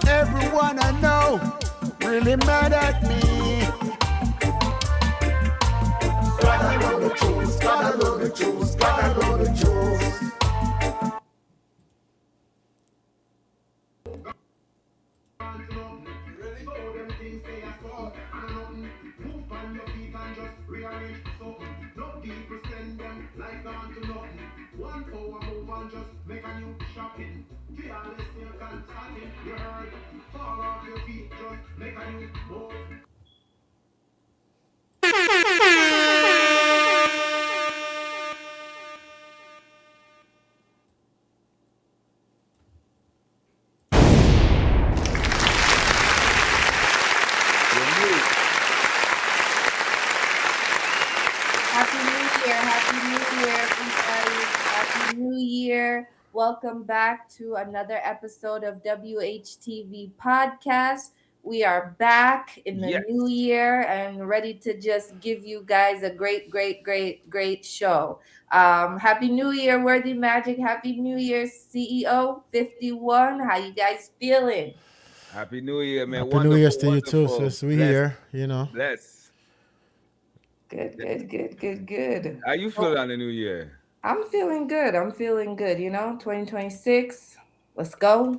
Everyone I know really mad at me. Gotta know the truth, gotta know the truth, gotta know the truth. Welcome back to another episode of WHTV podcast. We are back in the new year and ready to just give you guys a great show. Happy New Year, Worthy Magic. Happy New Year, CEO 51. How you guys feeling? Happy New Year, man. Happy New Year's to you too, sis. We here, Bless. Good. How you feel on the New Year? I'm feeling good. 2026. Let's go.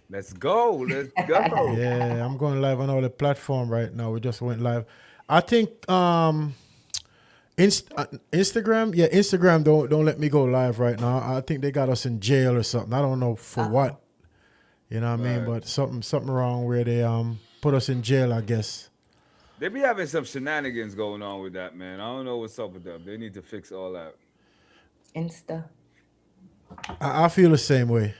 Let's go. Yeah, I'm going live on all the platform right now. We just went live. I think Instagram, Instagram don't let me go live right now. I think they got us in jail or something. I don't know for what. You know what I mean? But something wrong where they put us in jail, I guess. They be having some shenanigans going on with that, man. I don't know what's up with them. They need to fix all that. Insta. I feel the same way.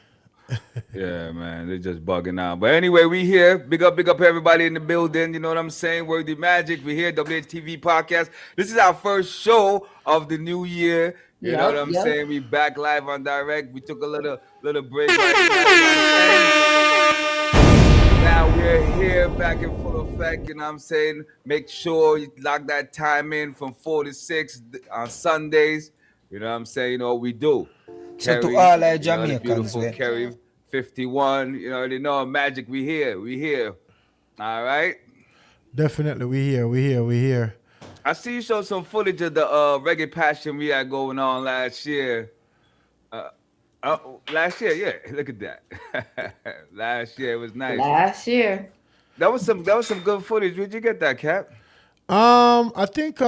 Yeah, man, they're just bugging out. But anyway, we here. Big up everybody in the building. You know what I'm saying? Worthy Magic. We here, WHTV podcast. This is our first show of the new year. You know what I'm saying? We back live on direct. We took a little break right now. Now we're here back in full effect. You know what I'm saying? Make sure you lock that time in from 4 to 6 on Sundays. You know what I'm saying? You know what we do. So to all our Jamaicans, beautiful Kerry 51. You know, they know Magic. We here. All right. Definitely, we here. I see you showed some footage of the reggae passion we had going on last year. Last year, yeah. Look at that. Last year it was nice. Last year. That was some good footage. Where'd you get that, Cap? I think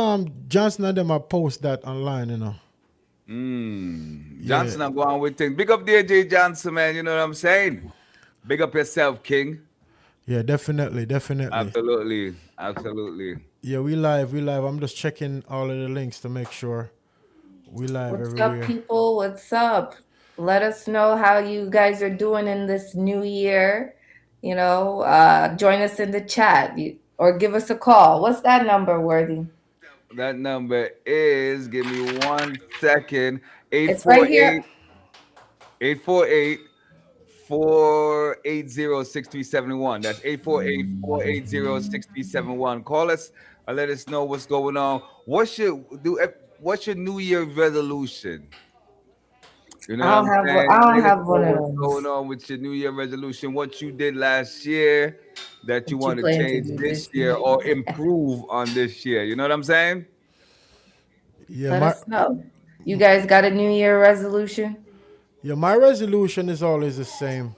Johnson and them post that online, Johnson, I'm going with things. Big up DJ Johnson, man. You know what I'm saying? Big up yourself, King. Yeah, definitely. Absolutely. Yeah, we live. I'm just checking all of the links to make sure we live everywhere. What's up, people? What's up? Let us know how you guys are doing in this new year. Join us in the chat or give us a call. What's that number, Worthy? That number is, give me 1 second, 848 480-6371. That's 848-480-6371. Call us and let us know what's going on. What's your New Year resolution? You know I don't have one of those. What's going on with your New Year resolution? What you did last year that you want to change this year or improve on this year? You know what I'm saying? Yeah, let us know. You guys got a New Year resolution? Yeah, my resolution is always the same.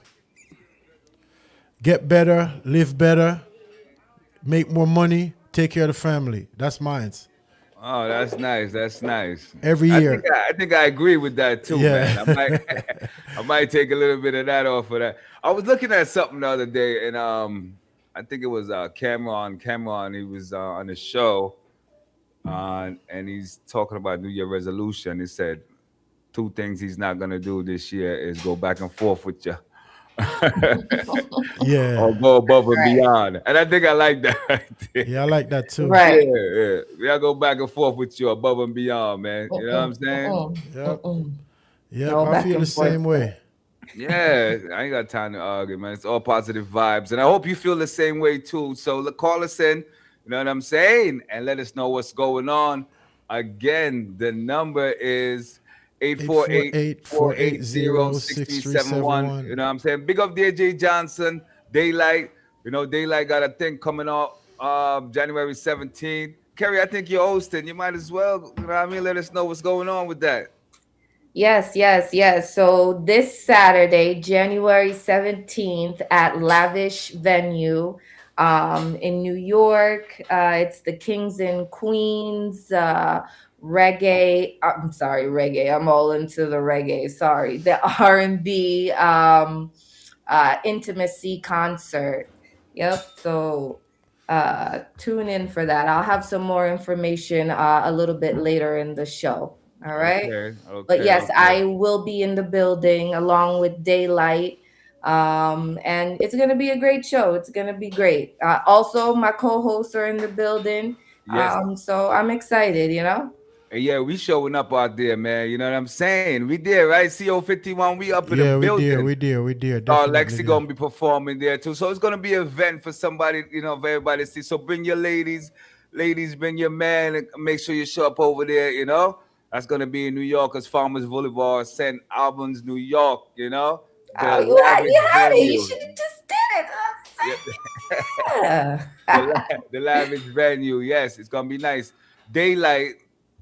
Get better, live better, make more money, take care of the family. That's mine. Oh, that's nice. Every year. I think I agree with that too, yeah. man. I might take a little bit of that off of that. I was looking at something the other day, and I think it was Cameron. He was on the show, and he's talking about New Year resolution. He said 2 things he's not gonna do this year is go back and forth with you. Yeah. Or go above and beyond. And I think I like that right there. Yeah, I like that too. Right. Yeah. We gotta go back and forth with you above and beyond, man. You know what I'm saying? Yep, I feel the same way. Yeah, I ain't got time to argue, man. It's all positive vibes. And I hope you feel the same way too. So call us in, you know what I'm saying? And let us know what's going on. Again, the number is 848-480-6371. You know what I'm saying? Big up DJ Johnson, Daylight. You know, Daylight got a thing coming out January 17th. Kerry, I think you're hosting. You might as well, you know what I mean? Let us know what's going on with that. Yes, yes, yes. So this Saturday, January 17th at Lavish Venue in New York. It's the Kings and Queens reggae. I'm sorry, reggae. I'm all into the reggae. Sorry. The R&B intimacy concert. Yep. So tune in for that. I'll have some more information a little bit later in the show. All right. But yes, I will be in the building along with Daylight. And it's going to be a great show. It's going to be great. Also, my co-hosts are in the building. Yes. So I'm excited, you know? Yeah, we showing up out there, man. You know what I'm saying? We there, right? CO51, we up in the building. We there. Lexi gonna be performing there too. So it's gonna be an event for somebody, you know, for everybody to see. So bring your ladies, bring your man, and make sure you show up over there, you know. That's gonna be in New York, as Farmers Boulevard, St. Albans, New York, you know. You had it. You should have just did it. The lavish venue, yes, it's gonna be nice. Daylight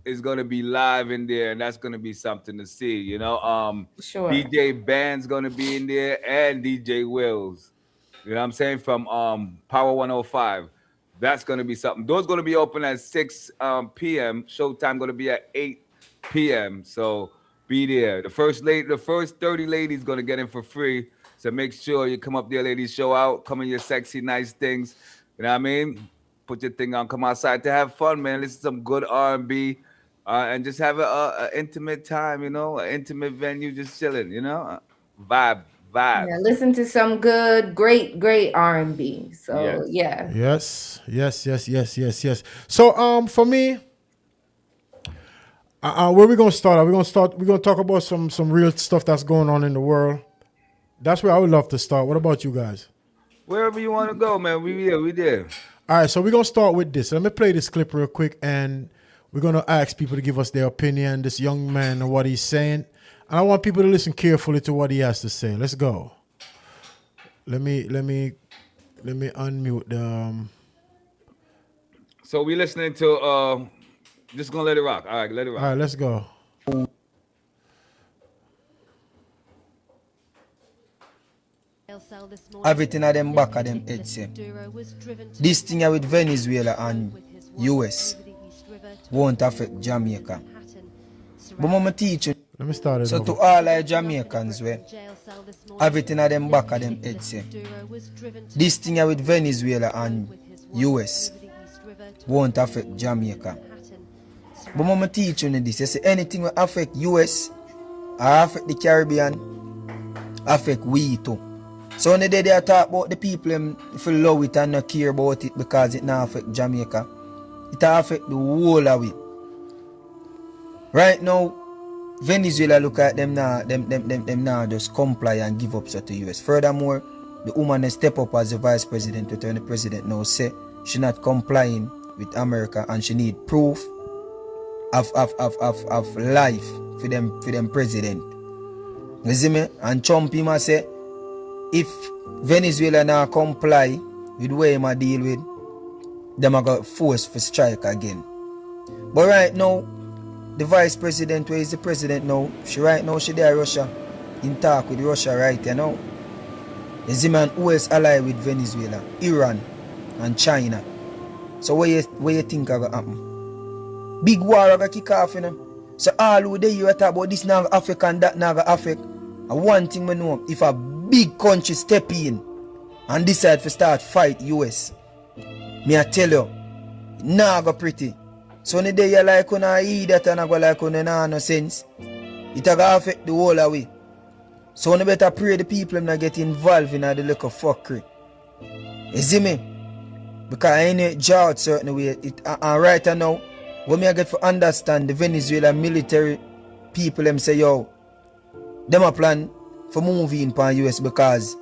is gonna be live in there, and that's gonna be something to see, you know. Sure. DJ Band's gonna be in there, and DJ Wills, you know what I'm saying, from Power 105. That's gonna be something. Doors gonna be open at 6 p.m. Showtime gonna be at 8 p.m. So be there. The first 30 ladies gonna get in for free. So make sure you come up there, ladies. Show out, come in your sexy, nice things. You know what I mean? Put your thing on. Come outside to have fun, man. Listen to some good R&B. And just have an intimate time, you know, an intimate venue, just chilling, you know, vibes. Yeah, listen to some good, great R&B. So yeah. Yes. So for me, where we gonna start? We're gonna talk about some real stuff that's going on in the world. That's where I would love to start. What about you guys? Wherever you want to go, man. We there. All right, so we're gonna start with this. Let me play this clip real quick, and we're going to ask people to give us their opinion, this young man and what he's saying. And I want people to listen carefully to what he has to say. Let's go. Let me unmute the So we listening to just gonna let it rock. All right, let it rock. All right, let's go. Everything of them back of them head say. This thing with Venezuela and US won't affect Jamaica. But mama teach you. Let me start it So over. to all our Jamaicans where everything of them back of them head say. This thing with Venezuela and US won't affect Jamaica. But mama teach you this. You say anything will affect US or affect the Caribbean, affect we too. So when they talk about the people feel love it and not care about it because it not affect Jamaica, it affect the whole of it. Right now, Venezuela look at them now, them now just comply and give up so to US. Furthermore, the woman has step up as the vice president, when the president now say she not complying with America and she need proof of life for them president. You see me? And Trump him say if Venezuela now comply with what him deal with, them are going to force for strike again. But right now, the vice president, where is the president now? She there Russia, in talk with Russia right now. You see man, who else allied with Venezuela? Iran and China. So what you think are going to happen? Big war are going to kick off, you know. So all who they you talk about this now affect and that now affect. And one thing we know, if a big country step in and decide to start fight US, me I tell you, now go pretty. So when the day you like on eat that and I go like on no sense, it will affect the whole away. So you better pray the people not get involved in the look of fuckery. You see me? Because I ain't jaw certain way. And right now, when I get to understand the Venezuela military people them say, yo, them a plan for moving in US because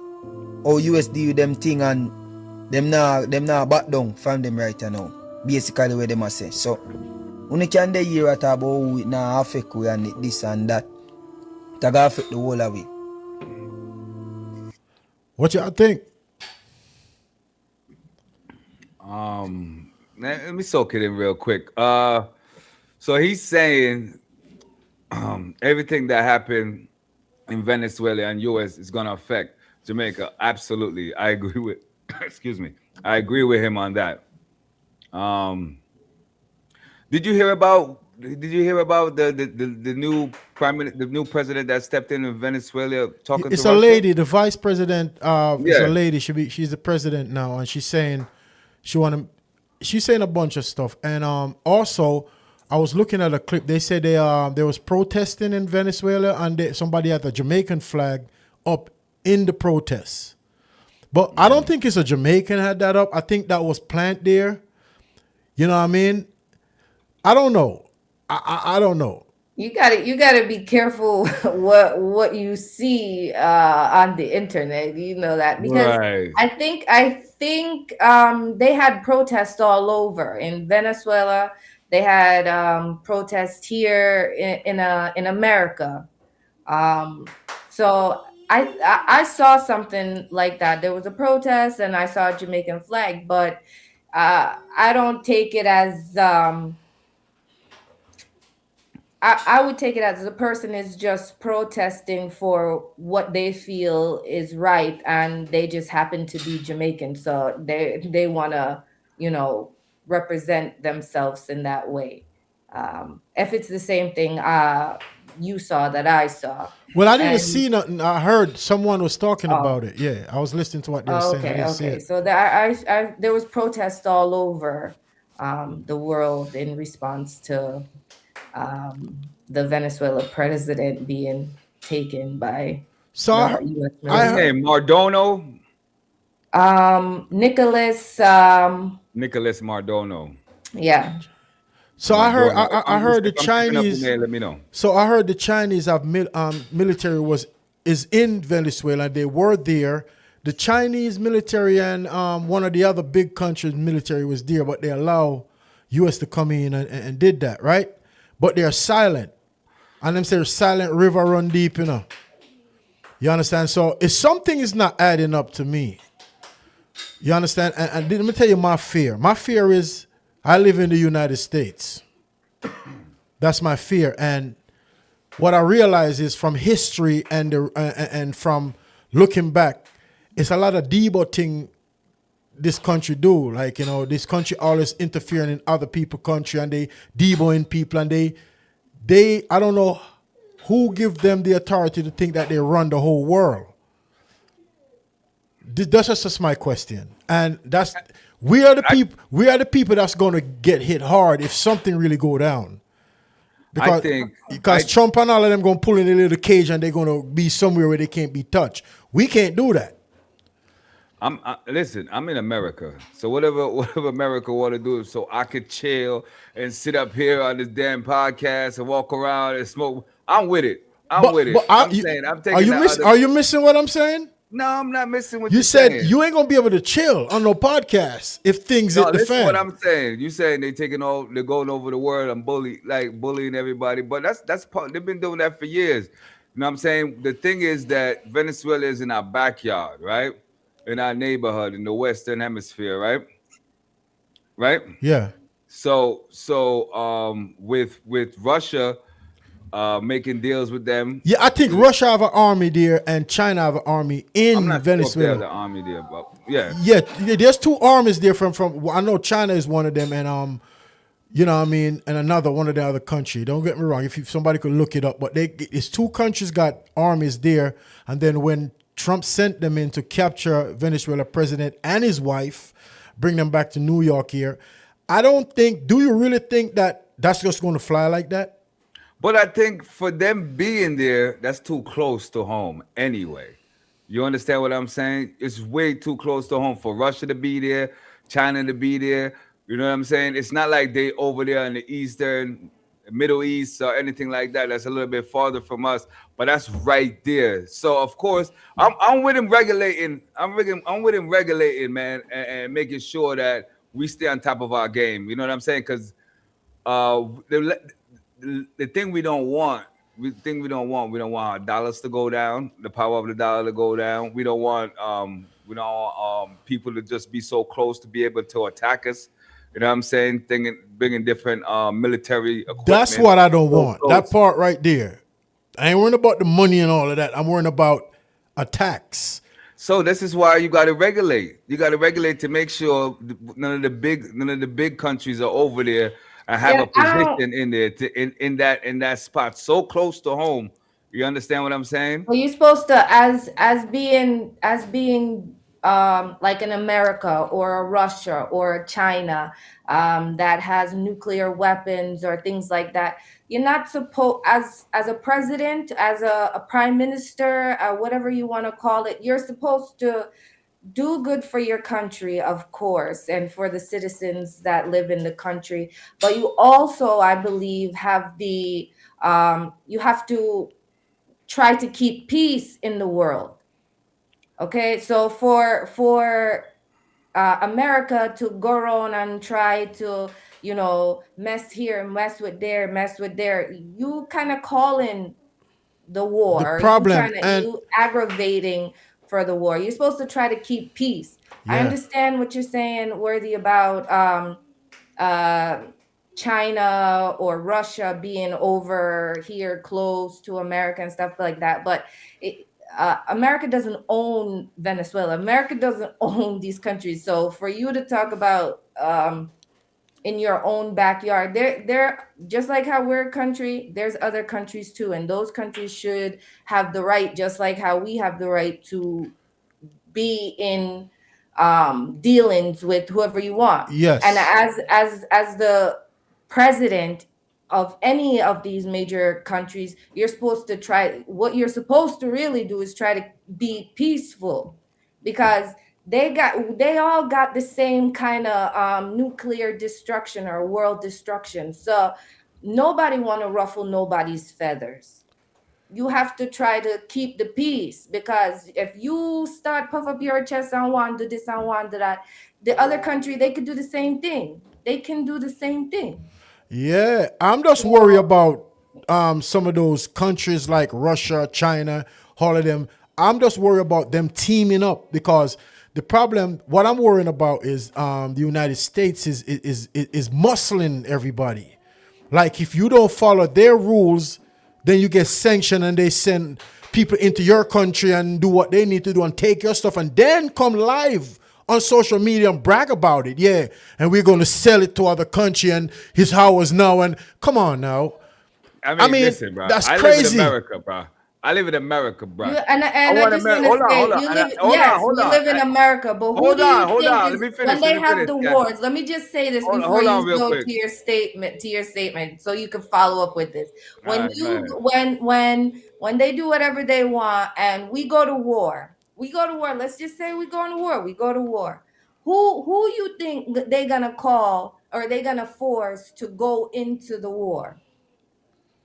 how US do them thing and them now back down from them right now. Basically what them a say. So Only can they hear at about we now affect we and this and that. That affect the whole of it. What y'all think? Let me soak it in real quick. So he's saying everything that happened in Venezuela and US is gonna affect Jamaica. Absolutely, I agree with. Excuse me, I agree with him on that. Um, did you hear about? Did you hear about the new the new president that stepped in Venezuela talking to It's a Russia? lady, the vice president. Is a Yeah, lady. She's the president now, and she's saying she want to. She's saying a bunch of stuff, and also I was looking at a clip. They said there was protesting in Venezuela, and somebody had the Jamaican flag up in the protests. But I don't think it's a Jamaican had that up. I think that was planted there. You know what I mean? I don't know. I don't know. You gotta be careful what you see on the internet. You know that because right. I think they had protests all over in Venezuela. They had protests here in America. Um, so I saw something like that. There was a protest, and I saw a Jamaican flag, but I don't take it as I would take it as the person is just protesting for what they feel is right, and they just happen to be Jamaican, so they want to, you know, represent themselves in that way. If it's the same thing you saw that I saw, Well, I didn't and see nothing. I heard someone was talking oh, about it. Yeah, I was listening to what they were oh, saying. I okay, didn't see okay, it. so there was protests all over the world in response to the Venezuela president being taken by So the U.S. What's I his heard, military. name? Mardono. Nicholas, Nicholas Mardono. yeah. so I heard, Mardono. I heard the If I'm tripping up the Chinese. name, let me know. So I heard the Chinese have military is in Venezuela. They were there. The Chinese military and one of the other big countries' military was there, but they allow U.S. to come in and did that, right? But they're silent. And them say silent river run deep, you know. You understand? So if something is not adding up to me, you understand? And let me tell you my fear. My fear is I live in the United States. That's my fear. And what I realize is from history and from looking back, it's a lot of debating this country do. Like, you know, this country always interfering in other people's country and they deboing people and they I don't know who give them the authority to think that they run the whole world. That's just my question. And that's I we are the people that's gonna get hit hard if something really go down. I Because think because I Trump and all of them gonna pull in a little cage and they're gonna be somewhere where they can't be touched. We can't do that. listen. I'm in America, so whatever America want to do, so I could chill and sit up here on this damn podcast and walk around and smoke. I'm with it. I'm with it. I'm saying I'm taking that other. are you missing what I'm saying? No, I'm not missing what You you're said saying. you ain't gonna be able to chill on no podcast if things No, hit the listen what fan. I'm saying. You saying they taking all they're going over the world and bullying everybody, but that's part they've been doing that for years. You know what I'm saying? The thing is that Venezuela is in our backyard, right? In our neighborhood in the Western Hemisphere, right? Right? Yeah. So with Russia making deals with them. Yeah, I think Russia have an army there and China have an army I'm in not sure if they have Venezuela. the army there, but yeah. Yeah, there's two armies there from well, I know China is one of them and you know what I mean, and another one of the other country. Don't get me wrong, if somebody could look it up, but it's two countries got armies there, and then when Trump sent them in to capture Venezuela president and his wife, bring them back to New York here, I don't think. Do you really think that that's just going to fly like that? But I think for them being there, that's too close to home anyway. You understand what I'm saying? It's way too close to home for Russia to be there, China to be there. You know what I'm saying? It's not like they over there in the Eastern, Middle East or anything like that. That's a little bit farther from us, but that's right there. So of course, I'm with him regulating. I'm with him regulating, man, and making sure that we stay on top of our game. You know what I'm saying? Because The thing we don't want, we don't want our dollars to go down, the power of the dollar to go down. We don't want people to just be so close to be able to attack us. You know what I'm saying? Bringing different military That's equipment what I don't so want. That close. part right there. I ain't worrying about the money and all of that. I'm worrying about attacks. So this is why you got to regulate. You got to regulate to make sure none of the big countries are over there and have Yeah, a I don't. position in there in that spot so close to home. You understand what I'm saying? Well, you're supposed to, as being like an America or a Russia or a China that has nuclear weapons or things like that. You're not supposed, as a president, as a prime minister, whatever you want to call it. You're supposed to do good for your country, of course, and for the citizens that live in the country. But you also, I believe, you have to try to keep peace in the world. Okay, so for America to go around and try to, mess here, mess with there, you kind of calling the The war. problem, and You aggravating for the war. You're supposed to try to keep peace. I yeah, understand what you're saying, Worthy, about uh, China or Russia being over here close to America and stuff like that. But America doesn't own Venezuela. America doesn't own these countries. So for you to talk about in your own backyard, they're just like how we're a country. There's other countries too, and those countries should have the right, just like how we have the right to be in dealings with whoever you want. And yes, as the president of any of these major countries, what you're supposed to really do is try to be peaceful, because they all got the same kind of nuclear destruction or world destruction. So nobody want to ruffle nobody's feathers. You have to try to keep the peace, because if you start puff up your chest and want to do this and want to that, the other country, they could do the same thing. They can do the same thing. yeah. I'm just worried about some of those countries like Russia, China, all of them. I'm just worried about them teaming up because the problem, what I'm worrying about is the United States is muscling everybody. Like if you don't follow their rules, then you get sanctioned and they send people into your country and do what they need to do and take your stuff and then come live on social media and brag about it. Yeah, and we're going to sell it to other country and his house now. And come on now. I mean, Listen, bro. that's I live in crazy. America, bro. I live in America, bro. And I want just America. want to Hold on, say, hold on. you And I- live, yes, hold we on. live in America, but who Hold do on, you hold think on. is, Let me finish. when Let they me have finish, the Ken. wars? Let me just say this before Hold on, you real go quick. to your statement, so you can follow up with this. All When right, go you ahead. when they do whatever they want and we go to war, let's just say we go to war. Who you think that they gonna call or they gonna force to go into the war?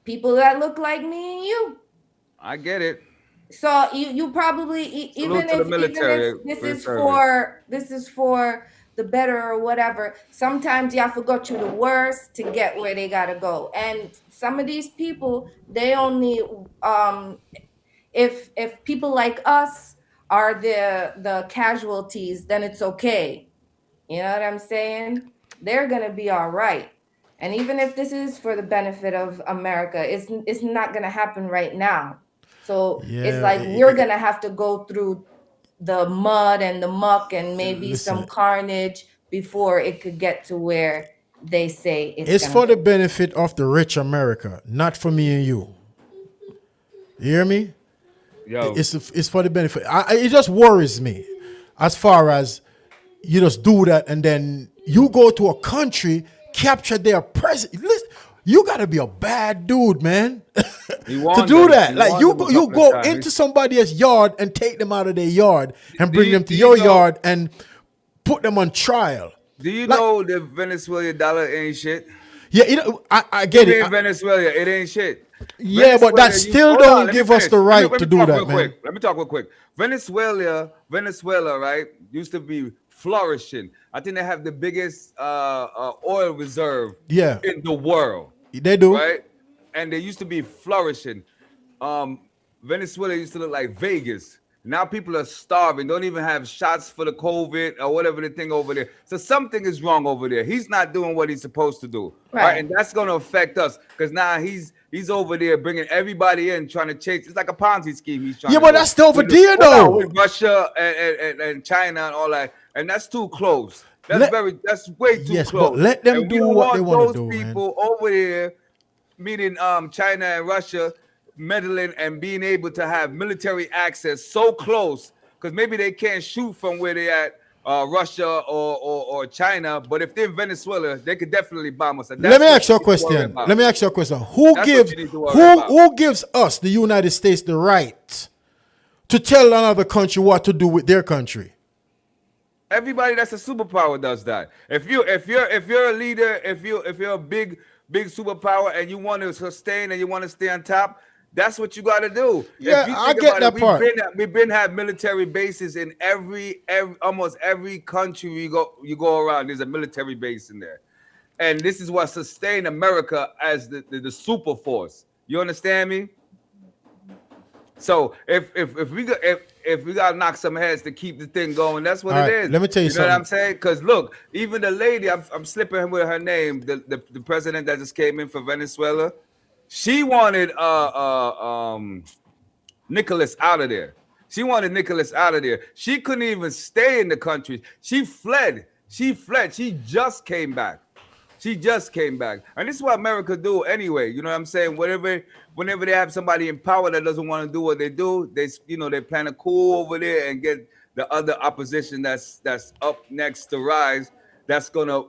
People that look like me and you. I get it. So you probably, Salute to the even if military this for the is service. for the better or whatever, sometimes you have to go through the worst to get where they gotta go. And some of these people, they only if people like us are the casualties, then it's okay. You know what I'm saying? They're gonna be all right. And even if this is for the benefit of America, it's not gonna happen right now. So it's Yeah, like we're gonna have to go through the mud and the muck and maybe some listen, carnage before it could get to where they say it's it's gonna for the go. benefit of the rich America, not for me and you. You hear me? Yo, It's for the benefit. It just worries me as far as you just do that and then you go to a country, capture their president. Listen, you got to be a bad dude, man, he to warned do them. that. He Like warned them a you couple of go times. into somebody else's yard and take them out of their yard and Do bring you, them to do you your know? yard and put them on trial. Do you Like, know the Venezuela dollar ain't shit? yeah, I You get be it. in Venezuela, it ain't shit. Yeah, but that Venezuela, you still hold on. don't Let me give us finish. the right Let to me do talk that, real man. quick. Let me talk real quick. Venezuela, right, used to be flourishing. I think they have the biggest oil reserve Yeah, in the world, they do. right? And they used to be flourishing. Um, Venezuela used to look like Vegas. Now people are starving, don't even have shots for the COVID or whatever the thing over there. So something is wrong over there. He's not doing what he's supposed to do, right? And that's going to affect us because now he's over there bringing everybody in, trying to chase. It's like a Ponzi scheme. He's trying. Yeah, to but do. that's still over With there though. with Russia and China and all that, and that's too close. That's way too Yes, close. but let them and do we don't what they want want to those do, man. people over there meeting China and Russia meddling and being able to have military access so close because maybe they can't shoot from where they at Russia or China, but if they're in Venezuela, they could definitely bomb us. Let me ask you a question. Who gives us, the United States, the right to tell another country what to do with their country? Everybody that's a superpower does that. If you're a leader, if you're a big superpower and you want to sustain and you want to stay on top, that's what you got to do. Yeah, I get that part. We've been have military bases in almost every country you go around. There's a military base in there, and this is what sustained America as the super force. You understand me? So if we gotta knock some heads to keep the thing going, that's what it is. Let me tell you something. You know what I'm saying? Because look, even the lady, I'm slipping with her name, the president that just came in for Venezuela, she wanted Nicholas out of there. She wanted Nicholas out of there. She couldn't even stay in the country. She fled. She just came back. And this is what America do anyway. You know what I'm saying? Whenever they have somebody in power that doesn't want to do what they do, they plan a coup over there and get the other opposition that's up next to rise, that's gonna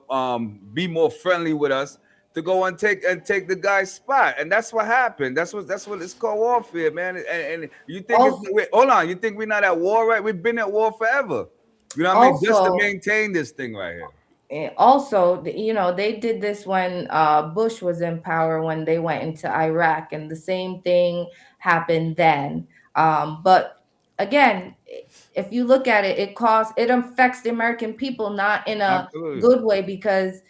be more friendly with us to go and take the guy's spot. And that's what happened. That's what it's called warfare, man. And you think hold on, you think we're not at war, right? We've been at war forever. You know what I mean? Just to maintain this thing right here. Also, they did this when Bush was in power, when they went into Iraq, and the same thing happened then. But again, if you look at it, it affects the American people not in a good way, because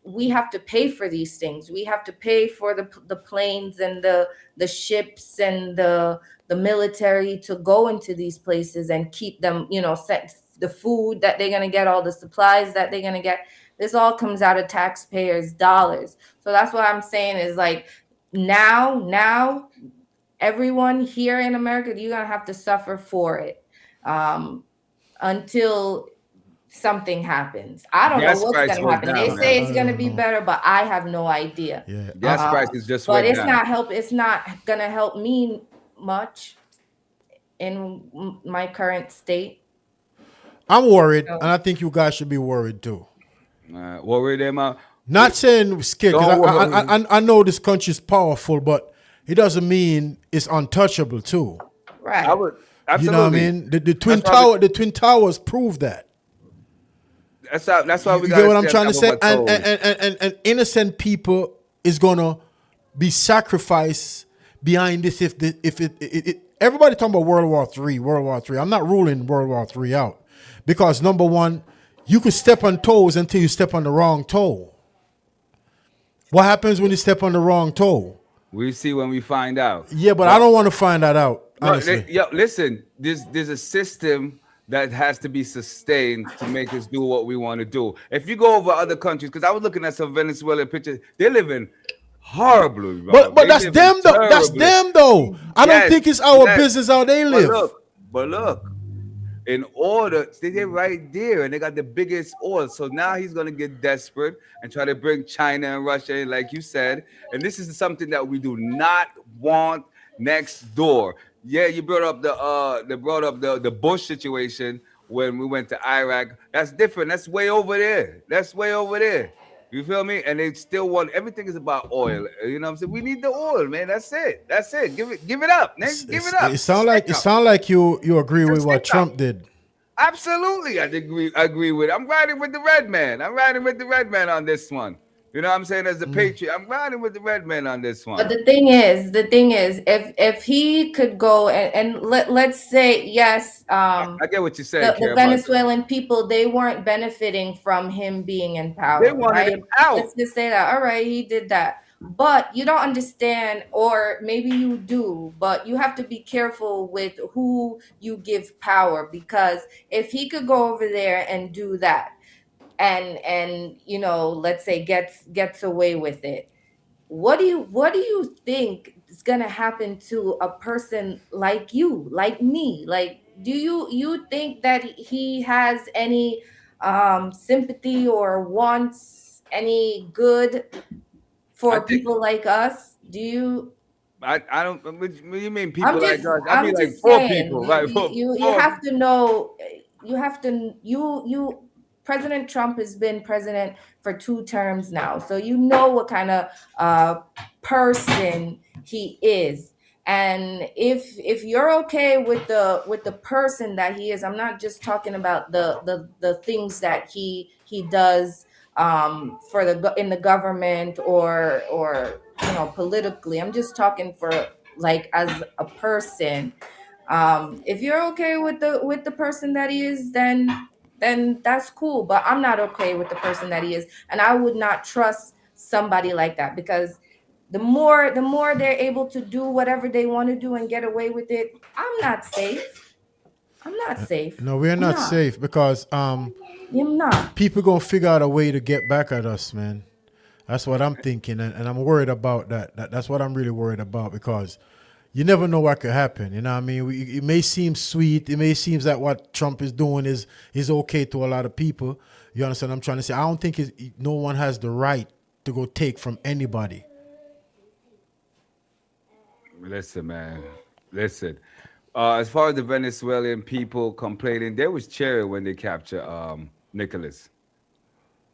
we have to pay for these things. We have to pay for the planes and the ships and the military to go into these places and keep them, set the food that they're going to get, all the supplies that they're going to get. This all comes out of taxpayers' dollars. So that's what I'm saying is, like, now everyone here in America, you're going to have to suffer for it until something happens. I don't know what's going to happen. They say it's going to be better, but I have no idea. Yeah, gas prices just went down. It's not going to help me much in my current state. I'm worried, and I think you guys should be worried too. Worried, Emma? Not saying scared, because I know this country is powerful, but it doesn't mean it's untouchable too. Right. I would, absolutely. You know what I mean? The Twin Towers prove that. That's why we get what I'm trying to say. And innocent people is gonna be sacrificed behind this if everybody talking about World War III. I'm not ruling World War III out. Because number one, you could step on toes until you step on the wrong toe. What happens when you step on the wrong toe? We see when we find out. Yeah, but I don't want to find that out, honestly. Listen, there's a system that has to be sustained to make us do what we want to do. If you go over other countries, because I was looking at some Venezuelan pictures, they're living horribly. But that's them though. That's them though. I don't think it's our business how they live. But look. In order, they're right there, and they got the biggest oil. So now he's gonna get desperate and try to bring China and Russia in, like you said. And this is something that we do not want next door. Yeah, you brought up the Bush situation when we went to Iraq. That's different. That's way over there. You feel me? And they still want, everything is about oil. You know what I'm saying? We need the oil, man. That's it. Give it up, man. Give it up. It sound like you agree with what Trump did. Absolutely, I agree with it. I'm riding with the red man. On this one. You know what I'm saying? As a Mm. patriot, I'm riding with the red men on this But one. the thing is, if he could go and let's say yes, I get what you're saying, the Care, but Venezuelan people, they weren't benefiting from him being in they power, wanted right? him out. Let's just say that. All right, he did that. But you don't understand, or maybe you do, but you have to be careful with who you give power, because if he could go over there and do that and let's say gets away with it, what do you think is gonna happen to a person like you, like me? Like, do you think that he has any sympathy or wants any good I for think people like us? Do you? I don't. What do you mean I'm people like just us? I mean I'm like just poor saying, people, you right? you, you you have to know, you President Trump has been president for 2 terms now. So you know what kind of uh person he is. And if you're okay with the person that he is, I'm not just talking about the things that he does for in the government or politically. I'm just talking for like as a person. If you're okay with the person that he is, then that's cool, but I'm not okay with the person that he is, and I would not trust somebody like that, because the more they're able to do whatever they want to do and get away with it, I'm not safe. I'm not safe. No, we're I'm not not. safe because I'm not. people gonna figure out a way to get back at us, man. That's what I'm thinking, and I'm worried about that. That's what I'm really worried about, because you never know what could happen. You know what I mean? It may seem sweet. It may seem that what Trump is doing is okay to a lot of people. You understand what I'm trying to say? I don't think no one has the right to go take from anybody. Listen, man. Listen. As far as the Venezuelan people complaining, they was cheering when they captured Nicholas.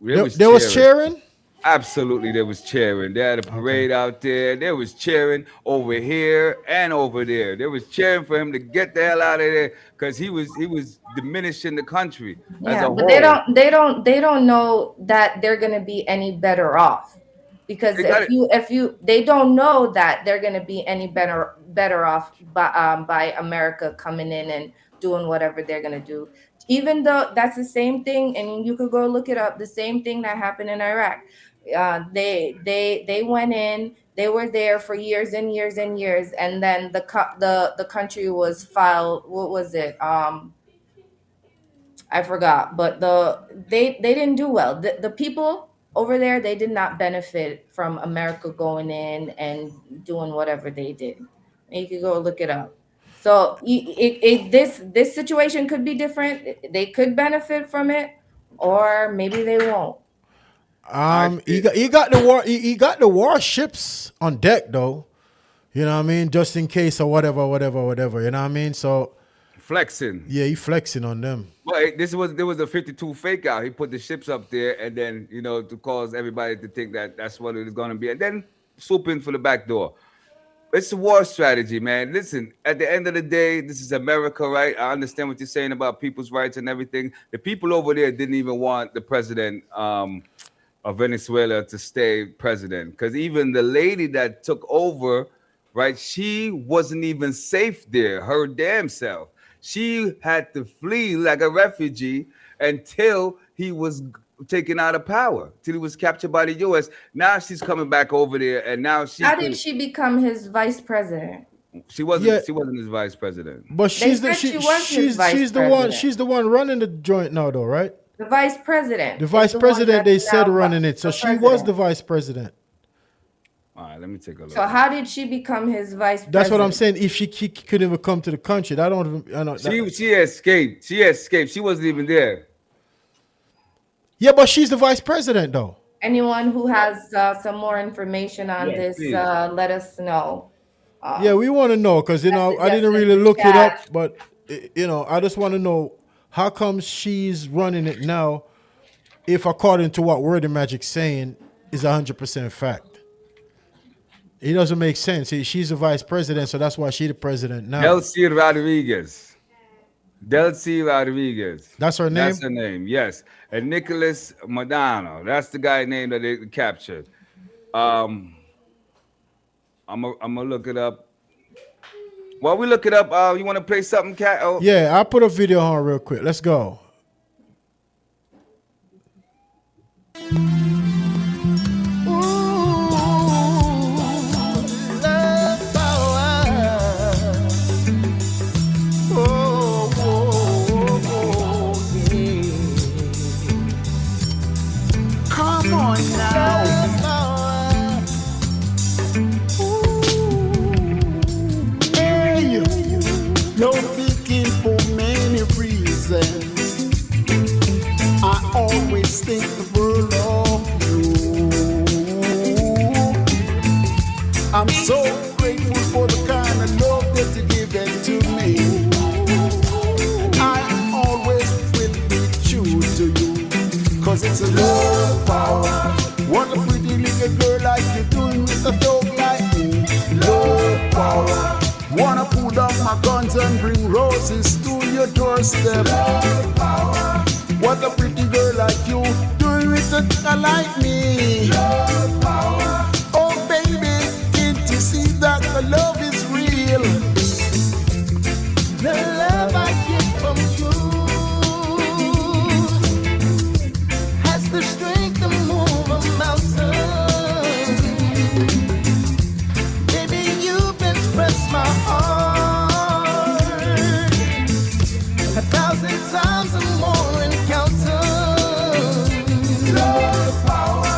They was There was cheering. cheering. Absolutely, they was cheering. They had a Okay. parade out there. They was cheering over here and over there. They was cheering for him to get the hell out of there because he was diminishing the country as Yeah, a but they whole. don't they don't they don't know that they're going to be any better off, because They got it. if you they don't know that they're going to be any better off by America coming in and doing whatever they're going to do. Even though that's the same thing, and you could go look it up, the same thing that happened in Iraq. They went in, they were there for years and years and years, and then the country was filed. What was it? I forgot, but they didn't do well. The people over there, they did not benefit from America going in and doing whatever they did. And you could go look it up. So this situation could be different. They could benefit from it, or maybe they won't. I He feel got the war. He got the warships on deck though. You know what I mean? Just in case or whatever, whatever, whatever. You know what I mean? So flexing. yeah, he flexing on them. But there was a 52 fake out. He put the ships up there, and then to cause everybody to think that that's what it is going to be, and then swoop in for the back door. It's a war strategy, man. Listen, at the end of the day, this is America, right? I understand what you're saying about people's rights and everything. The people over there didn't even want the president of Venezuela to stay president, because even the lady that took over, right, she wasn't even safe there, her damn self. She had to flee like a refugee until he was taken out of power, till he was captured by the U.S. Now she's coming back over there, and now she How did could. she become his vice president? She wasn't. Yeah, She wasn't his vice president. but They said she was his vice president. she's the one running the joint now though, right? The vice president The is vice the one president that's they said now running it, so the she was the president. vice president. All right, let me take a look. So how did she become his vice That's what I'm president? saying. If she couldn't even come to the country, I don't even. I know that, She escaped. She escaped. She wasn't even there. yeah, but she's the vice president though. Anyone who has some more information on Yes, this, please. let us know. Yeah, Um, we want to know because I message didn't us really in the look it chat. up, but I just want to know how come she's running it now, if according to what Word and Magic saying is 100% fact. It doesn't make sense. She's the vice president, so that's why she's the president now. Elsie Rodriguez. Delcy Rodriguez. That's her That's name? her name. Yes, and Nicholas Madano. That's the guy name that they captured. Um, I'm gonna look it up. While we look it up, you want to play something, Cat? Oh, Yeah, I'll put a video on real quick. Let's go. Come on now. Hey, love speaking for many reasons. I always think the world of you. I'm so grateful for the kind of love that you give it to me. I always will be true to you, 'cause it's a love power. What a pretty little girl like you doing with a dog like me. Love power. Wanna pull down my guns and bring roses to your doorstep. Love power. What a pretty girl like you doing with a guy like me. Love power. Oh baby, can't you see that the love is real? The love I get from you has the strength to move a mountain. Baby, you've expressed my heart 1,000 times and more encounters. Love power.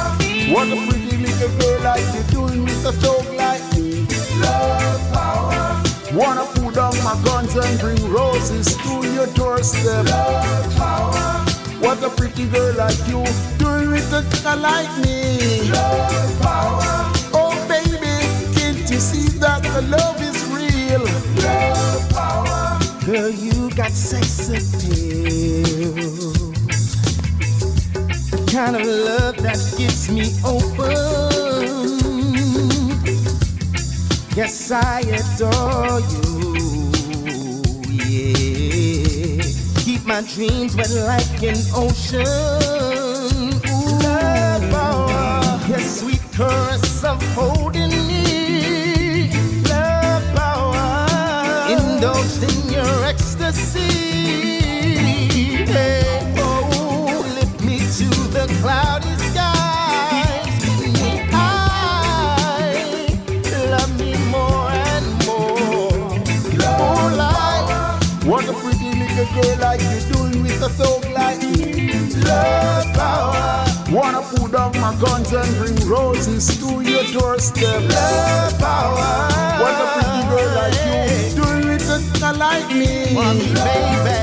What a pretty little girl like you doing with a dog like me. Love power. Wanna pull down my guns and bring roses to your doorstep. Love power. What a pretty girl like you doing with a guy like me. Love power. Oh baby, can't you see that the love is real? Love power. Girl, you got sex appeal, the kind of love that gets me open. Yes, I adore you, yeah. Keep my dreams wet like an ocean. Ooh, love power. Yes, sweet caress of holding me. Love power. Indulged in your ecstasy. Hey, oh, lift me to the cloudy skies. Love me more and more. Oh, life. What a pretty little girl like you doing with a thug like me. Love power. Wanna pull down my guns and bring roses to your doorstep. Love power. What a pretty girl like you doing with a guy like me. Baby.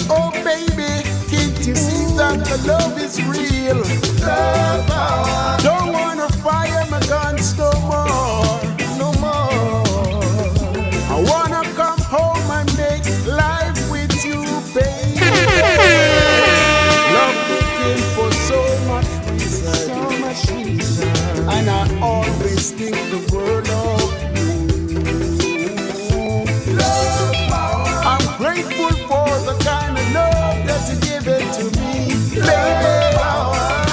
Oh baby, can't you see that the love is real? Love power. Don't wanna fire my guns no more. No more. I wanna come home and make life with you, baby. Love looking for so much reason, and I always think the world of you. Love power. I'm grateful for the kind of love that you give it to me, baby.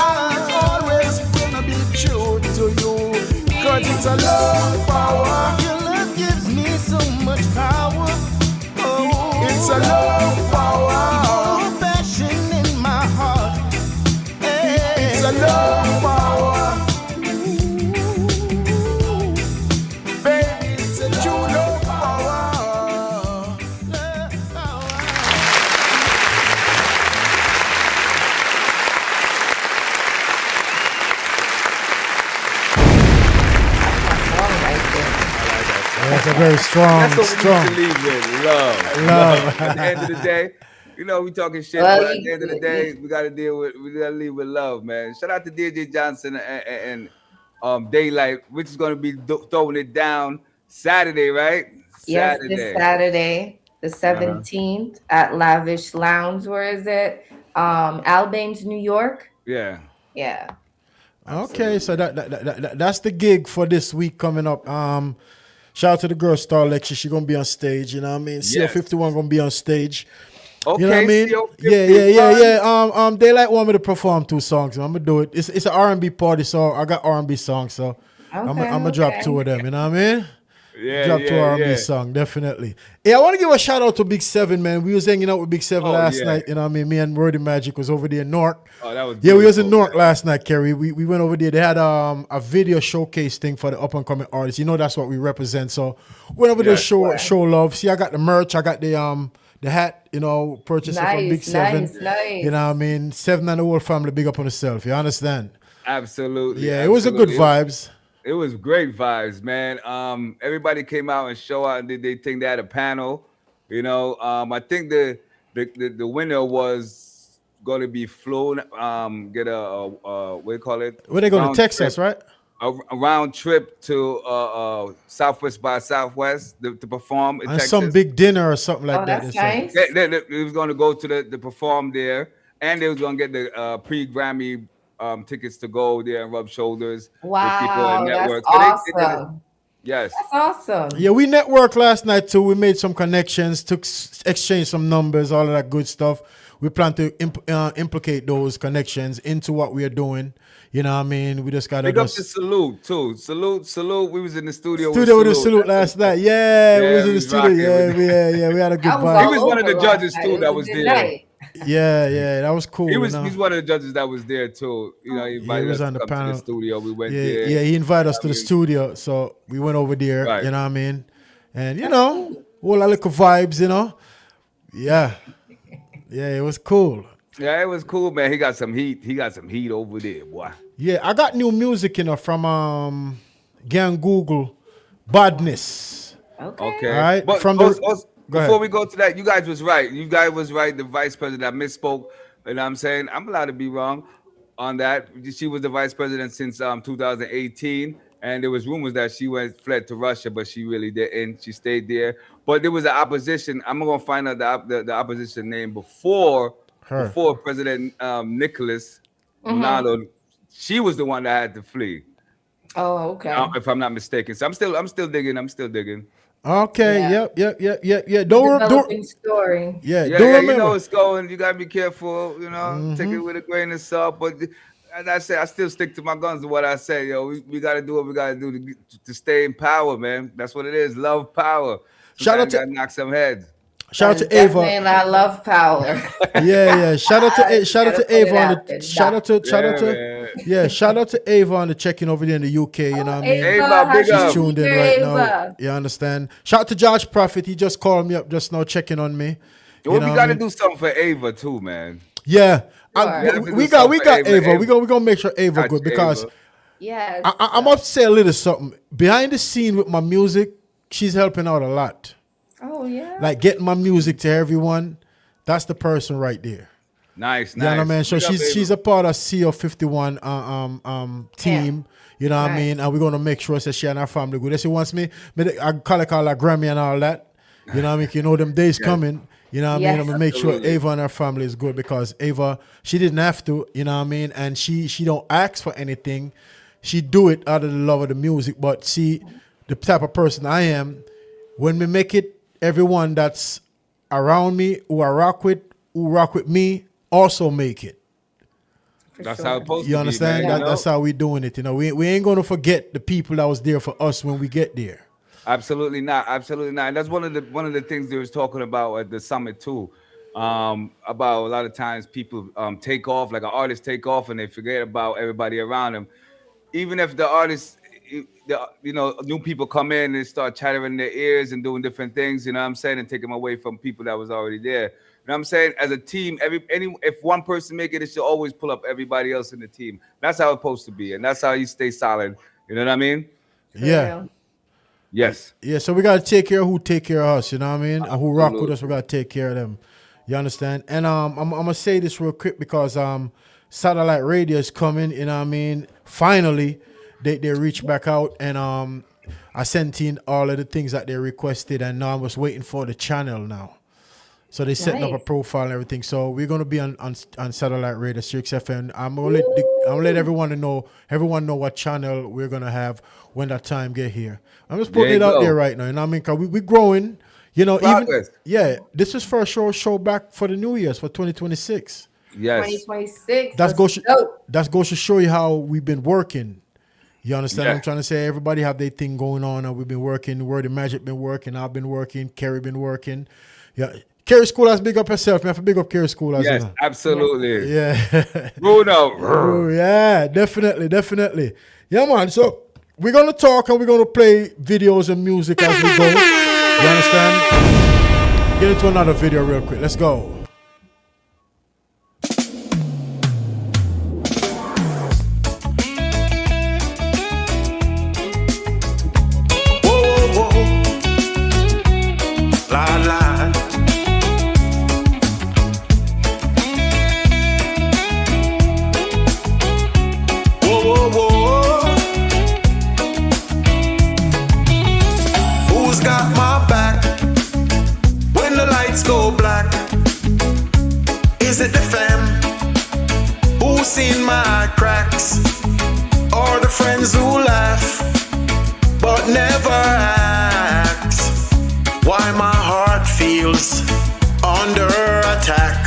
I'm always gonna be true to you, 'cause it's a love power. Your love gives me so much power. Oh, it's a love power. More passion in my heart. Hey, it's a love power. Baby, it's a true love power. Love power. All right there. That's a very strong, that's what strong. we need to leave with. Love. At the end of the day, we talking shit, Well, but at the end of the day, we gotta leave with love, man. Shout out to DJ Johnson and Daylight, which is gonna be throwing it down Saturday, right? Yes, this Saturday, the 17th at Lavish Lounge. Where is it? Albanes, New York. Yeah. Okay, so that's the gig for this week coming up. Shout out to the girl Star Lecture. She gonna be on stage. You know what I mean? Yes. CO51 gonna be on stage. Okay, You know what I mean? CO51. They like want me to perform 2 songs. I'm gonna do it. It's an R&B party, so I got R&B songs. So I'm gonna drop 2 of them. You know what I mean? Drop 2 R&B song, definitely. Yeah, I want to give a shout out to Big 7, man. We was hanging out with Big 7 last night. You know what I mean? Me and Wordy Magic was over there in Newark. Oh, that was we was in Newark last night, Kerry. We went over there. They had a video showcase thing for the up and coming artists. You know that's what we represent. So went over there show love. See, I got the merch. I got the hat. You know, purchased it from Big 7. Nice. You know what I mean? 7 and the whole family big up on itself. You understand? Absolutely. Yeah, it was a good vibes. It was great vibes, man. Everybody came out and show out and did their thing. They had a panel, you know. I think the winner was going to be flown, get a what do you call it? Where they go to Texas, right? A round trip to Southwest by Southwest to perform in and Texas. some big dinner or something like that. That's nice. They was going to go to the perform there, and they was going to get the pre-Grammy tickets to go there and rub shoulders with people and network. That's awesome. Yes. That's awesome. Yeah, we networked last night too. We made some connections, exchanged some numbers, all of that good stuff. We plan to implicate those connections into what we are doing. You know what I mean? We just got to Big up to Salute too. Salute. We was in the studio with Salute last night. Yeah, we was in the studio. Yeah. We had a good vibe. He was one of the judges too that was there. Yeah, that was cool. He's one of the judges that was there too. You know, he invited us on the panel. To the studio. We went there. Yeah, he invited us to the studio, so we went over there. Right. You know what I mean? And you know, all our little vibes. You know, yeah, it was cool. Yeah, it was cool, man. He got some heat. He got some heat over there, boy. Yeah, I got new music, you know, from Gang Google, Badness. Okay. All right. But before we go to that, you guys was right. The vice president. I misspoke. You know what I'm saying? I'm allowed to be wrong on that. She was the vice president since 2018. And there was rumors that she fled to Russia, but she really didn't. She stayed there. But there was an opposition. I'm going to find out the opposition name before President Nicholas Nado. She was the one that had to flee. Oh, okay. If I'm not mistaken. So I'm still digging. Okay. Yeah. Yep. Developing story. Yeah. You know it's going. You gotta be careful. You know, take it with a grain of salt. But as I say, I still stick to my guns. To what I say, yo, we gotta do what we gotta do to stay in power, man. That's what it is. Love power. Shout out to knock some heads. Shout out to Ava. I love power. Yeah. Shout out to Ava. Shout out to Ava on the check-in over there in the UK. You know what I mean? Ava, big up. She's tuned in right now. You understand? Shout out to George Prophet. He just called me up just now, checking on me. We gotta do something for Ava too, man. Yeah, we got Ava. We gonna make sure Ava good because I'm up to say a little something behind the scene with my music. She's helping out a lot. Oh yeah. Like getting my music to everyone. That's the person right there. Nice. You know what I mean? So she's a part of CO51 team. You know what I mean? And we're gonna make sure that she and her family good. If she wants me, I call her Grammy and all that. You know what I mean? You know them days coming. You know what I mean? I'm gonna make sure Ava and her family is good because Ava, she didn't have to, you know what I mean? And she don't ask for anything. She do it out of the love of the music. But see, the type of person I am, when we make it, everyone that's around me who rock with me also make it. That's how it's supposed to be. You understand? Man, that's how we doing it. You know, we ain't gonna forget the people that was there for us when we get there. Absolutely not. And that's one of the things they was talking about at the summit too. About a lot of times people take off, like an artist take off, and they forget about everybody around them. Even if the artist, new people come in and start chattering their ears and doing different things, you know what I'm saying, and take them away from people that was already there. You know what I'm saying? As a team, if one person make it, it should always pull up everybody else in the team. That's how it's supposed to be, and that's how you stay solid. You know what I mean? Yeah. Yes. Yeah, so we gotta take care of who take care of us, you know what I mean? And who rock with us, we gotta take care of them. You understand? And I'm gonna say this real quick because satellite radio is coming, you know what I mean? Finally, they reached back out and I sent in all of the things that they requested, and now I'm just waiting for the channel now. So they setting up a Nice. profile and everything. So we're gonna be on satellite radio, Sirius FM. I'm gonna let everyone know what channel we're gonna have when that time get here. I'm just putting There it you out go. there right now. You know what I mean? Cause we growing. You know, Progress. this is for a show back for the New Year's for 2026. Yes. 2026. That's Let's go. goes to show you how we've been working. You understand what Yeah. I'm trying to say? Everybody have their thing going on, and we've been working. Word of Magic been working. I've been working. Kerry been working. Yeah, Kerry School has big up herself. Man, I have to big up Kerry School as Yes, well. absolutely. Yeah. Bruno. Oh, yeah, definitely. Yeah, man. So we're gonna talk and we're gonna play videos and music as we go. You understand? Get into another video real quick. Let's go. Who's got my back when the lights go black? Is it the fam who's seen my cracks? Or the friends who laugh but never ask? Why my heart feels under attack?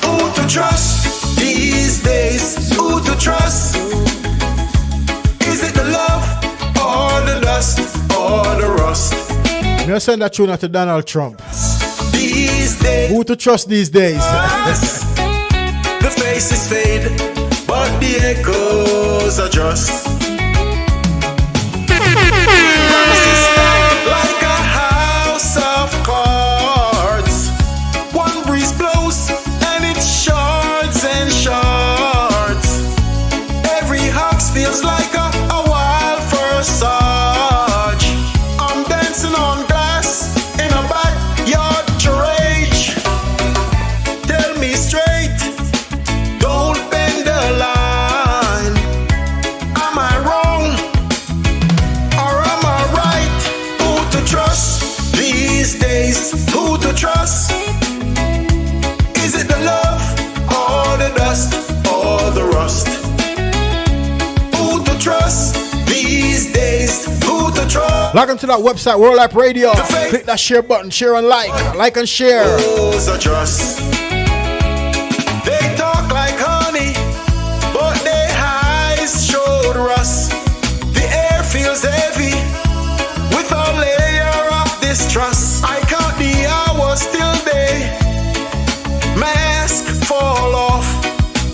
Who to trust these days? Who to trust? Is it the love or the dust or the rust? I'm gonna send that tune out to Donald Trump. These days, Who to trust these days? the faces fade, but the echoes are just. Promises stacked like a house of cards. One breeze blows and it shards and shards. Every house feels like a wild first surge. I'm dancing on glass in a backyard rage. Tell me straight, don't bend the line. Am I wrong or am I right? Who to trust these days? Who to trust? Is it the love or the dust or the rust? Who to trust these days? Who to trust? Log on to that website, World App Radio. Click that share button, share and like and share. Those are trust. They talk like honey, but their eyes showed rust. The air feels heavy with a layer of distrust. I count the hours till they mask fall off.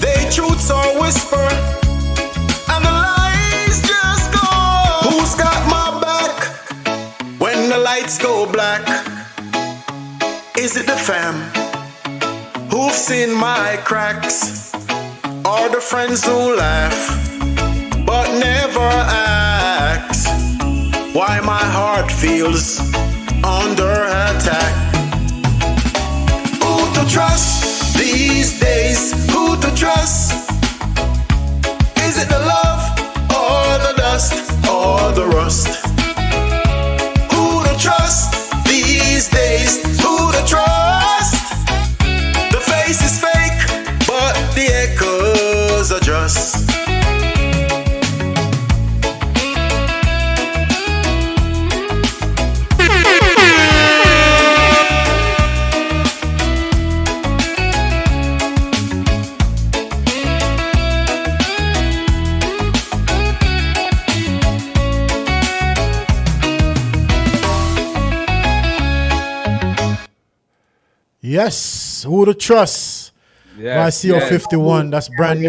They truths are whisper and the lies just go. Who's got my back when the lights go black? Is it the fam who've seen my cracks? Or the friends who laugh but never ask? Why my heart feels under attack? Who to trust these days? Who to trust? Is it the love or the dust or the rust? Who to trust these days? Who to trust? The face is fake, but the echoes are just. Yes, Who to Trust by Yes. CO51. That's brand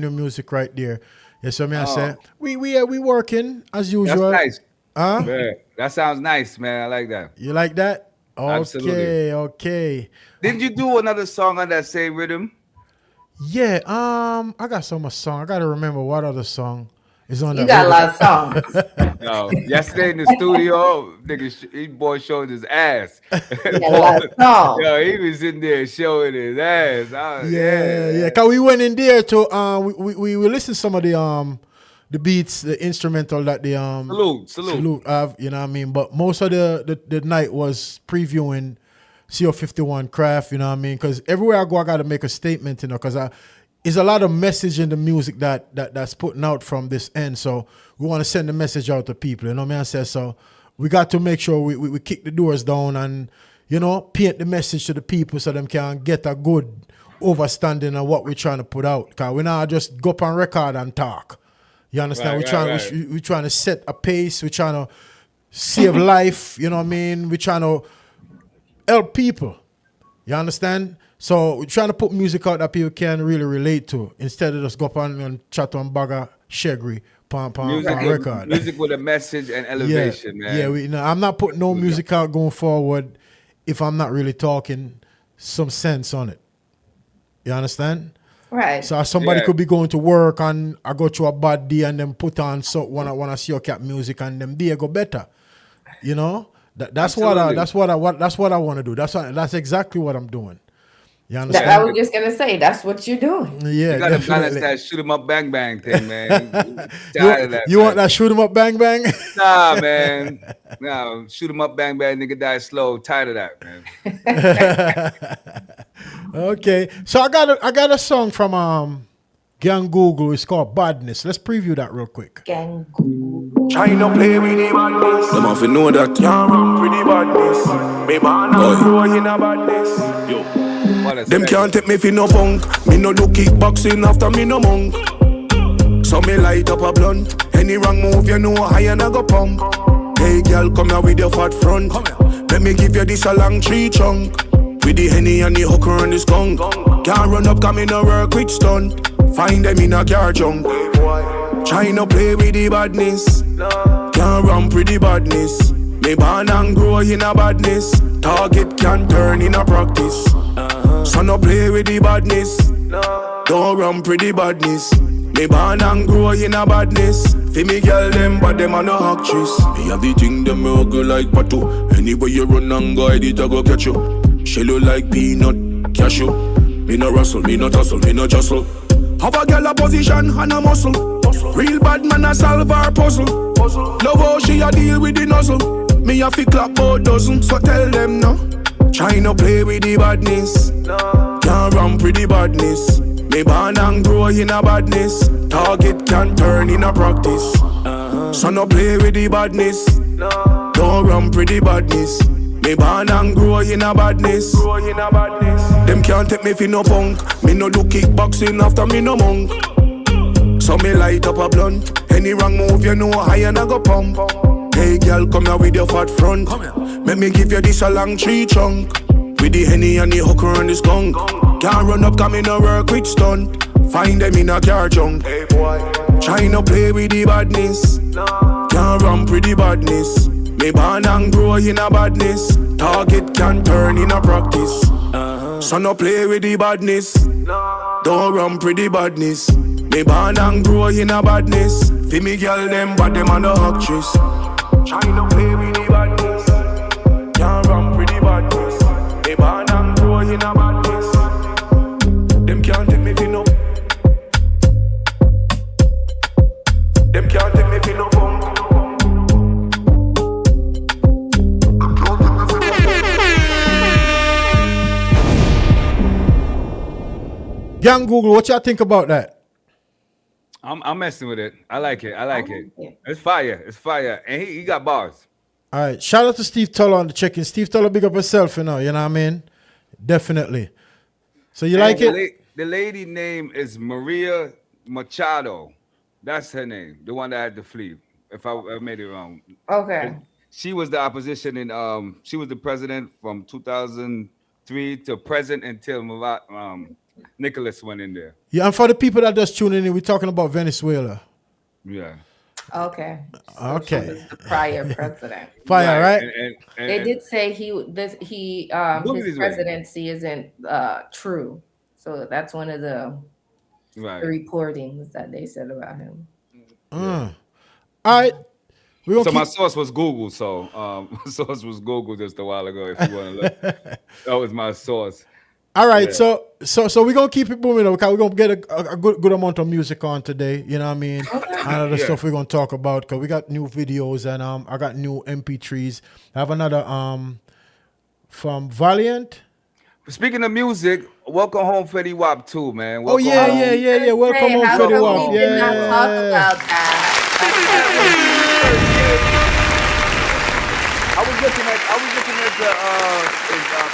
new music right there. Yes, what I say. We working as That's usual. nice. Huh? Yeah, that sounds nice, man. I like that. You like that? Absolutely. Okay. Didn't you do another song on that same rhythm? Yeah, I got so much song. I gotta remember what other song is on You that. got a lot of songs. No. Yesterday in the studio, nigga, his boy showed his ass. You got a lot of songs. Yo, he was in there showing his ass. Yeah. Cause we went in there to we listened to some of the beats, the instrumental that the Salute. have, you know what I mean? But most of the night was previewing CO51 craft, you know what I mean? Because everywhere I go, I got to make a statement, you know, because there's a lot of message in the music that's putting out from this end. So we want to send the message out to people, you know what I mean? I said, so we got to make sure we kick the doors down and, you know, paint the message to the people so them can get a good understanding of what we're trying to put out. Because we now just go up on record and talk. You understand? We're trying to set a pace. We're trying to save life. You know what I mean? We're trying to help people. You understand? So we're trying to put music out that people can really relate to instead of just go up and chat on Bagger Shegri on record. Music with a message and elevation, man. Yeah, I'm not putting no music out going forward if I'm not really talking some sense on it. You understand? Right. So somebody could be going to work and I go through a bad day and then put on wanna see your cat music and them day go better. You know? That's what I want to do. That's exactly what I'm doing. You understand? I was just gonna say that's what you're doing. Yeah, you gotta balance that shoot 'em up bang bang thing, man. You want that shoot 'em up bang bang? Nah, man. Nah, shoot 'em up bang bang, nigga die slow. Tired of that, man. Okay, so I got a song from Gang Google. It's called Badness. Let's preview that real quick. Gang Google. Trying to play with the badness. Them have to know that you're wrong with the badness. Me born and grow in a badness. Yo. Them can't take me for no punk. Me no do kickboxing after me no monk. So me light up a blunt. Any wrong move you know high and I go pump. Hey girl, come here with your fat front. Let me give you this a long tree trunk. With the Henny and the hooker and the skunk. Can't run up, come in a work with stunt. Find them in a car junk. Trying to play with the badness. Can't run with the badness. Me born and grow in a badness. Target can turn in a practice. So no play with the badness. Don't run pretty badness. Me born and grow in a badness. Fi me girl them, but them are no actress. Me have the thing them go like patu. Anywhere you run and guide it, I go catch you. She look like peanut, cashew. Me no rustle, me no tussle, me no jostle. Have a girl a position and a muscle. Real bad man a solve our puzzle. Love how she a deal with the nuzzle. Me a fi clap about dozen, so tell them no. Try no play with the badness. Can't run with the badness. Me born and grow in a badness. Target can turn in a practice. So no play with the badness. Don't run with the badness. Me born and grow in a badness. Them can't take me for no punk. Me no do kickboxing after me no monk. So me light up a blunt. Any wrong move you know high and I go pump. Hey girl, come here with your fat front. Let me give you this a long tree trunk. With the Henny and the hooker and the skunk. Can't run up, come in a work with stunt. Find them in a car junk. Hey boy, try no play with the badness. Can't run with the badness. Me born and grow in a badness. Target can turn in a practice. So no play with the badness. Don't run with the badness. Me born and grow in a badness. Fi me girl them, but them are no actress. Try no play with the badness. Can't run with the badness. Me born and grow in a badness. Them can't take me for no. Them can't take me for no punk. Gang Google, what y'all think about that? I'm messing with it. I like it. It's fire. It's fire. And he got bars. All right. Shout out to Steve Tuller on the check-in. Steve Tuller, big up yourself, you know what I mean? Definitely. So you like it? The lady name is Maria Machado. That's her name. The one that had to flee. If I made it wrong. Okay. She was the opposition in she was the president from 2003 to present until Nicholas went in there. Yeah, and for the people that just tuning in, we're talking about Venezuela. Yeah. Okay. So Okay. she was the prior president. Fire, right? And they did say his presidency isn't true. So that's one of the reportings that they said about him. All right. My source was Google. So my source was Google just a while ago. If you want to look, that was my source. All right, yeah. So we're gonna keep it moving because we're gonna get a good amount of music on today. You know what I mean? Okay. And other stuff we're gonna talk about because we got new videos and I got new MP3s. I have another from Valiant. Speaking of music, welcome home, Fetty Wap too, man. Oh Welcome yeah, home. yeah, yeah, yeah. Welcome Hey, home, how Fetty come Wap. we did not talk Yeah. about that? I was looking at the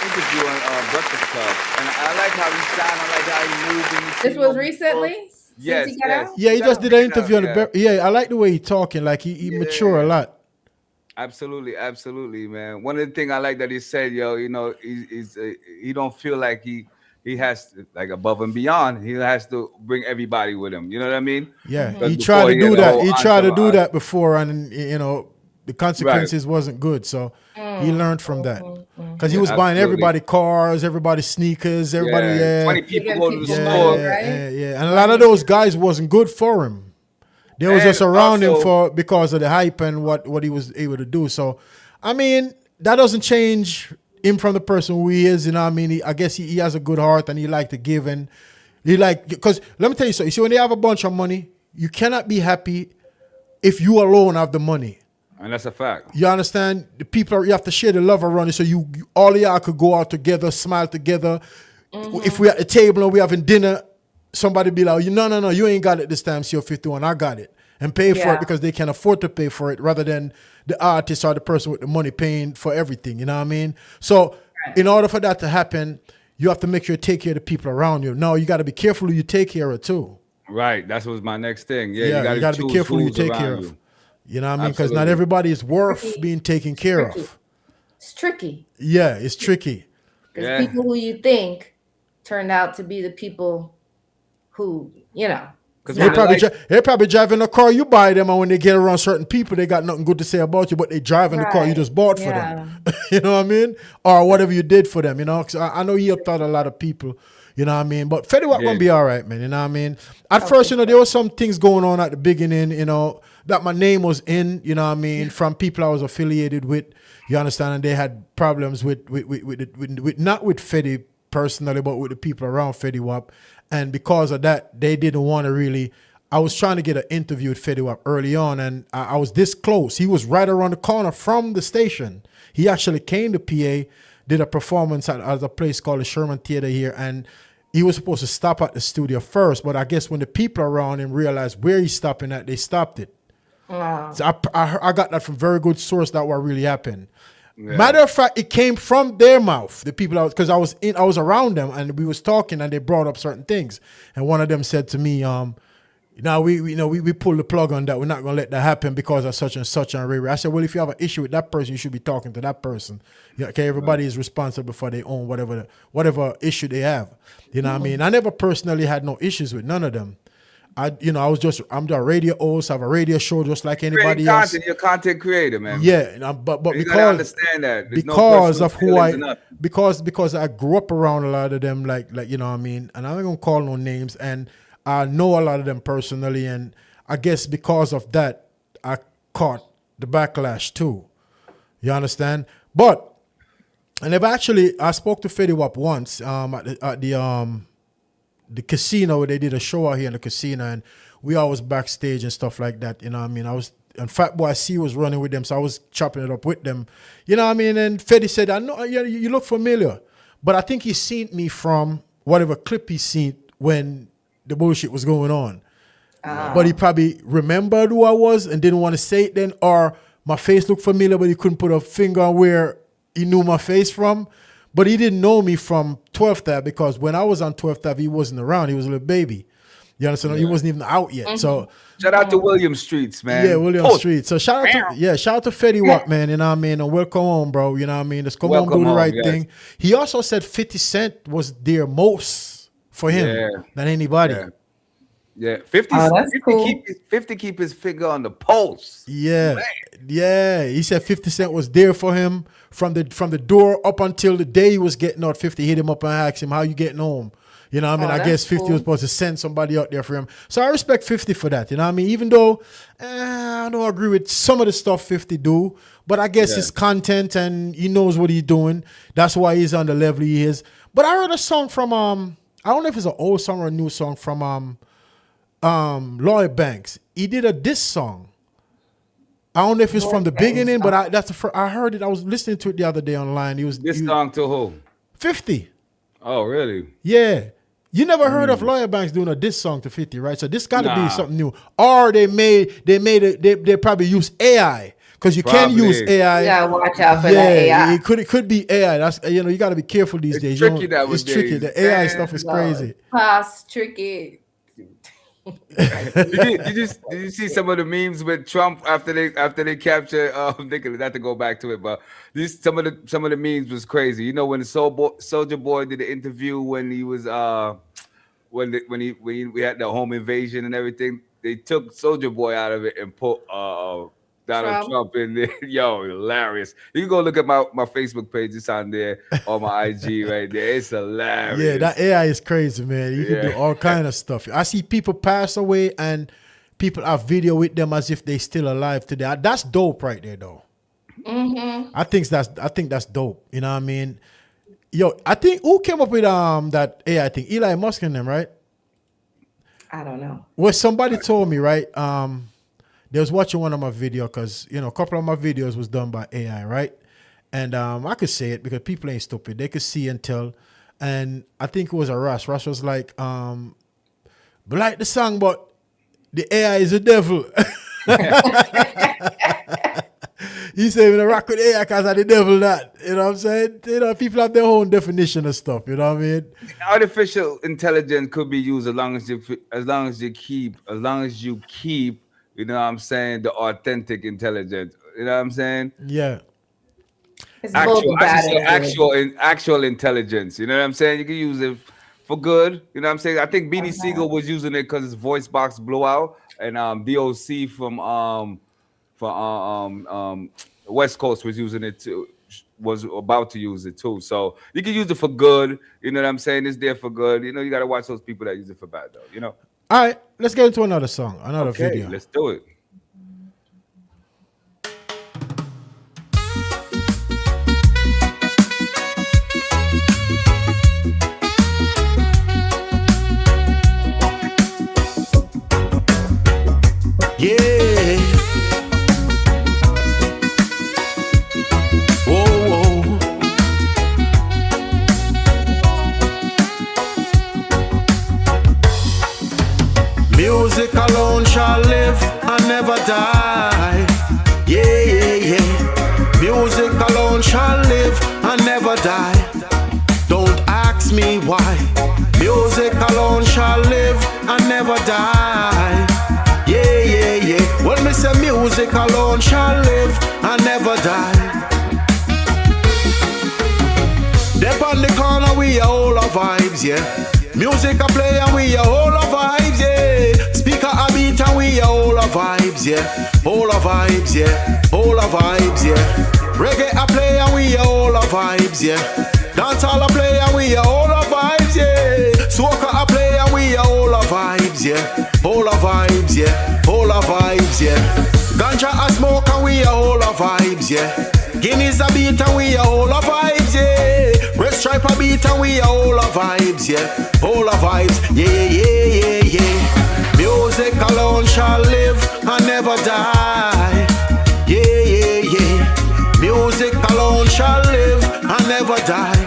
interview on Breakfast Club, and I like how he sound. I like how he moved. And he This was recently? Yes, Since he got yes. out? Yeah, he just did an interview on Yeah. the I like the way he talking. Like he mature a lot. Absolutely, absolutely, man. One of the things I like that he said, yo, you know, he don't feel like he has to, like above and beyond. He has to bring everybody with him. You know what I mean? Yeah, Because he tried before to had do the that. whole He tried to do entourage. that before, and the consequences wasn't good. So he learned from that because he was buying Absolutely. everybody cars, everybody sneakers, everybody. Yeah, 20 people Giving go to the people yeah, money, store. right? yeah. And a lot of those guys wasn't good for him. They was And just around him also- because of the hype and what he was able to do. So, I mean, that doesn't change him from the person who he is. You know what I mean? I guess he has a good heart and he like to give. And he like, because let me tell you something. You see, when they have a bunch of money, you cannot be happy if you alone have the money. And that's a fact. You understand? The people, you have to share the love around it. So all of y'all could go out together, smile together. If we're at the table and we're having dinner, somebody be like, no, you ain't got it this time, CO51, I got it. And pay for Yeah. it because they can afford to pay for it rather than the artist or the person with the money paying for everything. You know what I mean? So in order for that to happen, you have to make sure you take care of the people around you. Now you got to be careful who you take care of too. Right. That was my next thing. Yeah, Yeah, you got to be careful who you take care of. You know what I mean? Because not everybody is worth being taken care of. It's tricky. Yeah, it's tricky. Because Yeah. people who you think turned out to be the people who, you know. Because They probably driving a car you buy them, and when they get around certain people, they got nothing good to say about you, but they driving the car you Right. just bought for them. You know what I mean? Or whatever you did for them, you know? 'Cause I know he helped out a lot of people, you know what I mean? But Fetty Wap gonna be all right, man, you know what I mean? At first, there was some things going on at the beginning, that my name was in, you know what I mean, from people I was affiliated with, you understand? And they had problems with not with Fetty personally, but with the people around Fetty Wap. And because of that, they didn't want to really. I was trying to get an interview with Fetty Wap early on, and I was this close. He was right around the corner from the station. He actually came to PA, did a performance at a place called the Sherman Theater here, and he was supposed to stop at the studio first. But I guess when the people around him realized where he's stopping at, they stopped it. So I got that from very good source that what really happened. Yeah. Matter of fact, it came from their mouth. The people because I was around them and we was talking and they brought up certain things. And one of them said to me, we pulled the plug on that. We're not gonna let that happen because of such and such and Ray. I said, well, if you have an issue with that person, you should be talking to that person. Yeah, okay, everybody is responsible for their own whatever issue they have. You know what I mean? I never personally had no issues with none of them. I'm the radio host, I have a radio show just like anybody else. You're a content creator, man. Yeah, but you because gotta understand that because of who because I grew up around a lot of them, like you know what I mean, and I'm not gonna call no names, and I know a lot of them personally, and I guess because of that, I caught the backlash too. You understand? But I spoke to Fetty Wap once at the casino where they did a show out here in the casino, and we always backstage and stuff like that. You know what I mean? And Fat Boy C was running with them, so I was chopping it up with them. You know what I mean? And Fetty said, I know you look familiar, but I think he seen me from whatever clip he seen when the bullshit was going on. But he probably remembered who I was and didn't want to say it then, or my face looked familiar, but he couldn't put a finger on where he knew my face from. But he didn't know me from 12th Ave because when I was on 12th Ave, he wasn't around. He was a little baby. You understand? Yeah. He wasn't even out yet. Mm-hmm. So shout out to William Streets, man. Yeah, William Streets. So shout out to Fetty Wap, man. You know what I mean? And welcome home, bro. You know what I mean? Let's come on, do the right thing. He also said 50 Cent was there most for him than anybody. Yeah, 50, that's 50, cool. 50 keep his finger on the pulse. Yeah, yeah. He said 50 Cent was there for him from the door up until the day he was getting out. 50 hit him up and asked him, how you getting home? You know what I mean? I guess 50 was supposed to send somebody out there for him. So I respect 50 for that. You know what I mean? Even though I don't agree with some of the stuff 50 do, but I guess his content and he knows what he's doing. That's why he's on the level he is. But I heard a song from, I don't know if it's an old song or a new song from Lloyd Banks. He did a diss song I don't know if it's from the beginning, but I heard it. I was listening to it the other day online. This song to who? 50. Oh, really? Yeah. You never heard of Lawyer Banks doing a diss song to 50, right? So this got to be something new. Or they probably use AI. Because you can use AI. You gotta watch out for that AI. It could be AI. That's you got to be careful these days. It's tricky. The AI stuff is crazy. Past tricky. did you see some of the memes with Trump after they captured Nicholas? Not to go back to it, but some of the memes was crazy. You know when the Soldier Boy did the interview when he was when we had the home invasion and everything, they took Soldier Boy out of it and put Donald Trump in there. Yo, hilarious. You can go look at my Facebook page. It's on there on my IG right there. It's hilarious. Yeah, that AI is crazy, man. You can do all kind of stuff. I see people pass away and people have video with them as if they still alive today. That's dope right there, though. Mm-hmm. I think that's dope. You know what I mean? Yo, I think who came up with that AI thing? Elon Musk and them, right? I don't know. Well, somebody told me, right? They was watching one of my videos because, a couple of my videos was done by AI, right? And I could say it because people ain't stupid. They could see and tell. And I think it was a Rush. Rush was like, but like the song, but the AI is a devil. He said, when I rock with AI because I'm the devil that. You know what I'm saying? People have their own definition of stuff. You know what I mean? Artificial intelligence could be used as long as you keep, you know what I'm saying, the authentic intelligence. You know what I'm saying? Yeah. Actual intelligence. You know what I'm saying? You can use it for good. You know what I'm saying? I think Beanie Siegel was using it because his voice box blew out, and DOC from West Coast was using it too. Was about to use it too. So you can use it for good. You know what I'm saying? It's there for good. You got to watch those people that use it for bad though. All right, let's get into another song, another Okay, video. let's do it. Yeah. Whoa. Music alone shall live and never die. Yeah. Music alone shall live and never die. Don't ask me why. Music alone shall live and never die. Yeah. When me say music alone shall live and never die. Dep on the corner we are all our vibes, yeah. Music a play and we are all our vibes, yeah. Speaker a beat and we are all our vibes, yeah. All our vibes, yeah. All our vibes, yeah. Reggae a play and we are all our vibes, yeah. Dancehall a play and we are all our vibes, yeah. Soca a play and we are all our vibes, yeah. All our vibes, yeah. All our vibes, yeah. Ganja a smoke and we are all our vibes, yeah. Guinea's a beat and we are all our vibes, yeah. Red Stripe a beat and we are all our vibes, yeah. All our vibes, yeah. Music alone shall live and never die. Yeah. Music alone shall live and never die.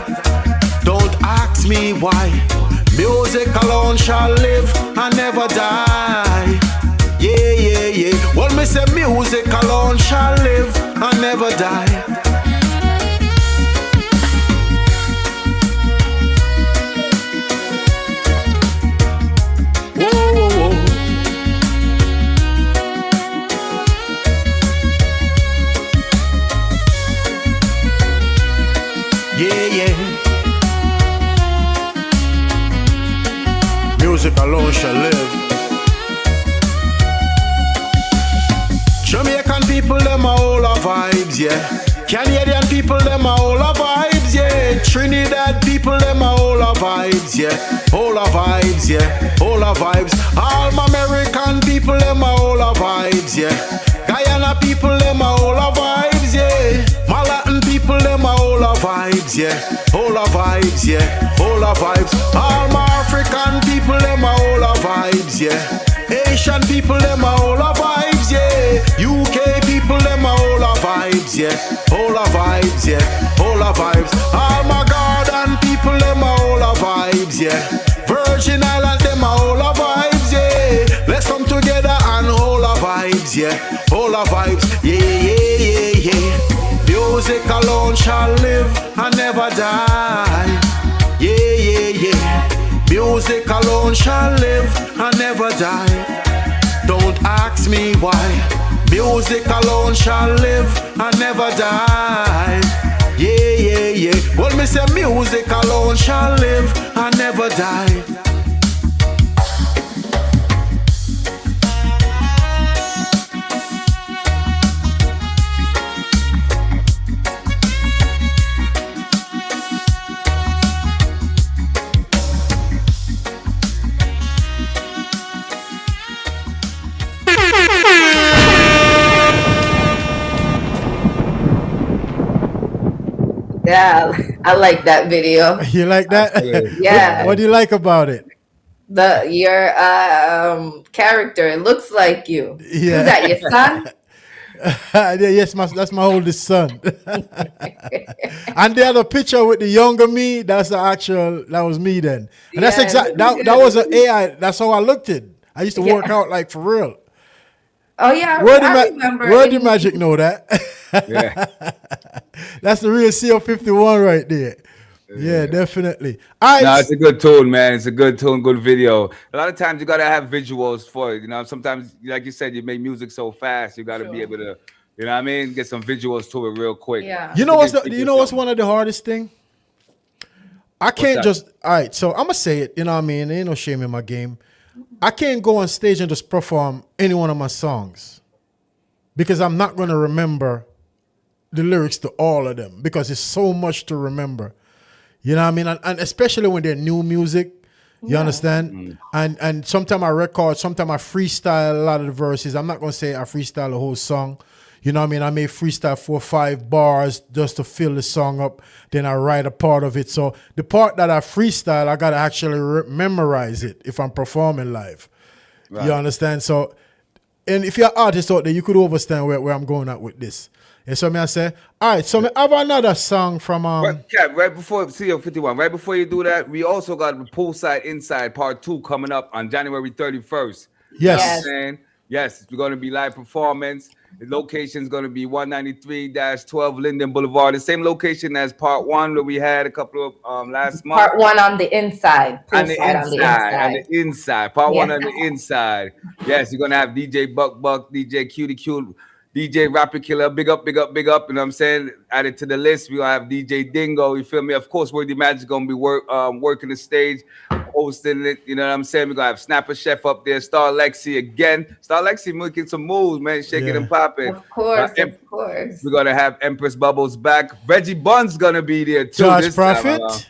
Don't ask me why. Music alone shall live and never die. Yeah. Well, me say music alone shall live and never die. Whoa. Yeah. Music alone shall live. Jamaican people, them are all our vibes, yeah. Canadian people, them are all our vibes, yeah. Trinidad people, them are all our vibes, yeah. All our vibes, yeah. All our vibes. All American people, them are all our vibes, yeah. Guyana people, them are all our vibes, yeah. Malatin people, them are all our vibes, yeah. All our vibes, yeah. All our vibes. All my African people, them are all our vibes, yeah. Asian people, them are all our vibes, yeah. UK people, Whole of vibes, yeah. Whole of vibes. All my garden people, them are whole of vibes, yeah. Virgin Island, them are whole of vibes, yeah. Let's come together and whole of vibes, yeah. Whole of vibes, yeah. Music alone shall live and never die. Yeah. Music alone shall live and never die. Don't ask me why. Music alone shall live and never die. Yeah. Well, me say music alone shall live and never die. Yeah, I like that video. You like that? Yeah. What do you like about it? Your character, it looks like you. Yeah. Who's that, your son? Yes, that's my oldest son. And the other picture with the younger me, that was me then. And that's that was an AI. That's how I looked it. I used to work out like for real. Oh yeah, I remember. Where did Magic know that? Yeah. That's the real CO51 right there. Yeah, definitely. No, it's a good tune, man. It's a good tune, good video. A lot of times you gotta have visuals for it. You know, sometimes, like you said, you make music so fast, you gotta be able to, you know what I mean, get some visuals to it real quick. Yeah. You know what's one of the hardest thing? I can't all right, so I'm gonna say it, you know what I mean? There ain't no shame in my game. I can't go on stage and just perform any one of my songs because I'm not gonna remember the lyrics to all of them because it's so much to remember. You know what I mean? And especially when they're new music, you understand? And sometimes I record, sometimes I freestyle a lot of the verses. I'm not going to say I freestyle the whole song. You know what I mean? I may freestyle 4 or 5 bars just to fill the song up. Then I write a part of it. So the part that I freestyle, I got to actually memorize it if I'm performing live. Right. You understand? So, and if you're an artist out there, you could understand where I'm going at with this. And so I say, all right, so I have another song from right before CO51, right before you do that, we also got the Poolside Inside Part 2 coming up on January 31st. Yes. Yes, it's going to be live performance. The location is going to be 193-12 Linden Boulevard, the same location as Part 1 that we had a couple of last month. Part 1 on the inside. On the inside. Part 1 on the inside. Yes, you're going to have DJ Buck, DJ Cutie Cute, DJ Rapper Killer, big up. You know what I'm saying? Added to the list, we're going to have DJ Dingo, you feel me? Of course, Worthy Magic's going to be working the stage, hosting it, you know what I'm saying? We're going to have Snapper Chef up there, Star Lexi again. Star Lexi making some moves, man, shaking and popping. Of course. We're going to have Empress Bubbles back. Reggie Bun's going to be there too. Josh Prophet.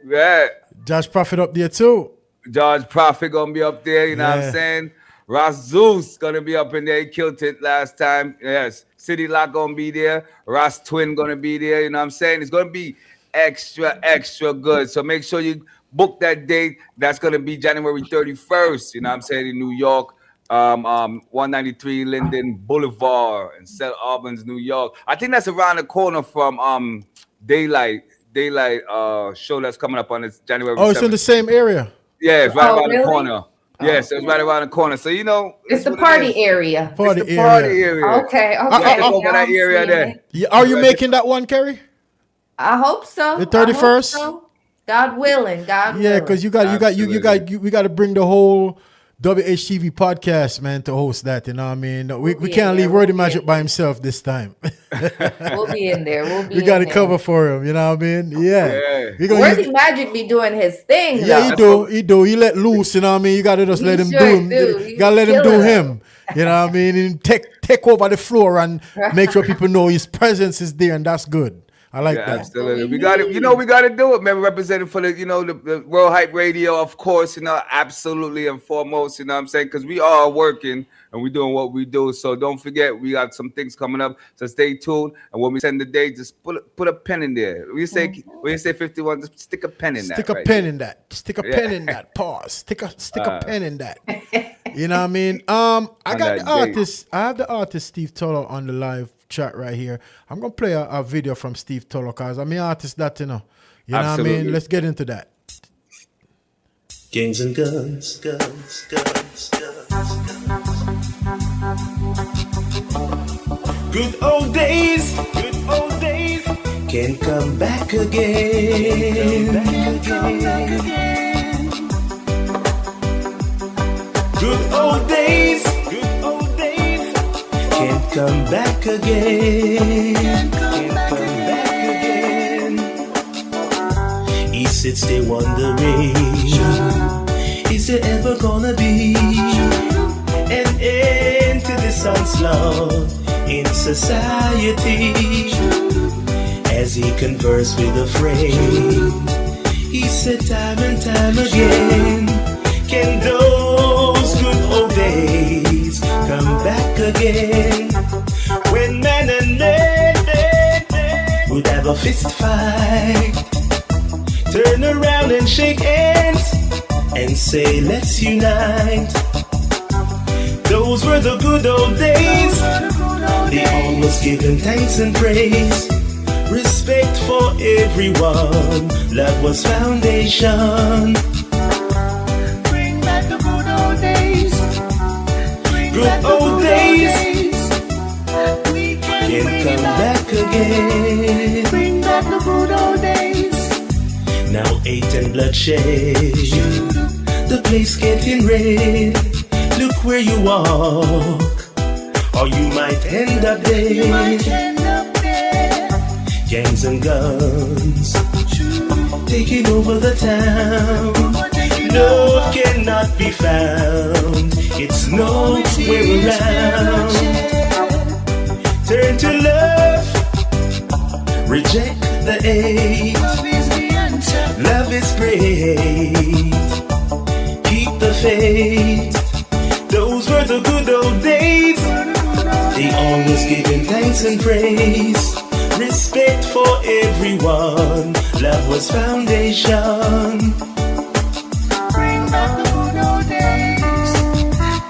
Yeah. Josh Prophet up there too. Josh Prophet going to be up there, you know what I'm saying? Ross Zeus gonna be up in there. He killed it last time. Yes. City Lock gonna be there. Ross Twin gonna be there. You know what I'm saying? It's gonna be extra good. So make sure you book that date. That's gonna be January 31st. You know what I'm saying? In New York. 193 Linden Boulevard in St. Albans, New York. I think that's around the corner from Daylight show that's coming up on this January 7th. It's in the same area. Yeah, it's right around the corner. Yes, it's right around the corner. So you know, it's the party area. Party area. Okay. Over that area there. Are you making that one, Kerry? I hope so. The 31st. So. God willing. Yeah, because we got to bring the whole WHTV podcast, man, to host that. You know what I mean? We can't leave Worthy Magic by himself this time. We'll be in there. We got to cover for him. You know what I mean? Yeah. Worthy Magic be doing his thing. Yeah, he do. He let loose. You know what I mean? You got to just let him do him. You got to let him do him. You know what I mean? And take over the floor and make sure people know his presence is there, and that's good. I like that. Absolutely. We got it. You know, we got to do it, man. We're representing for the World Hype Radio, of course, absolutely and foremost, you know what I'm saying? Because we are working and we're doing what we do. So don't forget, we got some things coming up. So stay tuned. And when we send the date, just put a pen in there. When you say 51, just stick a pen in that. Stick a pen in that. Stick a pen in that. Pause. Stick a pen in that. You know what I mean? I have the artist Steve Toller on the live chat right here. I'm gonna play a video from Steve Tuller because I'm an artist that you know. You know Absolutely. what I mean? Let's get into that. Gangs and guns, guns, guns, guns, good old days can come back again. Good old days can come back again. He sits there wondering, is there ever gonna be an end to this onslaught in society? As he conversed with a friend, he said time and time again, can those good old days come back again? When man and man would have a fist fight, turn around and shake hands and say let's unite. Those were the good old days. They always given thanks and praise. Respect for everyone. Love was foundation. Bring back the good old days. Good old days can come back again. Bring back the good old days. Now hate and bloodshed, the place getting red. Look where you walk, or you might end up dead. Gangs and guns taking over the town. Love cannot be found, it's nowhere around. Turn to love, reject the hate. Love is great, keep the faith. Those were the good old days. They always giving thanks and praise. Respect for everyone. Love was foundation. Bring back the good old days.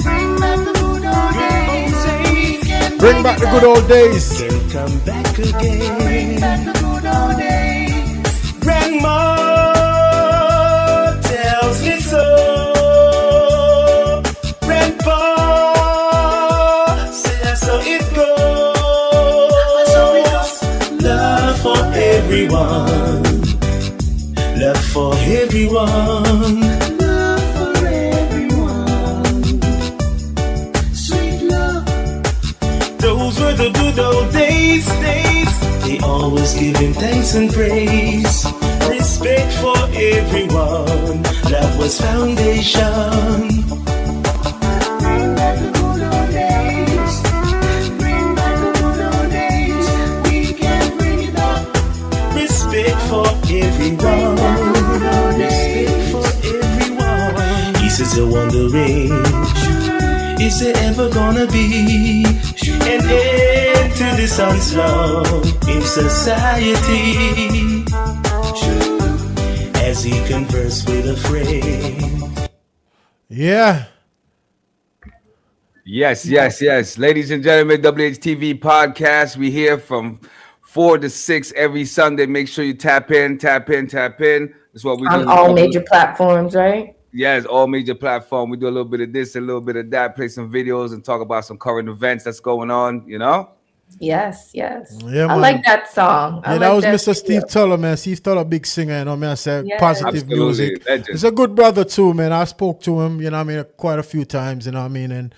Bring back the good old days. Bring back the good old days. Can come back again. Bring back the good old days. Grandma tells me so. Grandpa says that's how it goes. Love for everyone. Love for everyone. Love for everyone. Sweet love. Those were the good old days. They always giving thanks and praise. Respect for everyone. Love was foundation. Bring back the good old days. Bring back the good old days. We can bring it back. Respect for everyone. Respect for everyone. He says you're wondering, is there ever gonna be an end to this onslaught in society? As he conversed with a friend. Yeah. Yes. Ladies and gentlemen, WHTV podcast. We here from 4 to 6 every Sunday. Make sure you tap in. That's what we do. On all major platforms, right? Yes, all major platforms. We do a little bit of this, a little bit of that, play some videos and talk about some current events that's going on, you know? Yes. Yeah, I man. like that song. Yeah, that was Mr. Steve Tuller, man. Steve Tuller, big singer, you know, man. I said Yes. positive Absolutely, music. legend. He's a good brother too, man. I spoke to him, you know what I mean, quite a few times, you know what I mean, and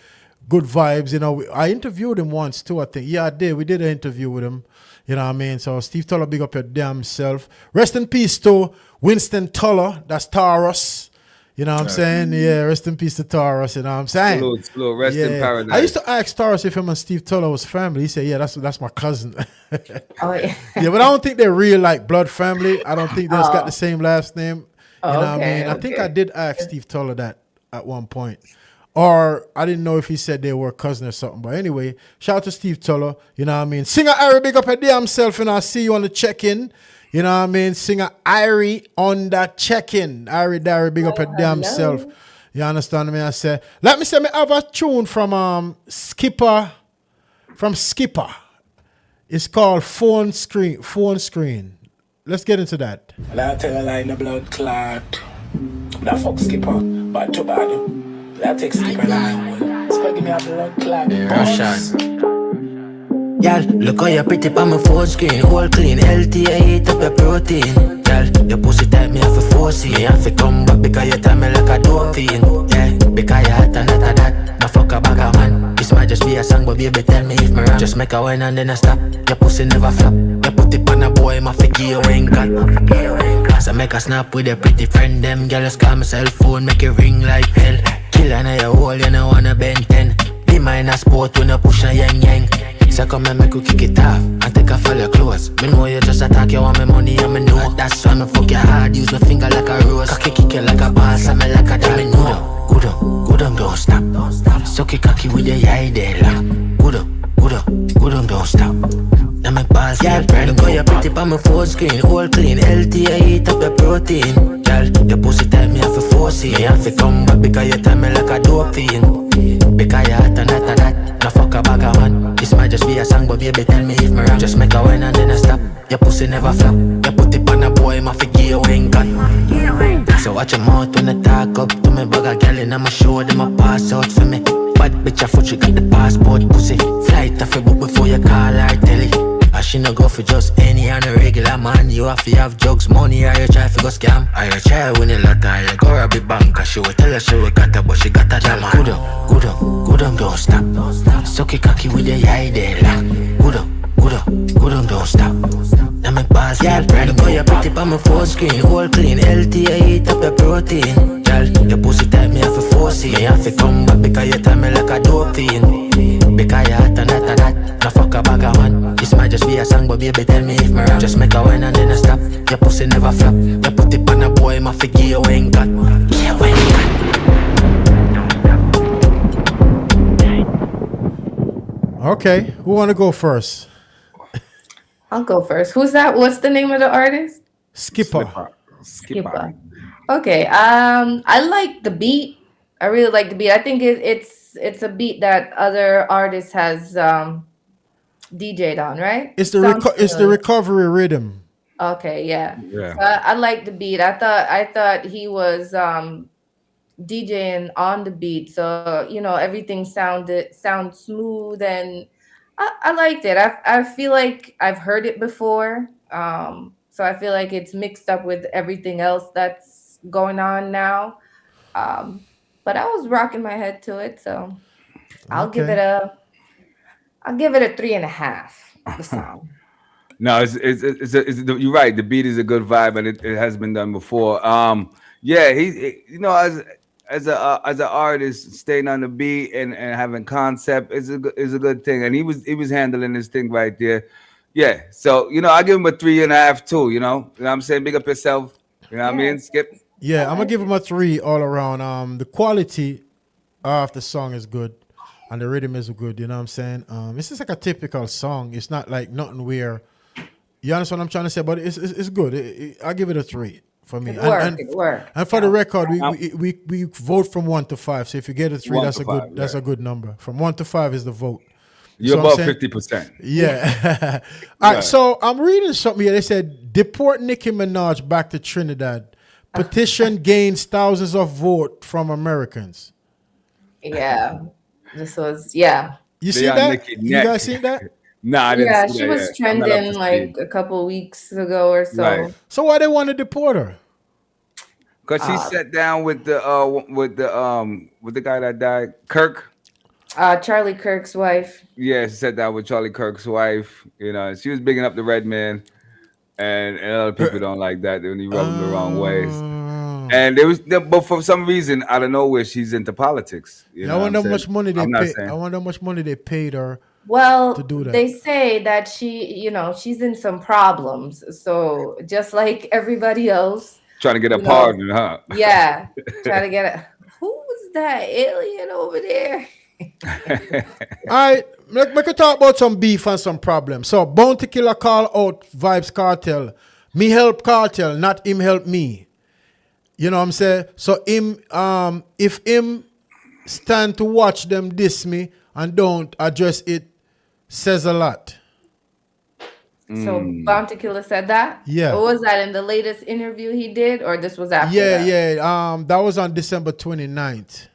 good vibes, you know. I interviewed him once too, I think. Yeah, I did. We did an interview with him, you know what I mean. So Steve Tuller, big up your damn self. Rest in peace to Winston Tuller, that's Taurus. You know what I'm saying? Yeah, rest in peace to Taurus, you know what I'm saying? Salute, rest in paradise. I used to ask Taurus if him and Steve Tuller was family. He said, yeah, that's my cousin. Oh, yeah. Yeah, but I don't think they're real like blood family. I don't think they've got the same last name. You know what I mean? I think I did ask Steve Tuller that at one point. Or I didn't know if he said they were cousin or something. But anyway, shout out to Steve Tuller. You know what I mean? Singer Irie, big up her damn self, and I see you on the check-in. You know what I mean? Singer Irie on the check-in. Irie Diary, big up her damn self. You understand me? I say, let me say me have a tune from Skipper. It's called Phone Screen. Phone Screen. Let's get into that. And I tell a line the blood clot. That fuck skipper, but too bad. That take skipper line. Skipper give me a blood clot. Russian. Y'all, look how you pretty on my phone screen. All clean, healthy, I eat up your protein. Y'all, your pussy type me have to force me. I have to come back because you tell me like a dolphin. Yeah, because you hot and not a that. No fuck a bag of man. This might just be a song, but baby tell me if me wrong. Just make a wine and then I stop. Your pussy never flop. You put it on a boy, my figure you ain't got. So make a snap with a pretty friend. Them girl just call my cell phone, make it ring like hell. Kill on your hole, you know wanna bend 10. Be mine a sport when you push a yang yang. So come and make you kick it off and take off all your clothes. Me know you just attack, you want me money and me know. That's why me fuck your hard, use my finger like a rose. Cocky kick you like a boss, and me like a damn. Me know, good on, don't stop. Suck it cocky with your eye there, good on, don't stop. Now me pass me a brand. Look how you pretty on my phone screen. All clean, healthy, I eat up your protein. Girl, your pussy type me have to force it. Me have to come back because you tell me like a dolphin. Because you hot and not a that. No fuck a bag of man. This might just be a song, but baby tell me if me wrong. Just make a wine and then I stop. Your pussy never flop. You put it on a boy, my figure you ain't got. So watch your mouth when I talk up to me. Bag a girl and I'ma show them a pass out for me. Bad bitch a foot, she got the passport pussy. Flight off a book before you call her telly. And she no go for just any and a regular man. You have to have jugs money or you try to go scam. Or you try win a lot or you go rob a bank. Cause she will tell her she will got her but she got her jam. Good on, don't stop. Suck it cocky with your eye there. Good on, don't stop. Now me pass me a brand. Look how you pretty on my phone screen. All clean, healthy, I eat up your protein. Girl, your pussy type me have to force it. Me have to come back because you tell me like a dolphin. Because you hot and not a that. No fuck a bag of man. This might just be a song, but baby tell me if me wrong. Just make a wine and then I stop. Your pussy never flop. You put it on a boy, my figure you ain't got. Yeah, you ain't got. Okay, who want to go first? I'll go first. Who's that? What's the name of the artist? Skipper. Skipper. Okay. I like the beat. I really like the beat. I think it's a beat that other artists has DJ'd on, right? It's the recovery rhythm. Okay, yeah. Yeah. So I like the beat. I thought he was DJing on the beat, so everything sounds smooth, and I liked it. I feel like I've heard it before, so I feel like it's mixed up with everything else that's going on now. But I was rocking my head to it, so I'll give it a 3.5. The song. No, you're right. The beat is a good vibe, and it has been done before. Yeah, he as an artist, staying on the beat and having concept is a good thing, and he was handling this thing right there. Yeah, so I give him a 3.5 too. You know what I'm saying? Big up yourself. You know what I mean? Skip. Yeah, I'm gonna give him a 3 all around. The quality of the song is good, and the rhythm is good. You know what I'm saying? It's just like a typical song. It's not like nothing where. You understand what I'm trying to say? But it's good. I give it a 3 for me. It worked. And for the record, we vote from 1 to 5. So if you get a 3, that's a good number. From 1 to 5 is the vote. You're above 50%. Yeah. All right. So I'm reading something here. They said deport Nicki Minaj back to Trinidad. Petition gains thousands of votes from Americans. Yeah. This was You see that? You guys seen that? Nah, I didn't see she that was yet. trending like a couple weeks ago or so. Right. So why they want to deport her? Because she sat down with the guy that died, Kirk. Charlie Kirk's wife. Yeah, she sat down with Charlie Kirk's wife. She was bigging up the red man, and a lot of people don't like that when you rub them the wrong ways. And but for some reason, out of nowhere, she's into politics. I wonder how much money they paid. I wonder how much money they paid her. Well, to do that. They say that she's in some problems. So just like everybody else, trying to get a pardon, huh? Yeah, trying to get a. Who's that alien over there? All right, we could talk about some beef and some problems. So Bounty Killer call out Vibes Cartel. Me help Cartel, not him help me. You know what I'm saying? So if him stand to watch them diss me and don't address it, says a lot. So Bounty Killer said that? Yeah. Or was that in the latest interview he did, or this was after Yeah, that? yeah. That was on December 29th.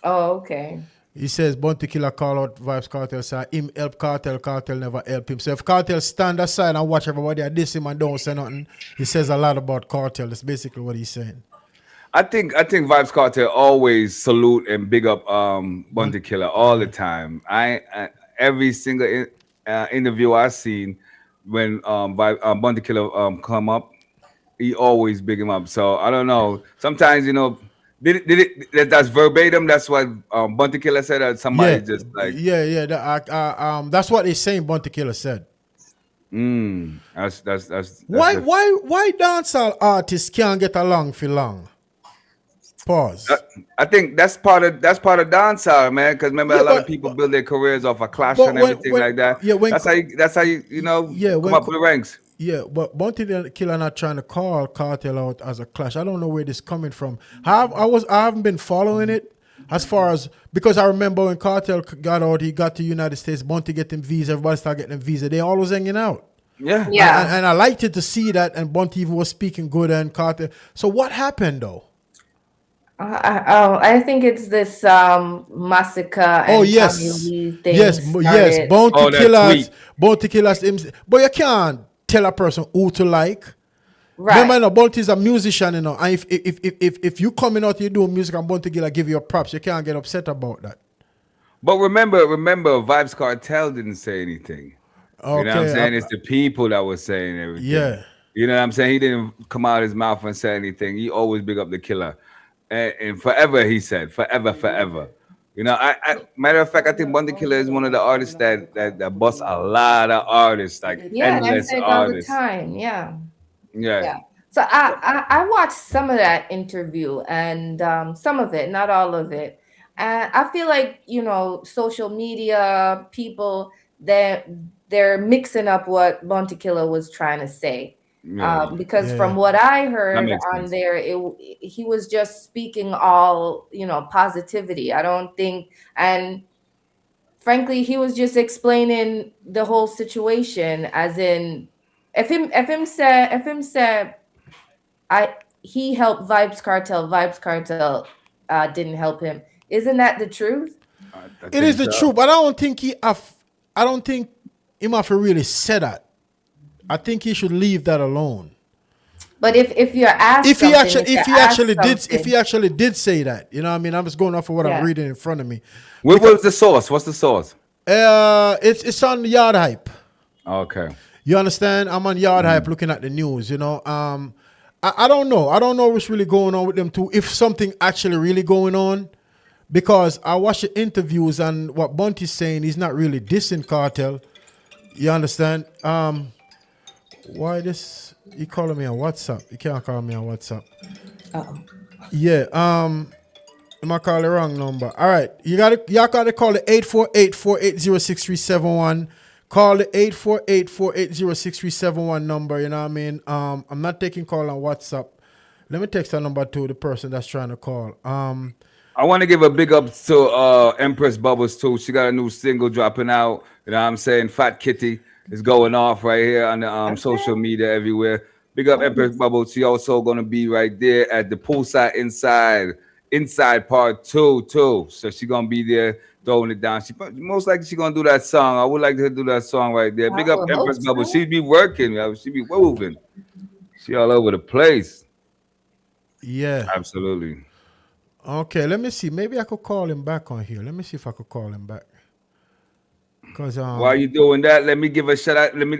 Oh, okay. He says Bounty Killer call out Vibes Cartel, say him help Cartel, Cartel never help him. So if Cartel stand aside and watch everybody at this him and don't say nothing, he says a lot about Cartel. That's basically what he's saying. I think Vibes Cartel always salute and big up Bunty Killer all the time. I every single interview I've seen when Bunty Killer come up, he always big him up. So I don't know. Sometimes that's verbatim. That's what Bunty Killer said. Or somebody just like that's what he's saying. Bounty Killer said. That's Why dancehall artists can't get along for long? Pause. I think that's part of dancehall, man. Because remember, a lot of people build their careers off a clash and everything like that. Yeah, that's how you come up with the ranks. Yeah, but Bounty Killer not trying to call Cartel out as a clash. I don't know where this coming from. I haven't been following it as far as, because I remember when Cartel got out, he got to the United States, Bounty getting visa, everybody started getting visa. They always hanging out. Yeah. And I liked it to see that, and Bounty even was speaking good and Cartel. So what happened though? I think it's this massacre and Tommy Lee thing. Yes. Bounty Killers. But you can't tell a person who to like. Right. Remember, Bounty is a musician, and if you coming out, you doing music, and Bounty Killer give you props, you can't get upset about that. But remember, Vibes Cartel didn't say anything. Okay, you know what I'm saying? It's the people that were saying everything. Yeah. You know what I'm saying? He didn't come out of his mouth and say anything. He always big up the killer. And forever, he said, forever. You know, I matter of fact, I think Bunty Killer is one of the artists that busts a lot of artists, like endless I say artists. all the time. Yeah. Yeah. So I watched some of that interview and some of it, not all of it. And I feel like, social media people, they're mixing up what Bounty Killer was trying to say. Because from what I heard on there, he was just speaking all, positivity. I don't think, and frankly, he was just explaining the whole situation, as in, if him said, he helped Vibes Cartel didn't help him. Isn't that the truth? It is the truth, but I don't think he have to really say that. I think he should leave that alone. But if you're asked, if he actually did say that, you know what I mean? I'm just going off of what I'm reading in front of me. What was the source? What's the source? It's on Yard Hype. Okay. You understand? I'm on Yard Hype looking at the news, I don't know. I don't know what's really going on with them too. If something actually really going on, because I watch the interviews and what Bunty's saying, he's not really dissing Cartel. You understand? Why this? He calling me on WhatsApp. You can't call me on WhatsApp. Yeah. Am I calling the wrong number? All right. Y'all gotta call the 848-480-6371. Call the 848-480-6371 number. You know what I mean? I'm not taking call on WhatsApp. Let me text that number to the person that's trying to call. I want to give a big up to Empress Bubbles too. She got a new single dropping out. You know what I'm saying? Fat Kitty is going off right here on the social media everywhere. Big up Empress Bubbles. She also gonna be right there at the poolside inside part 2 too. So she gonna be there throwing it down. She most likely she gonna do that song. I would like to do that song right there. Big up Empress Bubbles. She be working. She be moving. She all over the place. Yeah. Absolutely. Okay, let me see. Maybe I could call him back on here. Let me see if I could call him back. While you doing that, let me give a shout out. Let me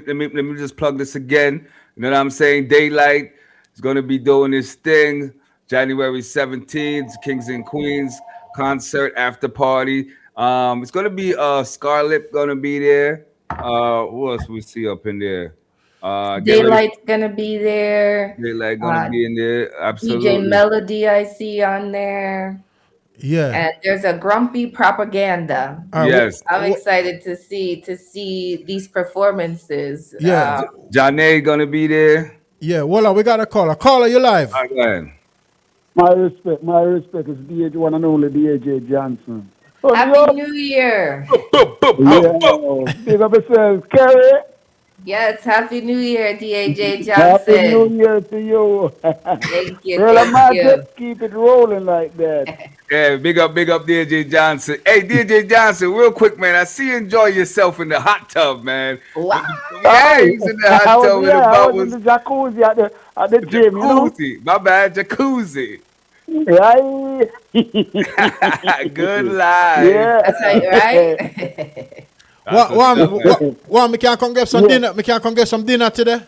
just plug this again. You know what I'm saying? Daylight is gonna be doing this thing January 17th, Kings and Queens concert after party. It's gonna be Scarlett gonna be there. Who else we see up in there? Daylight's gonna be there. Daylight gonna be in there. Absolutely. DJ Melody I see on there. Yeah. And there's a Grumpy Propaganda. Yes. I'm excited to see these performances. Yeah. Janae gonna be there. Yeah, well, we got a caller. Caller, you live. All right, go ahead. My respect is DH one and only DJ Johnson. Happy New Year. Big up yourself, Kerry. Yes, Happy New Year, DAJ Happy New Johnson. Year to you. Thank you, Well, I thank might you. just keep it rolling like that. Yeah, big up DJ Johnson. Hey, DJ Johnson, real quick, man. I see you enjoy yourself in the hot tub, man. Wow. Yeah, he's in the hot tub with the I was in bubbles. the jacuzzi at the gym, you know. Jacuzzi. My bad, jacuzzi. Yeah. Good life. Yeah. That's right, right? That's what's up, man. Me can come get some Yeah. dinner. Me can come get some dinner today.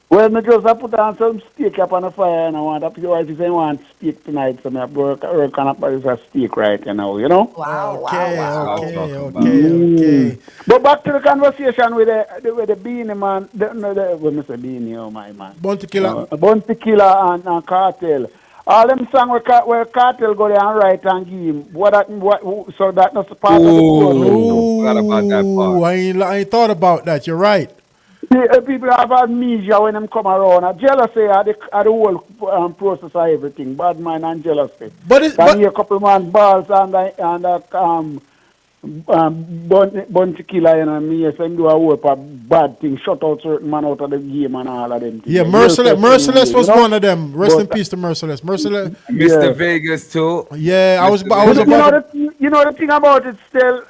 Well, me just put on some steak up on the fire and I want to wife is I want steak tonight, so I work on a steak right now, you know. Wow, Okay, wow, wow. okay. But back to the conversation with the Beanie man, when I say Beanie, oh my man. Bounty Killer. Bounty Killer and Cartel. All them songs where Cartel go there and write and give him. So that not part of the process. Ooh, forgot about that part. I ain't thought about that. You're right. People have amnesia when them come around. Jealousy are the whole process of everything. Bad mind and jealousy. But it's Can hear a couple man balls and Bounty Killer, you know, me yes, and do a whole bad thing, shut out certain man out of the game and all of them things. yeah, Merciless was one of them. Rest in peace to Merciless. Merciless. Mr. Vegas too. Yeah, I was You about. know the thing about it still,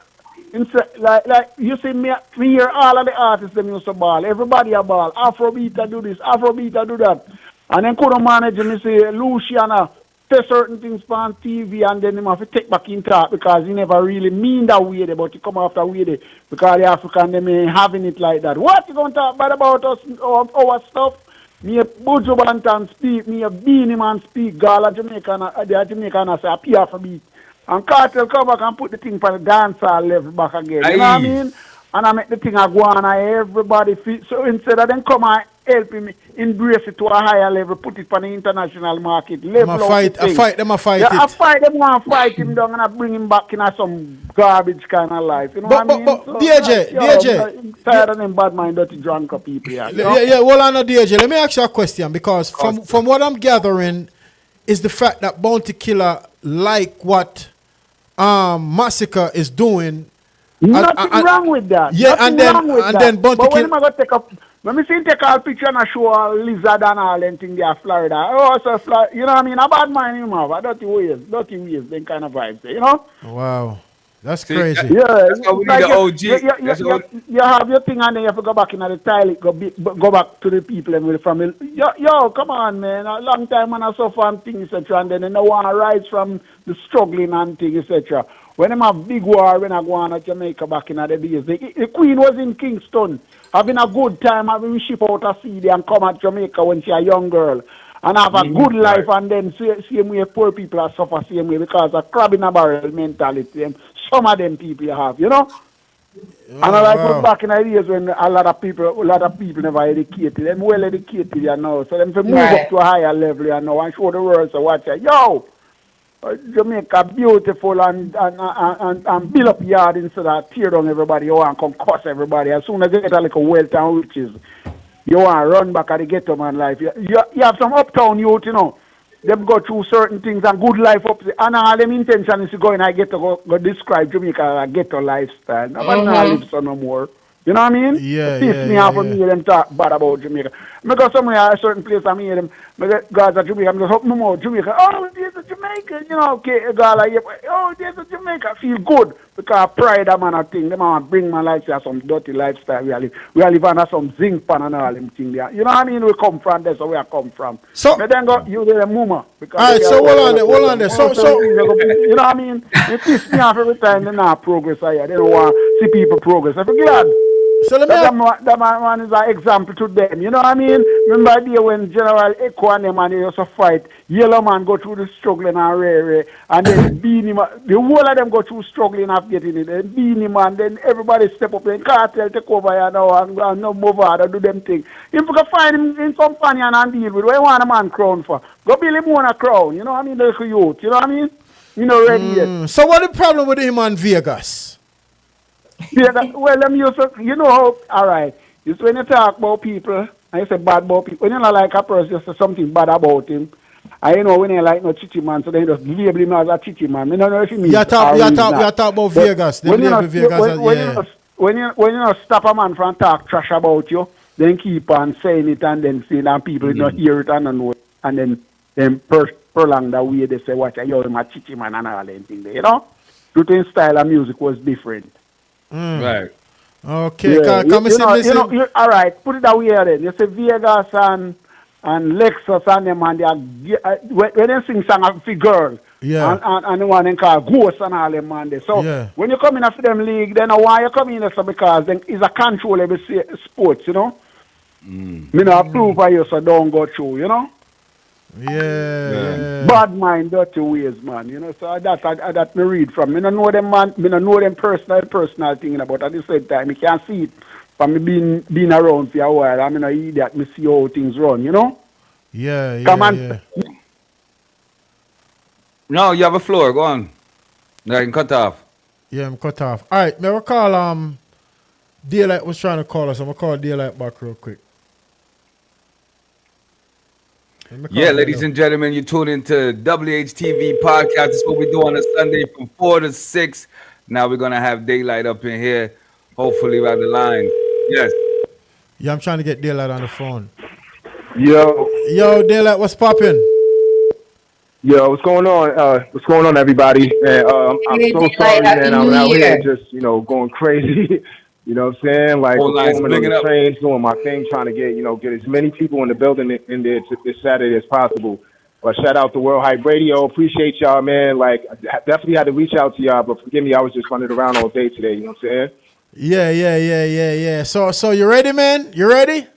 like you see me hear all of the artists them used to ball. Everybody a ball. Afrobeat a do this, Afrobeat a do that. And then couldn't manage me say Luciana say certain things on TV and then him have to take back in talk because he never really mean that way there, but he come after way there because the African them ain't having it like that. What you gonna talk bad about us our stuff? Me a Buju Banton speak, me a Beanie Man speak, Gala Jamaican, the Jamaican I say a P Afrobeat. And Cartel come back and put the thing for the dancehall level back again. You know what I mean? And I make the thing a go on and everybody feel. So instead of them come and help him embrace it to a higher level, put it for the international market, level I fight them. I fight yeah, I it. fight them and fight him down and I bring him back in some garbage kind of life. You know what I mean? But DJ, I'm tired of them bad mind, dirty drunk people. Yeah, you know? Yeah. Well, I know DJ. Let me ask you a question because from what I'm gathering, is the fact that Bounty Killer like what Massacre is doing. Nothing wrong with that. Yeah, Nothing then Bounty But when Killer. am I gonna take up? Let me see take a picture and I show a lizard and all them thing there, Florida. Oh, so you know what I mean? A bad mind him have a dirty ways, them kind of vibes, you know? Wow, that's crazy. Yeah, That's why we need the OG. You have your thing and then you have to go back in the toilet, go back to the people and with the family. Yo, come on, man. A long time and I suffer and things, etc. And then they don't want to rise from the struggling and things, etc. When them have big war when I go on to Jamaica back in the days, the Queen was in Kingston, having a good time, having ship out a CD and come at Jamaica when she a young girl. And have a good life and then same way poor people are suffer same way because of crab in a barrel mentality. And some of them people have, you know? And I like look back in the days when a lot of people never educated. Them well educated, you know. So them to move up to a higher level, you know, and show the world so watch it. Yo! Jamaica beautiful and build up yard instead of tear down everybody. You want to come cuss everybody. As soon as you get a little wealth and riches, you want to run back at the ghetto man life. You have some uptown youth, you know. Them go through certain things and good life up there. And all them intention is to go in a ghetto, go describe Jamaica as a ghetto lifestyle. Nobody lives so no more. You know what I mean? Yeah, it piss me off when me hear them talk bad about Jamaica. I go somewhere at a certain place and me hear them, guys at Jamaica, I'm just hoping more Jamaica. Oh, there's a Jamaica, you know, okay, a guy like, oh, there's a Jamaica. I feel good because pride a man a thing. Them man bring my life to some dirty lifestyle we live under some zinc pan and all them thing there. You know what I mean? We come from, that's where we come from. So, but then go, you there a mama. Alright, so hold on there. So, you know what I mean? It piss me off every time they not progress here. They don't want to see people progress. I'm glad. So let me that man is an example to them. You know what I mean? Remember the day when General Echo and them and they used to fight, Yellow Man go through the struggling and rare, and then Beanie Man, the whole of them go through struggling of getting it. Then Beanie Man, then everybody step up and Cartel take over here now and no move out and do them thing. If you can find him in some funny and deal with, what you want a man crown for? Go build him on a crown. You know what I mean? Like a youth. You know what I mean? You know ready yet. So what the problem with him and Vegas? Yeah, well, them used to, you know how, all right, it's when you talk about people, and you say bad about people, when you not like a person, you say something bad about him, and you know when you like no chichi man, so then you just label him as a chichi man. You don't know if you mean. You talk about Vegas. They label Vegas as, when you not stop a man from talk trash about you, then keep on saying it and then saying and people not hear it and not know it, and then prolong the way they say what yo my chichi man and all them things. You know, Luton style of music was different. Right. Okay, Yeah, come and listen. all right. Put it that way then. You say Vegas and Lexus and them and they are, when they sing song for girl. Yeah. And the one they call Ghost and all them man there. So Yeah. when you come in after them league, then why you come in there so because then it's a controllable sports, you know. Me not approve of you, so don't go through, you know. Yeah. Bad mind, dirty ways, man. You know, so that me read from. Me no know them man. Me no know them personal thing about. At the same time, me can see it from me being around for a while. I mean, no idiot. Me see how things run. You know. Yeah. Come on. Yeah. No, you have a floor. Go on. I can cut off. Yeah, I'm cut off. All right, me recall Daylight was trying to call us. I'm gonna call Daylight back real quick. Yeah, ladies and gentlemen, you tune into WHTV podcast. This is what we do on a Sunday from 4 to 6. Now we're gonna have Daylight up in here. Hopefully by the line. Yes. Yeah, I'm trying to get Daylight on the phone. Yo, Daylight, what's popping? Yo, what's going on? What's going on, everybody? And I'm so sorry, man. I'm out here just, going crazy. You know what I'm saying? Like, performing on the trains, doing my thing, trying to get as many people in the building in there this Saturday as possible. But shout out to World Hype Radio. Appreciate y'all, man. Like, I definitely had to reach out to y'all, but forgive me, I was just running around all day today. You know what I'm saying? Yeah. So you ready, man? You ready?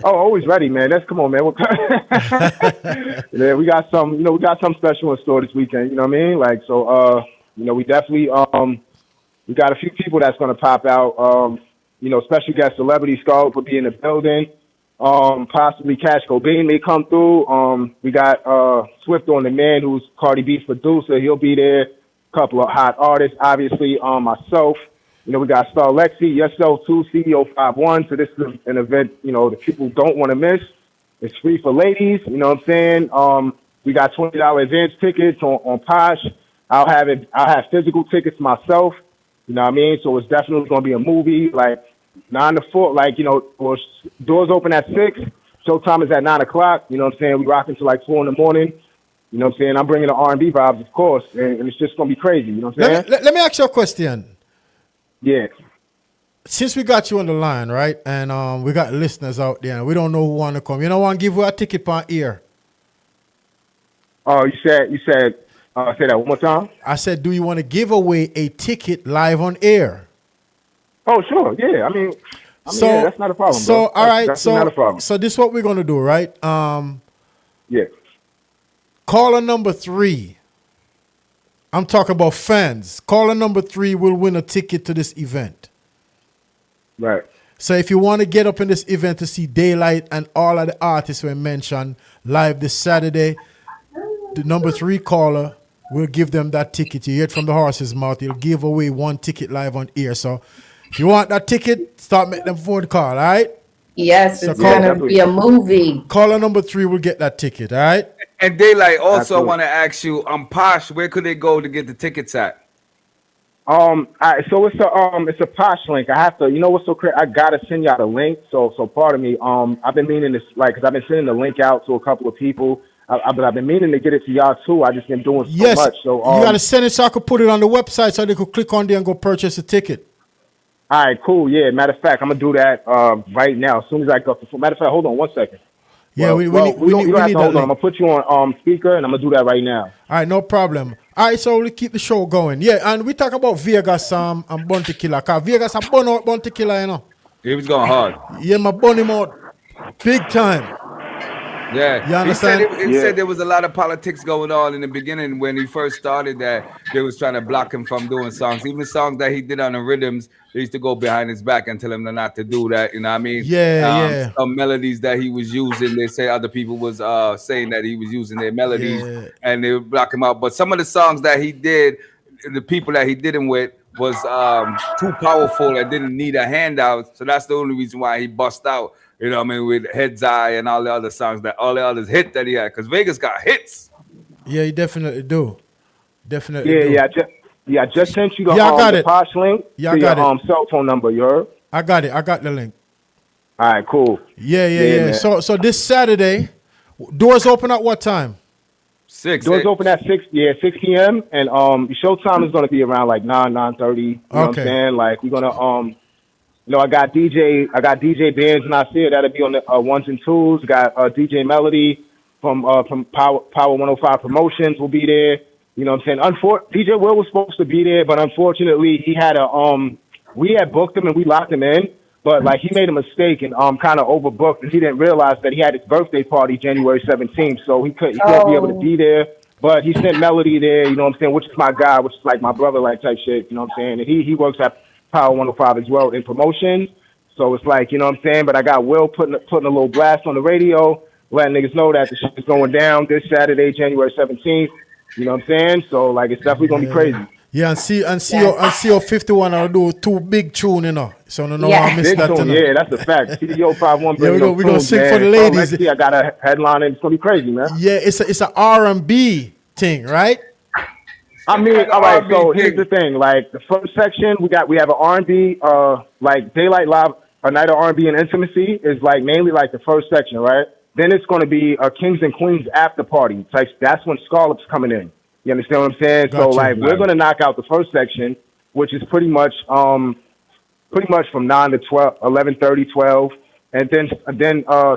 Oh, always ready, man. Come on, man. Yeah, we got some special in store this weekend. You know what I mean? Like, so, we definitely, we got a few people that's going to pop out. Special guest celebrity Scarlett will be in the building. Possibly Cash Cobain may come through. We got Swift on the Man, who's Cardi B's producer. He'll be there. A couple of hot artists, obviously. Myself. We got Star Lexi, yourself too, CEO51. So this is an event, that people don't want to miss. It's free for ladies. You know what I'm saying? We got $20 advance tickets on Posh. I'll have physical tickets myself. You know what I mean? So it's definitely going to be a movie, like 9 to 4, doors open at 6. Showtime is at 9 o'clock. You know what I'm saying? We rocking till like 4 in the morning. You know what I'm saying? I'm bringing the R&B vibes, of course, and it's just going to be crazy. You know what I'm saying? Let me ask you a question. Yeah. Since we got you on the line, right, and we got listeners out there, and we don't know who want to come. You don't want to give her a ticket per ear? Oh, you said, say that one more time? I said, do you want to give away a ticket live on air? Oh, sure, yeah. I mean, yeah, that's not a problem, so, bro. All right, that's not a problem. So this is what we're going to do, right? Yeah. Caller number 3. I'm talking about fans. Caller number 3 will win a ticket to this event. Right. So if you want to get up in this event to see Daylight and all of the artists we mentioned live this Saturday, the number 3 caller will give them that ticket. You hear it from the horse's mouth. He'll give away 1 ticket live on air. So if you want that ticket, start making them phone call, all right? Yes, so it's going to be a movie. Caller number 3 will get that ticket, all right? And Daylight, also I want to ask you, Posh, where could they go to get the tickets at? So it's a Posh link. I have to, what's so crazy? I gotta send y'all the link. So pardon me. I've been meaning to, because I've been sending the link out to a couple of people. But I've been meaning to get it to y'all too. I just been doing so much. So you gotta send it so I could put it on the website so they could click on there and go purchase a ticket. All right, cool. Yeah, matter of fact, I'm gonna do that right now. As soon as I go. Matter of fact, hold on 1 second. Yeah, we need hold on. link. I'm gonna put you on speaker, and I'm gonna do that right now. All right, no problem. All right, so we keep the show going. Yeah, and we talk about Vegas and Bounty Killer. Cause Vegas a burn out Bounty Killer, He was going hard. Yeah, my burn him out big time. Yeah, you understand? He said there was a lot of politics going on in the beginning when he first started, that they was trying to block him from doing songs. Even songs that he did on the rhythms, they used to go behind his back and tell him not to do that. You know what I mean? Yeah. Some melodies that he was using, they say other people was saying that he was using their melodies and they would block him out. But some of the songs that he did, the people that he did them with, was too powerful and didn't need a handout. So that's the only reason why he bust out. You know what I mean? With Head's Eye and all the other songs, all the others hit that he had. Because Vegas got hits. Yeah, you definitely do. Yeah. Yeah, I just sent you the Yeah, I got the it. posh link Yeah, to I got your it. cell phone number. You heard? I got it. I got the link. All right, cool. Yeah. man. So this Saturday, doors open at what time? 6. Doors open at 6 p.m. and the show time is gonna be around like 9:30. You know what I'm Okay. saying? Like we're gonna I got DJ Bands and I see it that'll be on the ones and twos. Got DJ Melody from Power 105 Promotions will be there. You know what I'm saying? DJ Will was supposed to be there, but unfortunately he had we had booked him and we locked him in, but like he made a mistake and kind of overbooked and he didn't realize that he had his birthday party January 17th, so he won't be able to be there. But he sent Melody there, you know what I'm saying, which is my guy, which is like my brother like type shit, you know what I'm saying? And he works at Power 105 as well in promotion. So it's like, you know what I'm saying? But I got Will putting a little blast on the radio, letting niggas know that the shit is going down this Saturday, January 17th. You know what I'm saying? So like it's definitely gonna be crazy. Yeah, and CO 51 I'll do 2 big tune, you know. So I don't know Yeah. I missed Big that. tune, yeah, that's a fact. CDO 51 Yeah, bringing we gonna sing for the ladies. I got a headline and it's gonna be crazy, man. Yeah, it's a R&B thing, right? I mean, all right. So R&B here's the thing: like the first section, we have an R&B, like Daylight Live, a night of R&B and intimacy is like mainly like the first section, right? Then it's going to be a Kings and Queens after party. It's like that's when Scarlet's coming in. You understand what I'm saying? Gotcha. So like we're going to knock out the first section, which is pretty much from 9 to 12, 11:30, 12, and then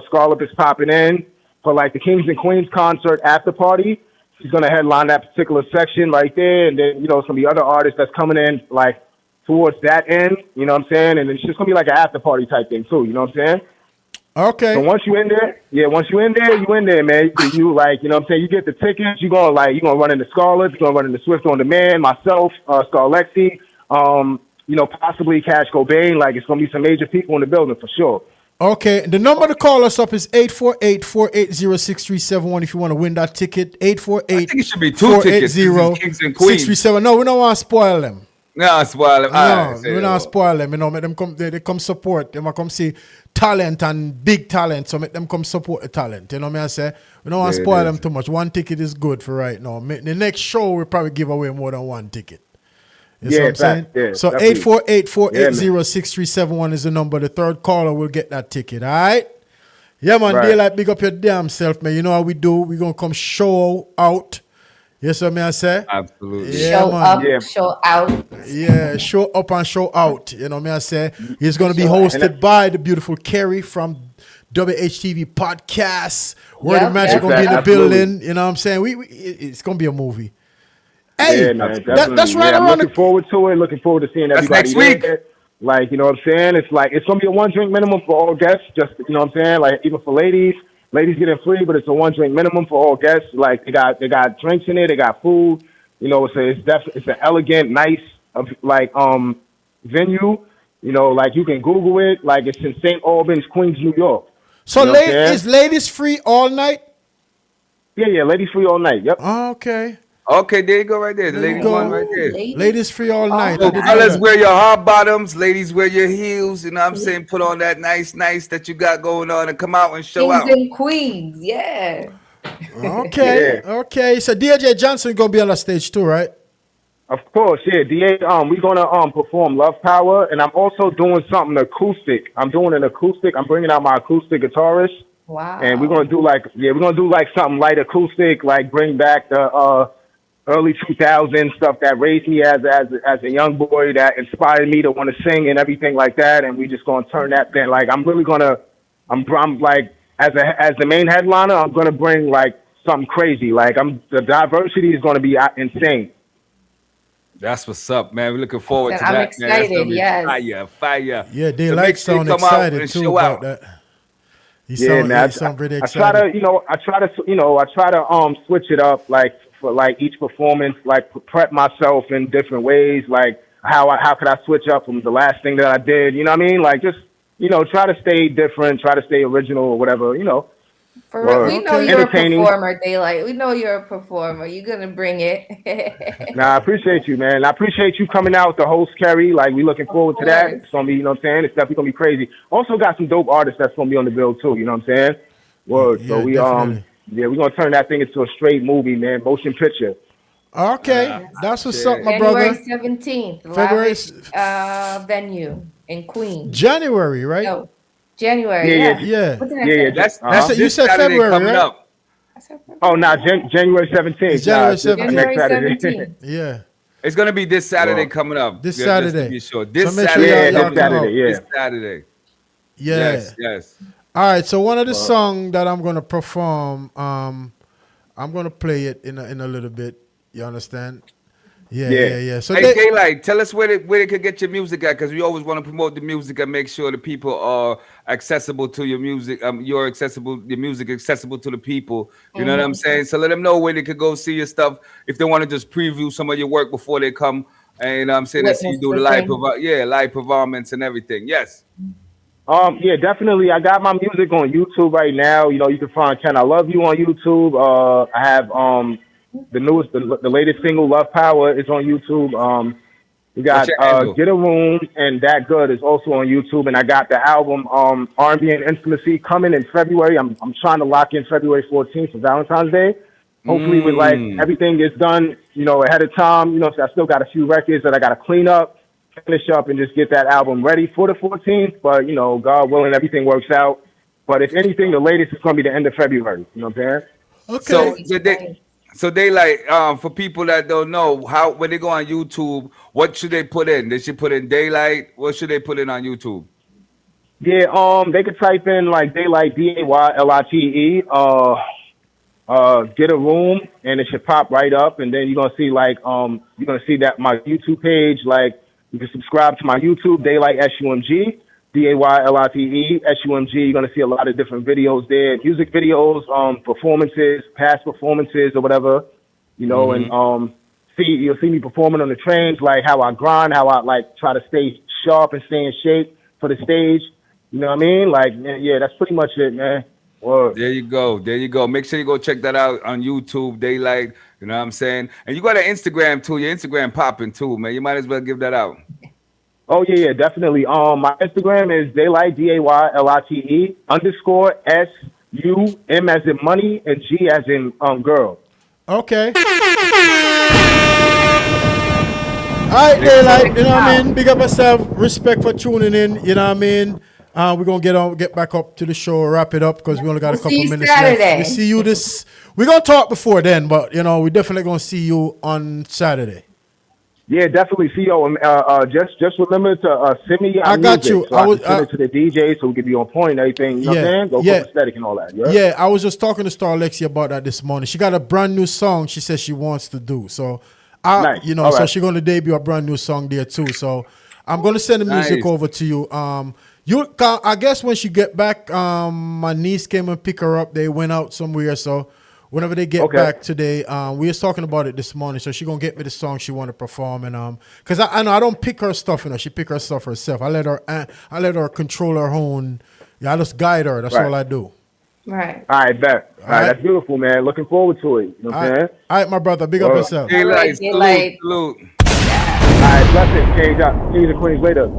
Scarlet is popping in for like the Kings and Queens concert after party. She's going to headline that particular section right there. And then, you know, it's going to be other artists that's coming in, like, towards that end. You know what I'm saying? And it's just going to be like an after-party type thing, too. You know what I'm saying? Okay. So once you in there, you in there, man. You like, you know what I'm saying? You get the tickets. You're going to run into Scarlett. You're going to run into Swift on Demand, myself, Scar Lexi, you know, possibly Cash Cobain. Like, it's going to be some major people in the building for sure. Okay, the number to call us up is 848-480-6371 if you want to win that ticket. 848 I think it should be 2 tickets. This is Kings and Queens. 637. No, we don't want to spoil them. No, spoil them. No, we don't spoil them. You know, make them come. They come support. They might come see talent and big talent. So make them come support the talent. You know what I say? We don't want to spoil them too much. 1 ticket is good for right now. The next show we'll probably give away more than 1 ticket. You see what I'm saying? Yeah, so 848-480-6371 is the number. The third caller will get that ticket. All right? Yeah, man. Right. Daylight, big up your damn self, man. You know how we do. We're going to come show out. Yes, what I say? Absolutely. Yeah, Show man. up, Yeah. show out. Yeah, show up and show out. You know what I say? He's going to be hosted by the beautiful Kerry from WHTV Podcast. Word of Magic going to be in the Absolutely. building. You know what I'm saying? It's going to be a movie. Hey, Yeah, man, that's right I'm around looking forward to it. Looking forward to seeing That's everybody next week. there. Like, you know what I'm saying? It's like it's gonna be a 1 drink minimum for all guests. Just you know what I'm saying? Like even for ladies getting free, but it's a 1 drink minimum for all guests. Like they got drinks in there, they got food. You know, it's an elegant, nice venue. You know, like you can Google it. Like it's in St. Albans, Queens, New York. So You know what I'm saying? is ladies free all night? Yeah, ladies free all night. Yep. Okay. Okay, there you go right there. The ladies go. one right there. Ladies free all night. So I didn't know fellas, that. wear your hard bottoms. Ladies, wear your heels. You know what I'm saying? Put on that nice that you got going on and come out and show Kings out. and Queens, yeah. Okay. Okay. So DJ Johnson gonna be on the stage too, right? Of course, yeah. DA, we're gonna perform Love Power, and I'm also doing something acoustic. I'm doing an acoustic. I'm bringing out my acoustic guitarist, Wow. and we're gonna do like something light acoustic, like bring back the early 2000s stuff that raised me as a young boy, that inspired me to want to sing and everything like that. And we just gonna turn that thing. Like I'm like as the main headliner, I'm gonna bring like something crazy. Like the diversity is gonna be insane. That's what's up, man. We're looking forward to I'm that. excited, Man. That's gonna be yes. Fire. Yeah, they So like make sure you sound come out excited and too show about out. that. He sound pretty I excited. try to switch it up, like for like each performance, like prep myself in different ways, like how could I switch up from the last thing that I did, you know what I mean? Like just, you know, try to stay different, try to stay original or whatever, you know. For real, we know you're a Entertaining. performer, Daylight. We know you're a performer. You're gonna bring it. Nah, I appreciate you, man. I appreciate you coming out with the host, Kerry. Like, we looking forward to that. It's gonna be, you know what I'm saying? It's definitely gonna be crazy. Also got some dope artists that's gonna be on the bill too, you know what I'm saying? Word. Yeah, So we definitely. we're gonna turn that thing into a straight movie, man. Motion picture. Okay, that's what's up, my January brother. 17th, February, lavish venue in Queens. January, right? Oh, January, Yeah, yeah. Yeah. What did I Yeah, say? yeah. That's You this said Saturday February, coming right? up. I said Oh, nah, January 17th. It's January Nah, it's 17th. next January Saturday. 17th. Yeah. It's gonna be this Saturday Well, coming up. This Just to Saturday. be sure. So This make sure Saturday. yeah, y'all this come Saturday, out. yeah. This Saturday. Yeah. Yes. All right. So one of the song that I'm gonna perform, I'm gonna play it in a little bit. You understand? Yeah. So Hey, Daylight, tell us where they could get your music at, because we always want to promote the music and make sure the people are accessible to your music. Your music accessible to the people. You know what I'm saying? So let them know where they could go see your stuff if they want to just preview some of your work before they come. And I'm saying, and see you Witness do the the thing. live performance and everything. Yes. Yeah, definitely. I got my music on YouTube right now. You know, you can find "Can I Love You" on YouTube. I have the latest single "Love Power" is on YouTube. We What's got your handle? "Get a Room" and "That Good" is also on YouTube, and I got the album "R&B and Intimacy" coming in February. I'm trying to lock in February 14th for Valentine's Day. Hopefully, with like everything gets done, you know, ahead of time. You know, so I still got a few records that I got to clean up, finish up, and just get that album ready for the 14th. But you know, God willing, everything works out. But if anything, the latest is going to be the end of February. You know what I'm saying? Okay. So they like for people that don't know how when they go on YouTube, what should they put in? They should put in Daylight. What should they put in on YouTube? Yeah, they could type in like Daylight, DAYLITE, Get a Room, and it should pop right up. And then you're gonna see like you're gonna see that my YouTube page. Like you can subscribe to my YouTube, Daylight SUMG, DAYLITE SUMG. You're gonna see a lot of different videos there, music videos, performances, past performances or whatever, you know, and you'll see me performing on the trains, like how I grind, how I like try to stay sharp and stay in shape for the stage. You know what I mean? Like, yeah, that's pretty much it, man. Word. There you go. Make sure you go check that out on YouTube, Daylight. You know what I'm saying? And you got an Instagram too. Your Instagram popping too, man. You might as well give that out. Oh yeah, definitely. My Instagram is Daylight, DAYLITE _SUM as in money and G as in girl. Okay. All right, Daylight. You know what I mean? Big up yourself. Respect for tuning in. You know what I mean? We're gonna get back up to the show, wrap it up because we only got a couple minutes left. We see you this. We're gonna talk before then, but you know we definitely gonna see you on Saturday. Yeah, definitely. See you. Just remember to send me your I got music you. so I can send it to the DJ so we can be on point and everything. You know what I'm saying? Go for aesthetic and all that. Yeah, I was just talking to Star Lexi about that this morning. She got a brand new song she says she wants to do. So nice. You know, all so right. she's gonna debut a brand new song there too. So I'm gonna send the music over to you. I guess when she get back, my niece came and pick her up. They went out somewhere, so whenever they get back today, we was talking about it this morning. So she gonna get me the song she want to perform, and cause I know I don't pick her stuff, you know, she pick her stuff herself. I let her control her own. Yeah, I just guide her. That's all I do. Right. All right, bet. All right, that's beautiful, man. Looking forward to it. You know what I'm saying? All right, my brother. Big up yourself. Daylight, salute. All right, blessings. Kings and queens later.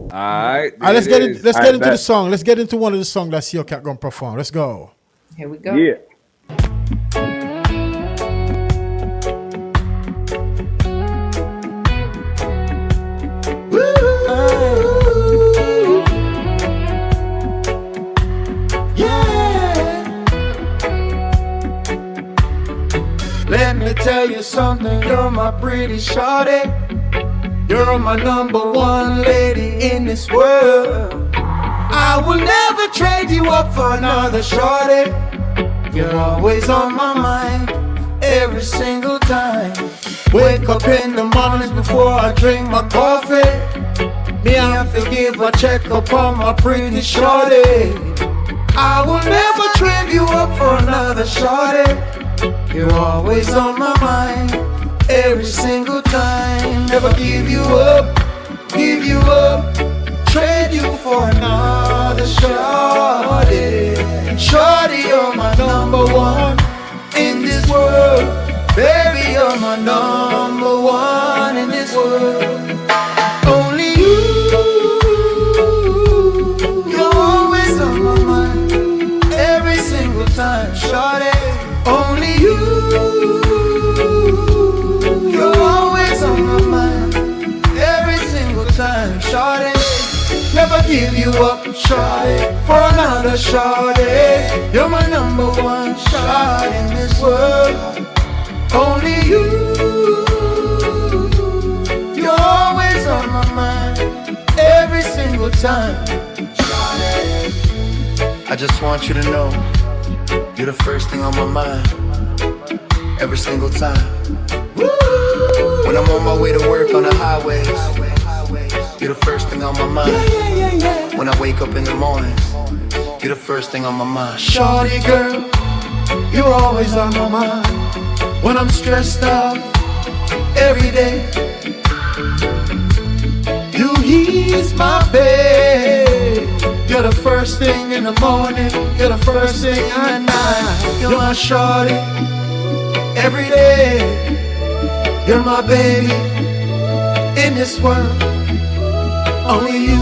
All right. Let's get into bet. the song. Let's get into one of the songs that Seal Cat gonna perform. Let's go. Here we go. Yeah. Let me tell you something, you're my pretty shorty. You're my number one lady in this world. I will never trade you up for another shorty. You're always on my mind, every single time. Wake up in the mornings before I drink my coffee. Me, I have to give a check up on my pretty shorty. I will never trade you up for another shorty. You're always on my mind, every single time. Never give you up, trade you for another shorty. Shorty, you're my number one in this world. Baby, you're my number one in this world. Only you, you're always on my mind, every single time. Shorty, only you, give you up, shawty, for another shawty. You're my number one shawty in this world. Only you. You're always on my mind, every single time. Shawty, I just want you to know, you're the first thing on my mind, every single time. Woo! When I'm on my way to work on the highways, you're the first thing on my mind. When I wake up in the morning, you're the first thing on my mind. Shawty girl, you're always on my mind. When I'm stressed out, every day, you ease my pain. You're the first thing in the morning, you're the first thing at night. You're my shawty, every day. You're my baby, in this world. Only you,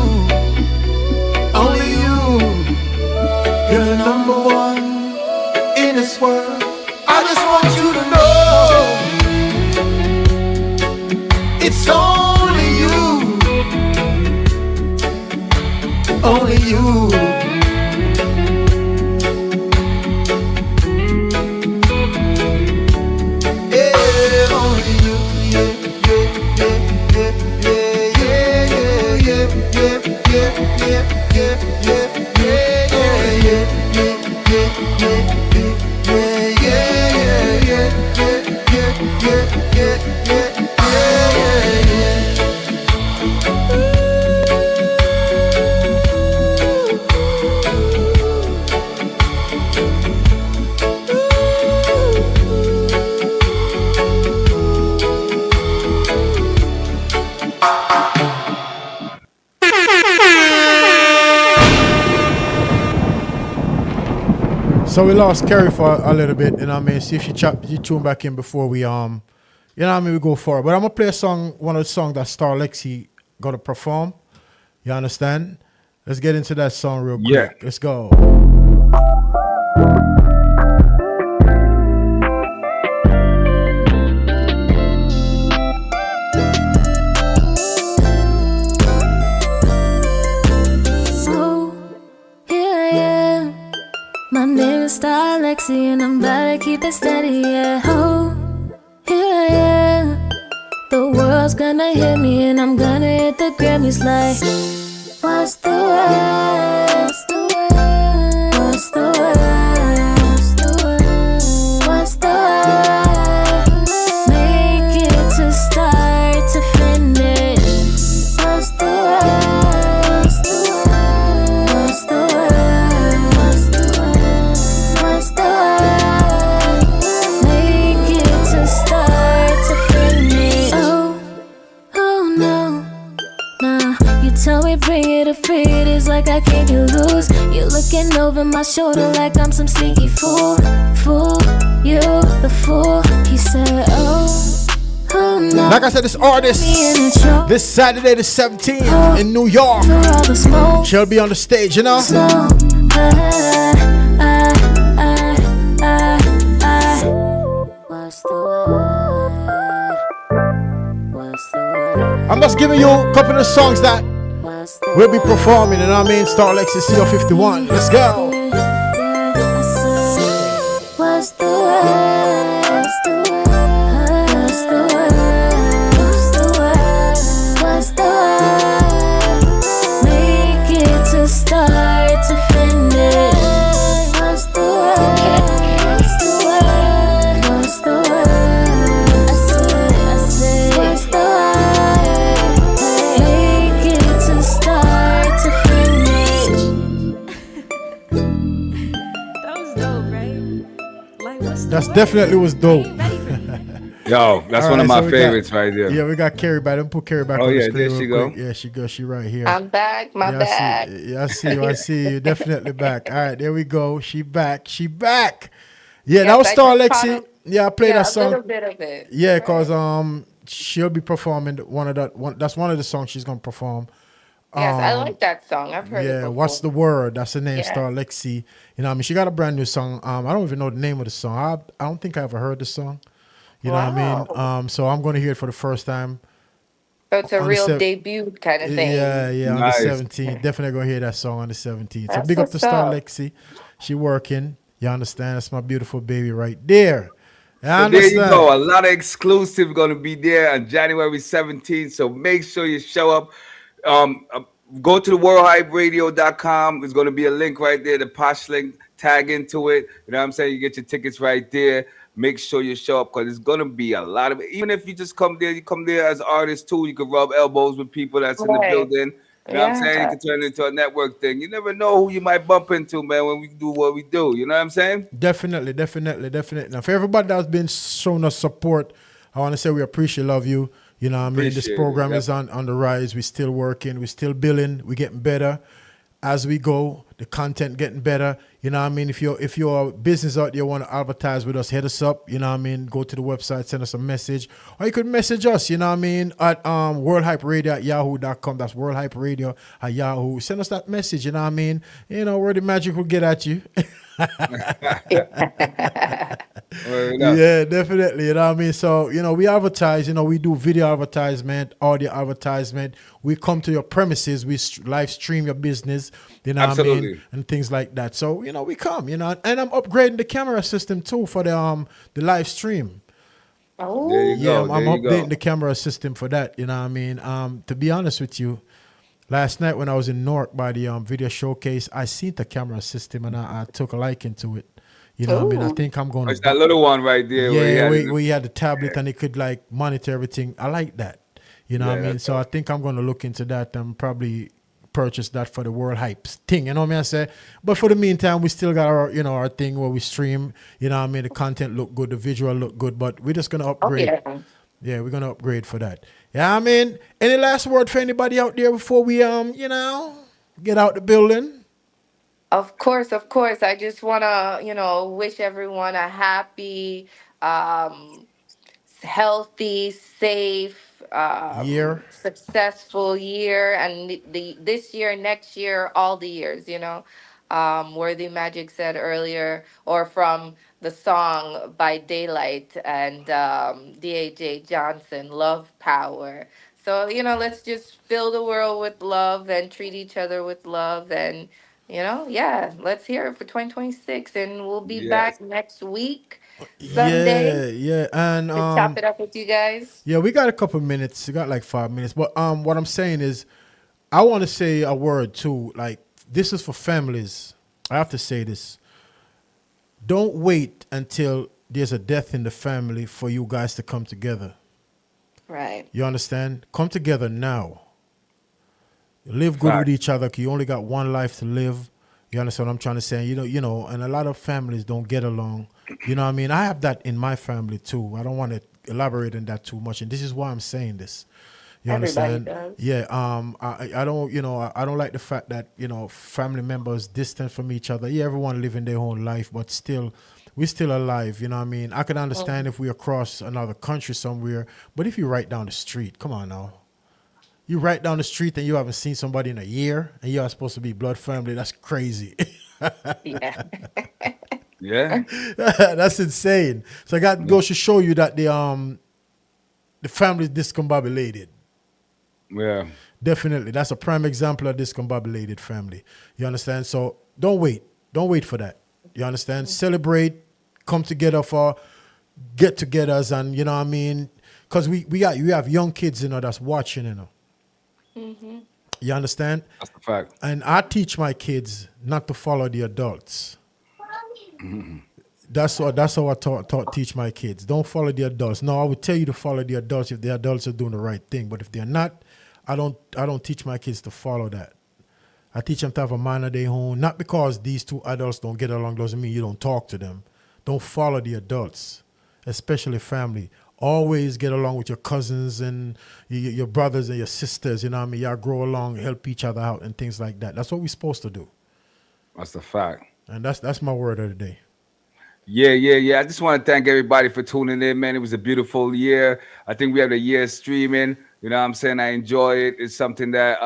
only you. You're the number one in this world. I just want you to know, it's only you, only you. So we lost Kerry for a little bit, you know what I mean? See if she tune back in before we you know what I mean, we go forward. But I'm gonna play a song, one of the songs that Star Lexi gonna perform. You understand? Let's get into that song real quick. Yeah. Let's go. My name is Star Lexi and I'm about to keep it steady, yeah. Oh, here I am. The world's gonna hear me and I'm gonna hit the Grammys like, what's the word? What's the word? What's the word? What's the word? Make it to start to finish. What's the word? What's the word? What's the word? Tell me bring it or free, it is like I can't get loose. You're looking over my shoulder like I'm some sneaky fool. Fool, you the fool. He said, oh no. Like I said, this artist, this Saturday the 17th in New York, she'll be on the stage, you know? What's the word? What's the word? I'm just giving you a couple of songs that we'll be performing, you know what I mean? Star Lexi CO51. Let's go. What's the word? What's the word? What's the word? What's the word? Make it to start to finish. What's the word? What's the word? What's the word? I said, what's the word? Make it to start to finish. That was dope, right? Like, what's the That's word? definitely was dope. Yo, that's All one of right, my so favorites right there. Yeah, we got Carrie back. Let me put Carrie back Oh, on the yeah, screen there she real go. quick. Yeah, she goes. She right here. I'm back. My yeah, back. I see you. I see you. Definitely back. All right, there we go. She back. She back. Yeah, that was I Star just caught Lexi. up- Yeah, I played that a song. little bit of it. Yeah, cause she'll be performing that's one of the songs she's gonna perform. Yes, I like that song. I've heard it Yeah, before. what's the word? That's the name, Yes. Star Lexi. You know what I mean? She got a brand new song. I don't even know the name of the song. I don't think I ever heard the song. You know what I mean? So I'm gonna hear it for the first time. So it's a on the real sev- debut kind of yeah, thing. yeah, on the Nice. 17th. Definitely gonna hear that song on the 17th. So That's big up to what's Star up. Lexi. She working. You understand? That's my beautiful baby right there. So I there you understand. go. A lot of exclusive going to be there on January 17th. So make sure you show up. Um, uh, Go to the worldhyperadio.com. There's going to be a link right there, the Posh link. Tag into it. You know what I'm saying? You get your tickets right there. Make sure you show up because it's going to be a lot of, even if you just come there, you come there as artists too. You can rub elbows with people that's in the Right. building. You know what I'm saying? You Yeah. can turn it into a network thing. You never know who you might bump into, man, when we do what we do. You know what I'm saying? Definitely, definitely, definitely. Now, for everybody that's been showing us support, I want to say we appreciate, love you. You know what I mean? This Appreciate it. program Yep. is on the rise. We're still working. We're still building. We're getting better as we go. The content getting better. You know what I mean? If you're a business out there want to advertise with us, hit us up. You know what I mean? Go to the website, send us a message. Or you could message us, you know what I mean, at worldhyperadio@yahoo.com. That's worldhyperadio at Yahoo. Send us that message, you know what I mean? You know, where the magic will get at you. Word up. Yeah, definitely. You know what I mean? So, you know, we advertise, you know, we do video advertisement, audio advertisement. We come to your premises, we live stream your business, you know what I mean? Absolutely. And things like that. So, you know, we come, you know, and I'm upgrading the camera system too for the live stream. There you Yeah, Oh, go. I'm There you updating go. the camera system for that, you know what I mean? To be honest with you, last night when I was in Newark by the video showcase, I seen the camera system and I took a liking to it. You know what I mean? I ooh. think I'm going to It's that little one right there where he yeah, had. where you had the tablet and it could like monitor everything. I like that. You know what Yeah, I mean? that's So I think I'm going to look into that and probably purchase that for the World Hypes thing. You know what I mean? I say, but for the meantime, we still got our, you know, our thing where we stream. You know what I mean? The content look good, the visual look good, but we're just going to Oh upgrade. yeah. Yeah, we're going to upgrade for that. Yeah, I mean, any last word for anybody out there before we, you know, get out the building? Of course, of course. I just wanna, wish everyone a happy, um, healthy, safe, Year. successful year, and the this year, next year, all the years. Worthy Magic said earlier, or from the song by Daylight and DAJ Johnson, "Love Power." So let's just fill the world with love and treat each other with love, and yeah, let's hear it for 2026, and we'll be Yes. back next week, Sunday, Yeah, yeah. And to chop it up with you guys. yeah, we got a couple minutes. We got like 5 minutes. But what I'm saying is I want to say a word too. Like this is for families. I have to say this. Don't wait until there's a death in the family for you guys to come together. Right. You understand? Come together now. Live good with Fact. each other. 'Cause you only got one life to live. You understand what I'm trying to say? And a lot of families don't get along. You know what I mean? I have that in my family too. I don't want to elaborate on that too much. And this is why I'm saying this. You Everybody understand? does. Yeah. I don't, I don't like the fact that, family members distant from each other. Yeah, everyone living their own life, but still, we're still alive. You know what I mean? I can understand if we across another country somewhere, but if you right down the street, come on now. You right down the street and you haven't seen somebody in a year and you are supposed to be blood family. That's crazy. Yeah. Yeah. That's insane. So I got goes to show you that the family is discombobulated. Yeah. Definitely. That's a prime example of discombobulated family. You understand? So don't wait. Don't wait for that. You understand? Celebrate, come together for get togethers and you know what I mean? Because we have young kids, that's watching, Mm-hmm. You understand? That's the fact. And I teach my kids not to follow the adults. That's how I teach my kids. Don't follow the adults. No, I would tell you to follow the adults if the adults are doing the right thing. But if they're not, I don't teach my kids to follow that. I teach them to have a mind of their own. Not because these two adults don't get along doesn't mean you don't talk to them. Don't follow the adults, especially family. Always get along with your cousins and your brothers and your sisters. You know what I mean? Y'all grow along, help each other out and things like that. That's what we're supposed to do. That's the fact. And that's my word of the day. Yeah, yeah, yeah. I just want to thank everybody for tuning in, man. It was a beautiful year. I think we have the year streaming. You know what I'm saying? I enjoy it. It's something that,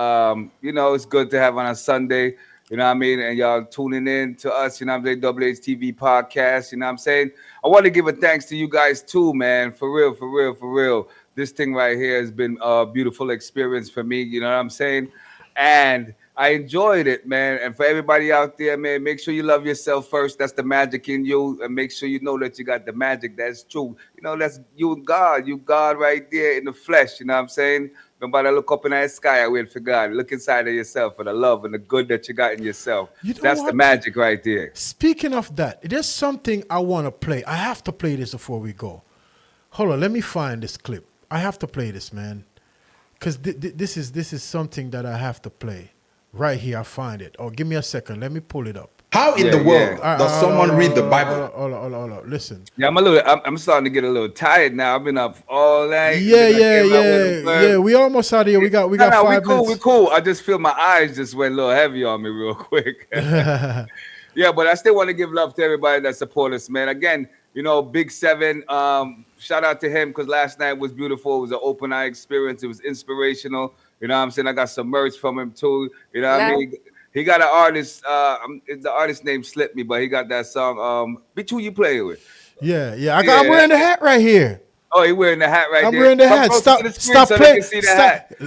it's good to have on a Sunday. You know what I mean? And y'all tuning in to us, you know what I'm saying? WHTV podcast, you know what I'm saying? I want to give a thanks to you guys too, man. For real, for real, for real. this thing right here has been a beautiful experience for me. You know what I'm saying? And I enjoyed it, man. And for everybody out there, man, make sure you love yourself first. That's the magic in you. And make sure you know that you got the magic. That's true. You know, that's you and God. You God right there in the flesh. You know what I'm saying? Nobody look up in that sky and wait for God. Look inside of yourself for the love and the good that you got in yourself. You know That's what? the magic right there. Speaking of that, there's something I want to play. I have to play this before we go. Hold on, let me find this clip. I have to play this, man, because this is something that I have to play. Right here, I find it. Oh, give me a second. Let me pull it up. How in the world does someone read the Bible? Hold on. Listen. Yeah, I'm starting to get a little tired now. I've been up all night. Yeah. We almost out here. We got 5 minutes. We cool. I just feel my eyes just went a little heavy on me real quick. Yeah, but I still want to give love to everybody that support us, man. Again, you know, Big Seven. Shout out to him because last night was beautiful. It was an open eye experience. It was inspirational. You know what I'm saying? I got some merch from him too. You know what I mean? He got an artist. The artist name slipped me, but he got that song. Bitch, who you playing with? Yeah. I'm wearing the hat right here. Oh, he wearing the hat right there. I'm wearing the hat.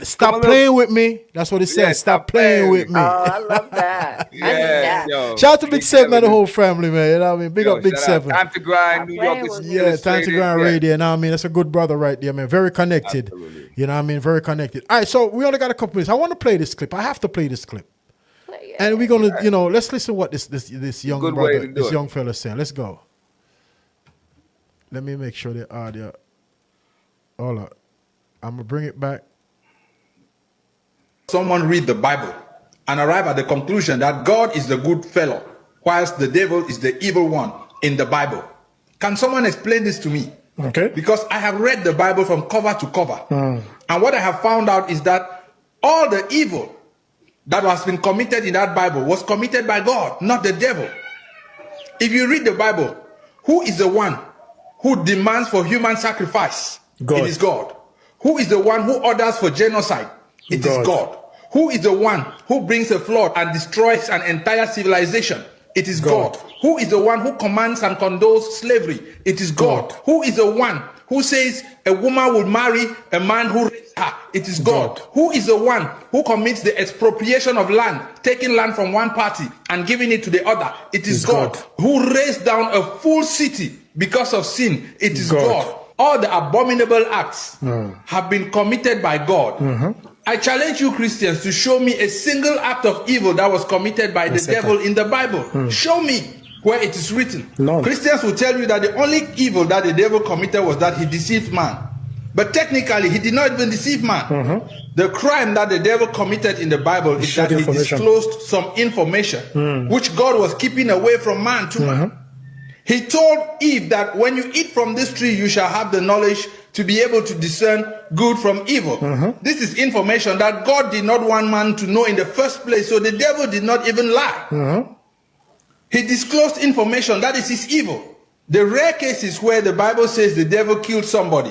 Stop playing with me. That's what it says. Stop playing with me. Oh, I love that. Yeah. Shout out to Big Seven and the whole family, man. You know what I mean? Big up Big Seven. Time to grind, New York. Time to grind radio. You know what I mean? That's a good brother right there, man. Very connected. Absolutely. You know what I mean? Very connected. All right, so we only got a couple minutes. I want to play this clip. I have to play this clip. And we're gonna, let's listen to what this young brother, this young fella saying. Let's go. Let me make sure the audio. Hold on. I'm gonna bring it back. Someone read the Bible and arrive at the conclusion that God is the good fellow, whilst the devil is the evil one in the Bible. Can someone explain this to me? Okay. Because I have read the Bible from cover to cover. And what I have found out is that all the evil that has been committed in that Bible was committed by God, not the devil. If you read the Bible, who is the one who demands for human sacrifice? God. It is God. Who is the one who orders for genocide? It is God. Who is the one who brings a flood and destroys an entire civilization? It is God. Who is the one who commands and condones slavery? It is God. Who is the one who says a woman will marry a man who raised her? It is God. Who is the one who commits the expropriation of land, taking land from one party and giving it to the other? It is God. Who raised down a full city because of sin? It is God. All the abominable acts have been committed by God. I challenge you Christians to show me a single act of evil that was committed by the devil in the Bible. Show me where it is written. Christians will tell you that the only evil that the devil committed was that he deceived man. But technically, he did not even deceive man. The crime that the devil committed in the Bible is that he disclosed some information which God was keeping away from man to man. He told Eve that when you eat from this tree, you shall have the knowledge to be able to discern good from evil. This is information that God did not want man to know in the first place, so the devil did not even lie. He disclosed information, that is his evil. The rare cases where the Bible says the devil killed somebody,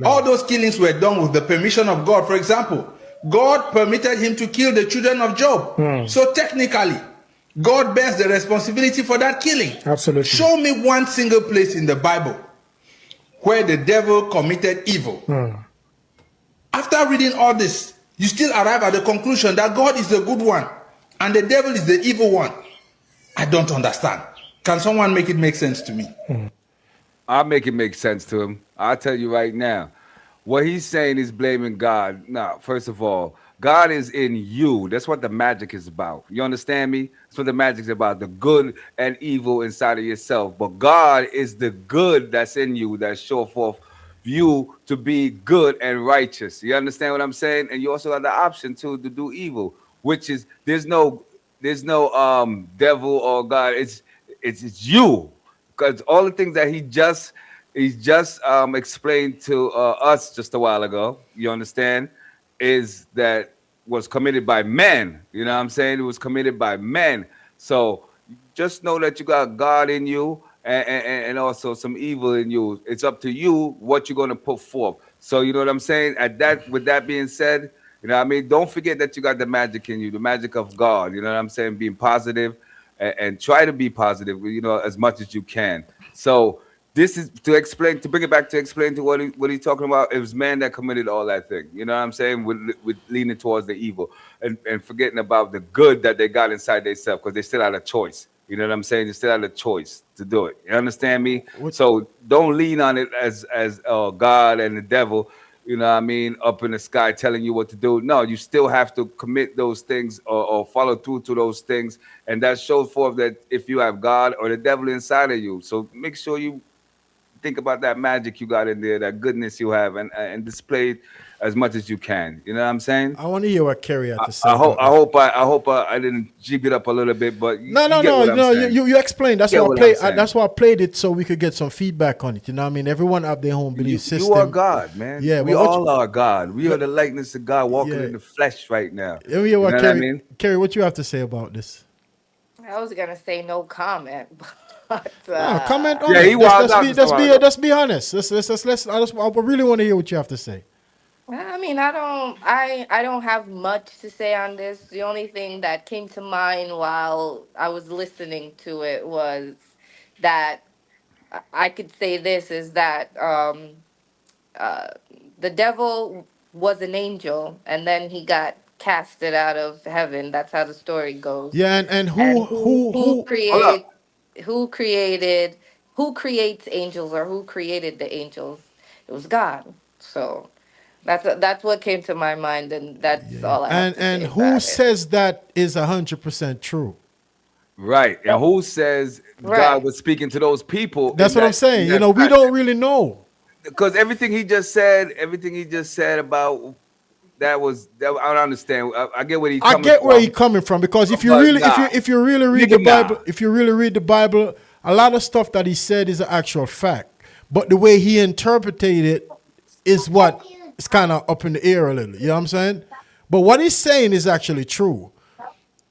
all those killings were done with the permission of God. For example, God permitted him to kill the children of Job. So technically, God bears the responsibility for that killing. Absolutely. Show me one single place in the Bible where the devil committed evil. After reading all this, you still arrive at the conclusion that God is the good one and the devil is the evil one. I don't understand. Can someone make it make sense to me? I'll make it make sense to him. I'll tell you right now. What he's saying is blaming God. Now, first of all, God is in you. That's what the magic is about. You understand me? That's what the magic is about, the good and evil inside of yourself. But God is the good that's in you that show forth you to be good and righteous. You understand what I'm saying? And you also have the option to do evil, which is there's no devil or God. It's you. Because all the things that he just explained to us just a while ago, you understand, is that was committed by men. You know what I'm saying? It was committed by men. So just know that you got God in you and also some evil in you. It's up to you what you're going to put forth. So you know what I'm saying? With that being said, you know what I mean? Don't forget that you got the magic in you, the magic of God. You know what I'm saying? Being positive and try to be positive, you know, as much as you can. So this is to bring it back to explain to what he's talking about. It was man that committed all that thing. You know what I'm saying? With leaning towards the evil and forgetting about the good that they got inside themselves because they still had a choice. You know what I'm saying? They still had a choice to do it. You understand me? So don't lean on it as God and the devil. You know what I mean? Up in the sky telling you what to do. No, you still have to commit those things or follow through to those things. And that shows forth that if you have God or the devil inside of you. So make sure you think about that magic you got in there, that goodness you have, and display it as much as you can. You know what I'm saying? I want to hear what Kerry had to say. I hope I didn't jig it up a little bit, but you get what I'm saying. You explained. That's why that's why I played it so we could get some feedback on it. You know what I mean? Everyone have their own belief system. You are God, man. Yeah, we all are God. We are the likeness of God walking in the flesh right now. Let me hear what Kerry, what you have to say about this? I was gonna say no comment, but comment on it. Let's be honest. I really want to hear what you have to say. I mean, I don't have much to say on this. The only thing that came to mind while I was listening to it was that I could say this is that uh, the devil was an angel and then he got casted out of heaven. That's how the story goes. Yeah, and who created who creates angels, or who created the angels? It was God. So that's what came to my mind, and that's all I have to say. And who says that is 100% true? Right. And who says God was speaking to those people? That's what I'm saying. You know, we don't really know. Because everything he just said about that I don't understand. I get what he's coming from. I get where he's coming from, because if you really read the Bible, a lot of stuff that he said is an actual fact. But the way he interpreted it is what is kind of up in the air a little. You know what I'm saying? But what he's saying is actually true.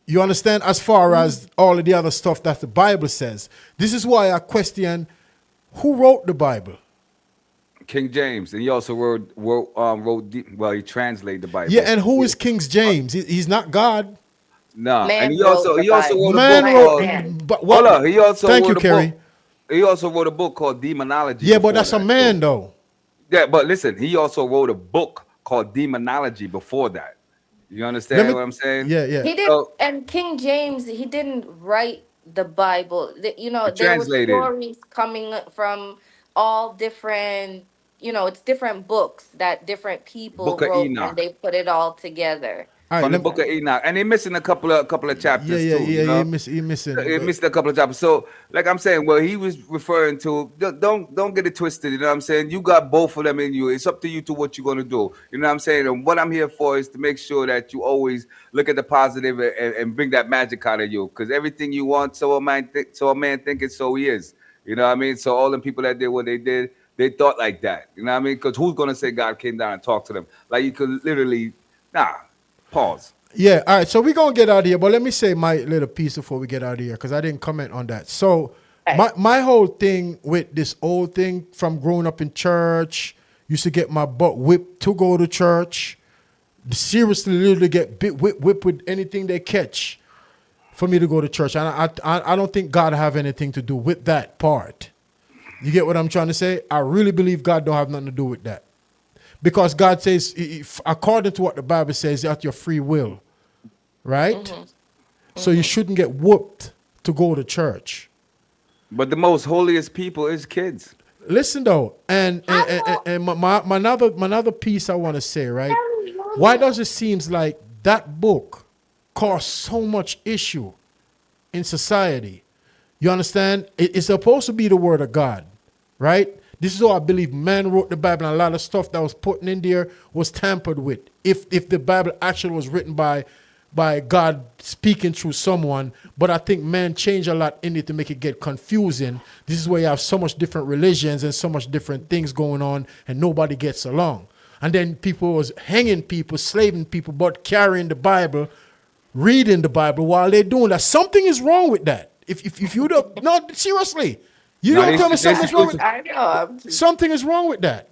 You understand? As far as all of the other stuff that the Bible says. This is why I question who wrote the Bible. King James, and he also he translated the Bible. Yeah, and who is King James? He's not God. No, and he also wrote a book. Hold on, he also thank you, Kerry. He also wrote a book called Demonology. Yeah, but that's a man, though. Yeah, but listen, he also wrote a book called Demonology before that. You understand what I'm saying? Yeah, yeah. He did, and King James, he didn't write the Bible. You know, there were stories coming from all different. You know, it's different books that different people wrote, and they put it all together. From the Book of Enoch, and they're missing a couple of chapters too. You know? He missing a couple of chapters. So, like I'm saying, well, he was referring to. Don't get it twisted. You know what I'm saying? You got both of them in you. It's up to you to what you're gonna do. You know what I'm saying? And what I'm here for is to make sure that you always look at the positive and bring that magic out of you. Because everything you want, so a man think it, so he is. You know what I mean? So all the people that did what they did, they thought like that. You know what I mean? Because who's gonna say God came down and talked to them? Like you could literally, pause. Yeah, all right. So we're gonna get out of here, but let me say my little piece before we get out of here, because I didn't comment on that. So my whole thing with this old thing from growing up in church, used to get my butt whipped to go to church. Seriously, literally get whipped with anything they catch for me to go to church. And I don't think God have anything to do with that part. You get what I'm trying to say? I really believe God don't have nothing to do with that. Because God says, according to what the Bible says, at your free will, right? Mm-hmm. So you shouldn't get whooped to go to church. But the most holiest people is kids. Listen though, and my another piece I want to say, right? Why does it seem like that book caused so much issue in society? You understand? It's supposed to be the word of God, right? This is how I believe man wrote the Bible, and a lot of stuff that was put in there was tampered with. If the Bible actually was written by God speaking through someone, but I think man changed a lot in it to make it get confusing. This is where you have so much different religions and so much different things going on, and nobody gets along. And then people was hanging people, slaving people, but carrying the Bible, reading the Bible while they're doing that. Something is wrong with that. If you don't, no, seriously. You don't tell me something's wrong with that. I know. Something is wrong with that.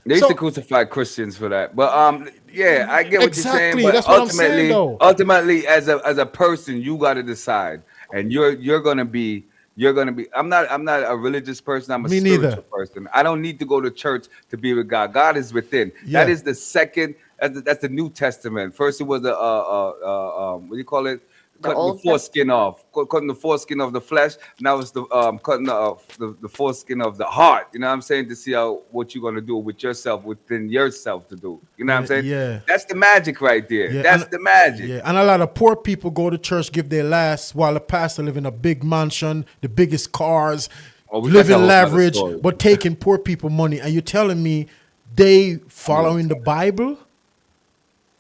They used to crucify Christians for that. But yeah, I get what you're saying. But that's what I'm saying, though. Ultimately, as a person, you got to decide. And you're going to be you're gonna be. I'm not a religious person. I'm a Me spiritual neither. person. I don't need to go to church to be with God. God is within. Yeah. That is the second. That's the New Testament. First, it was the what do you call it? The Cutting the Old foreskin off, cutting the foreskin of the flesh. Now it's the cutting the foreskin of the heart. You know what I'm saying? To see what you're gonna do with yourself within yourself to do. You know what I'm saying? Yeah. That's the magic right there. Yeah, That's the magic. Yeah, and a lot of poor people go to church, give their last, while the pastor live in a big mansion, the biggest cars, Oh, that's a living whole nother leverage, story. but taking poor people money. And you're telling me they following the Bible?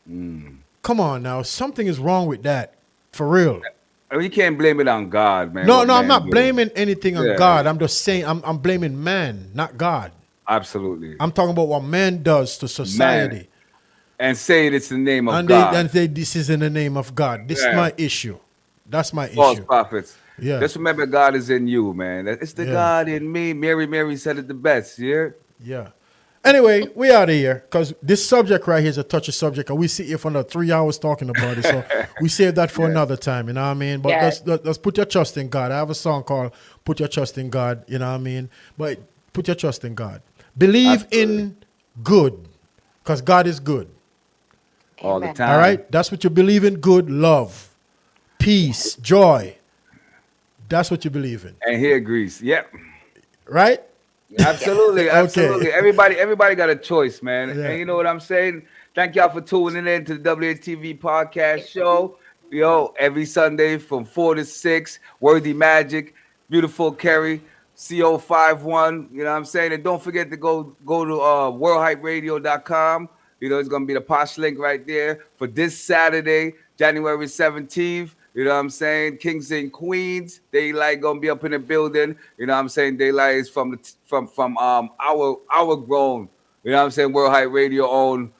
Come on now, something is wrong with that, for real. I mean, you can't blame it on God, man. No, what no, I'm man not do. blaming anything on Yeah. God. I'm just saying I'm blaming man, not God. Absolutely. I'm talking about what man does to society. And saying it's the name of And God. they this is in the name of God. This is Yeah. my issue. That's my False issue. prophets. Yeah. Just remember, God is in you, man. It's the Yeah. God in me. Mary said it the best. Yeah. Yeah. Anyway, we out of here because this subject right here is a touchy subject, and we sit here for another 3 hours talking about it. So we save that for another time. You know what I mean? But Yeah. let's put your trust in God. I have a song called "Put Your Trust in God." You know what I mean? But put your trust in God. Believe in good, because God is good. All the Amen. time. All right, that's what you believe in. Good, love, peace, joy. That's what you believe in, And he agrees. Yep. right? Absolutely. Okay. Absolutely. Everybody got a choice, man. Yeah. And you know what I'm saying? Thank y'all for tuning in to the WHTV podcast show. Yo, every Sunday from 4 to 6, Worthy Magic, Beautiful Kerry, CO51. You know what I'm saying? And don't forget to go to worldhyperadio.com. You know, it's going to be the posh link right there for this Saturday, January 17th. You know what I'm saying? Kings and Queens, Daylight gonna be up in the building. You know what I'm saying? Daylight is from our grown, you know what I'm saying, World Hype Radio own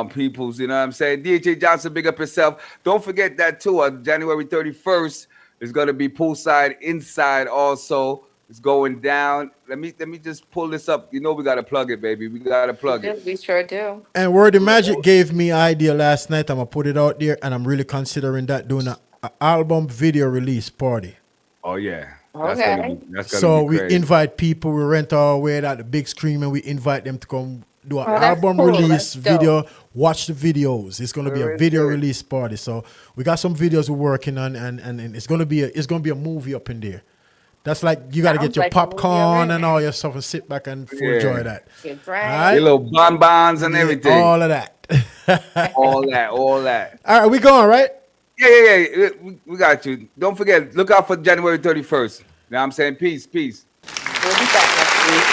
peoples, you know what I'm saying? DHA Johnson, big up yourself. Don't forget that too. On January 31st is gonna be poolside inside also. It's going down. Let me just pull this up. You know we gotta plug it, baby. We gotta plug it. We sure do. And Wordy Magic gave me an idea last night. I'm gonna put it out there, and I'm really considering that doing a album video release party. Oh yeah. Okay. That's gonna So be we crazy. invite people. We rent our way at the big screen, and we invite them to come do an Oh, that's album cool. release That's dope. video. Watch the videos. It's gonna be a Very video good. release party. So we got some videos we're working on, and it's gonna be a movie up in there. That's like you got to get Sounds your like a movie popcorn already. and all your stuff and sit back and Yeah. enjoy that. Get All drank. right? Your little bonbons and Yeah, everything. all of that. all that. All All right, we going right? Yeah. We got you. Don't forget, look out for January 31st. You know what I'm saying? Peace. We'll be back next week.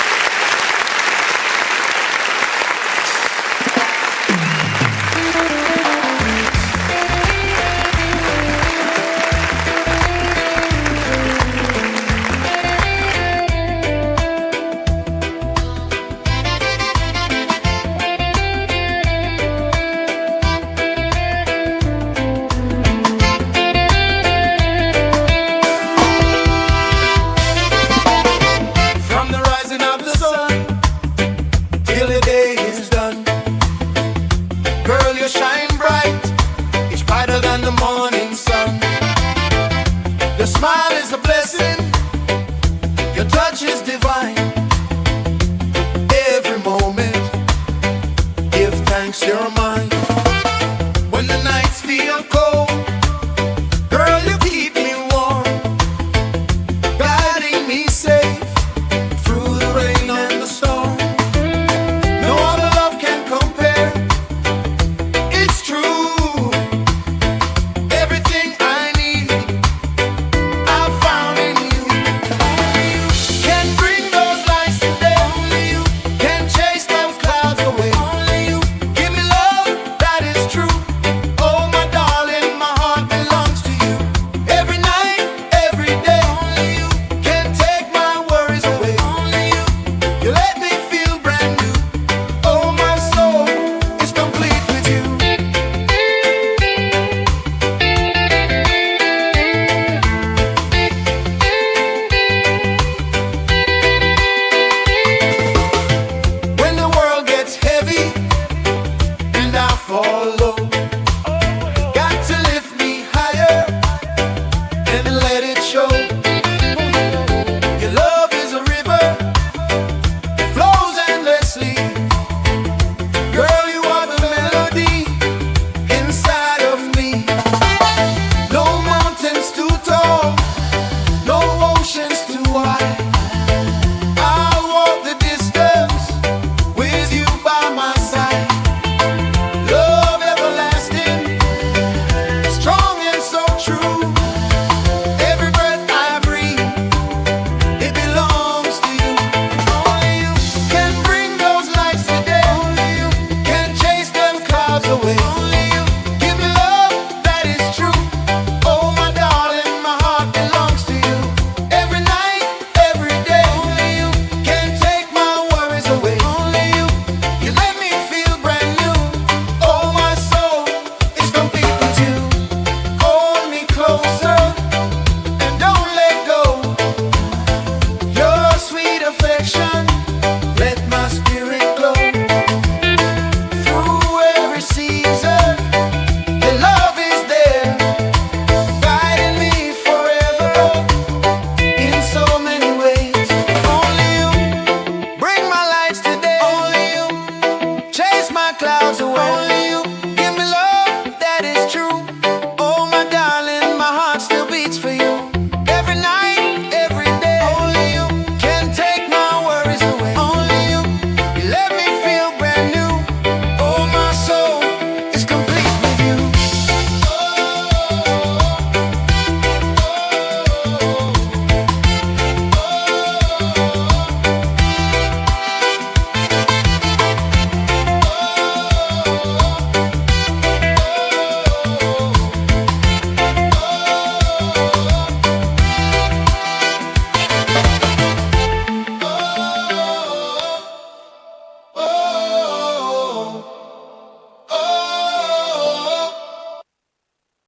From the rising of the sun till the day is done. Girl, you shine bright, it's brighter than the morning sun. Your smile is a blessing, your touch is divine. Every moment, give thanks, you're mine.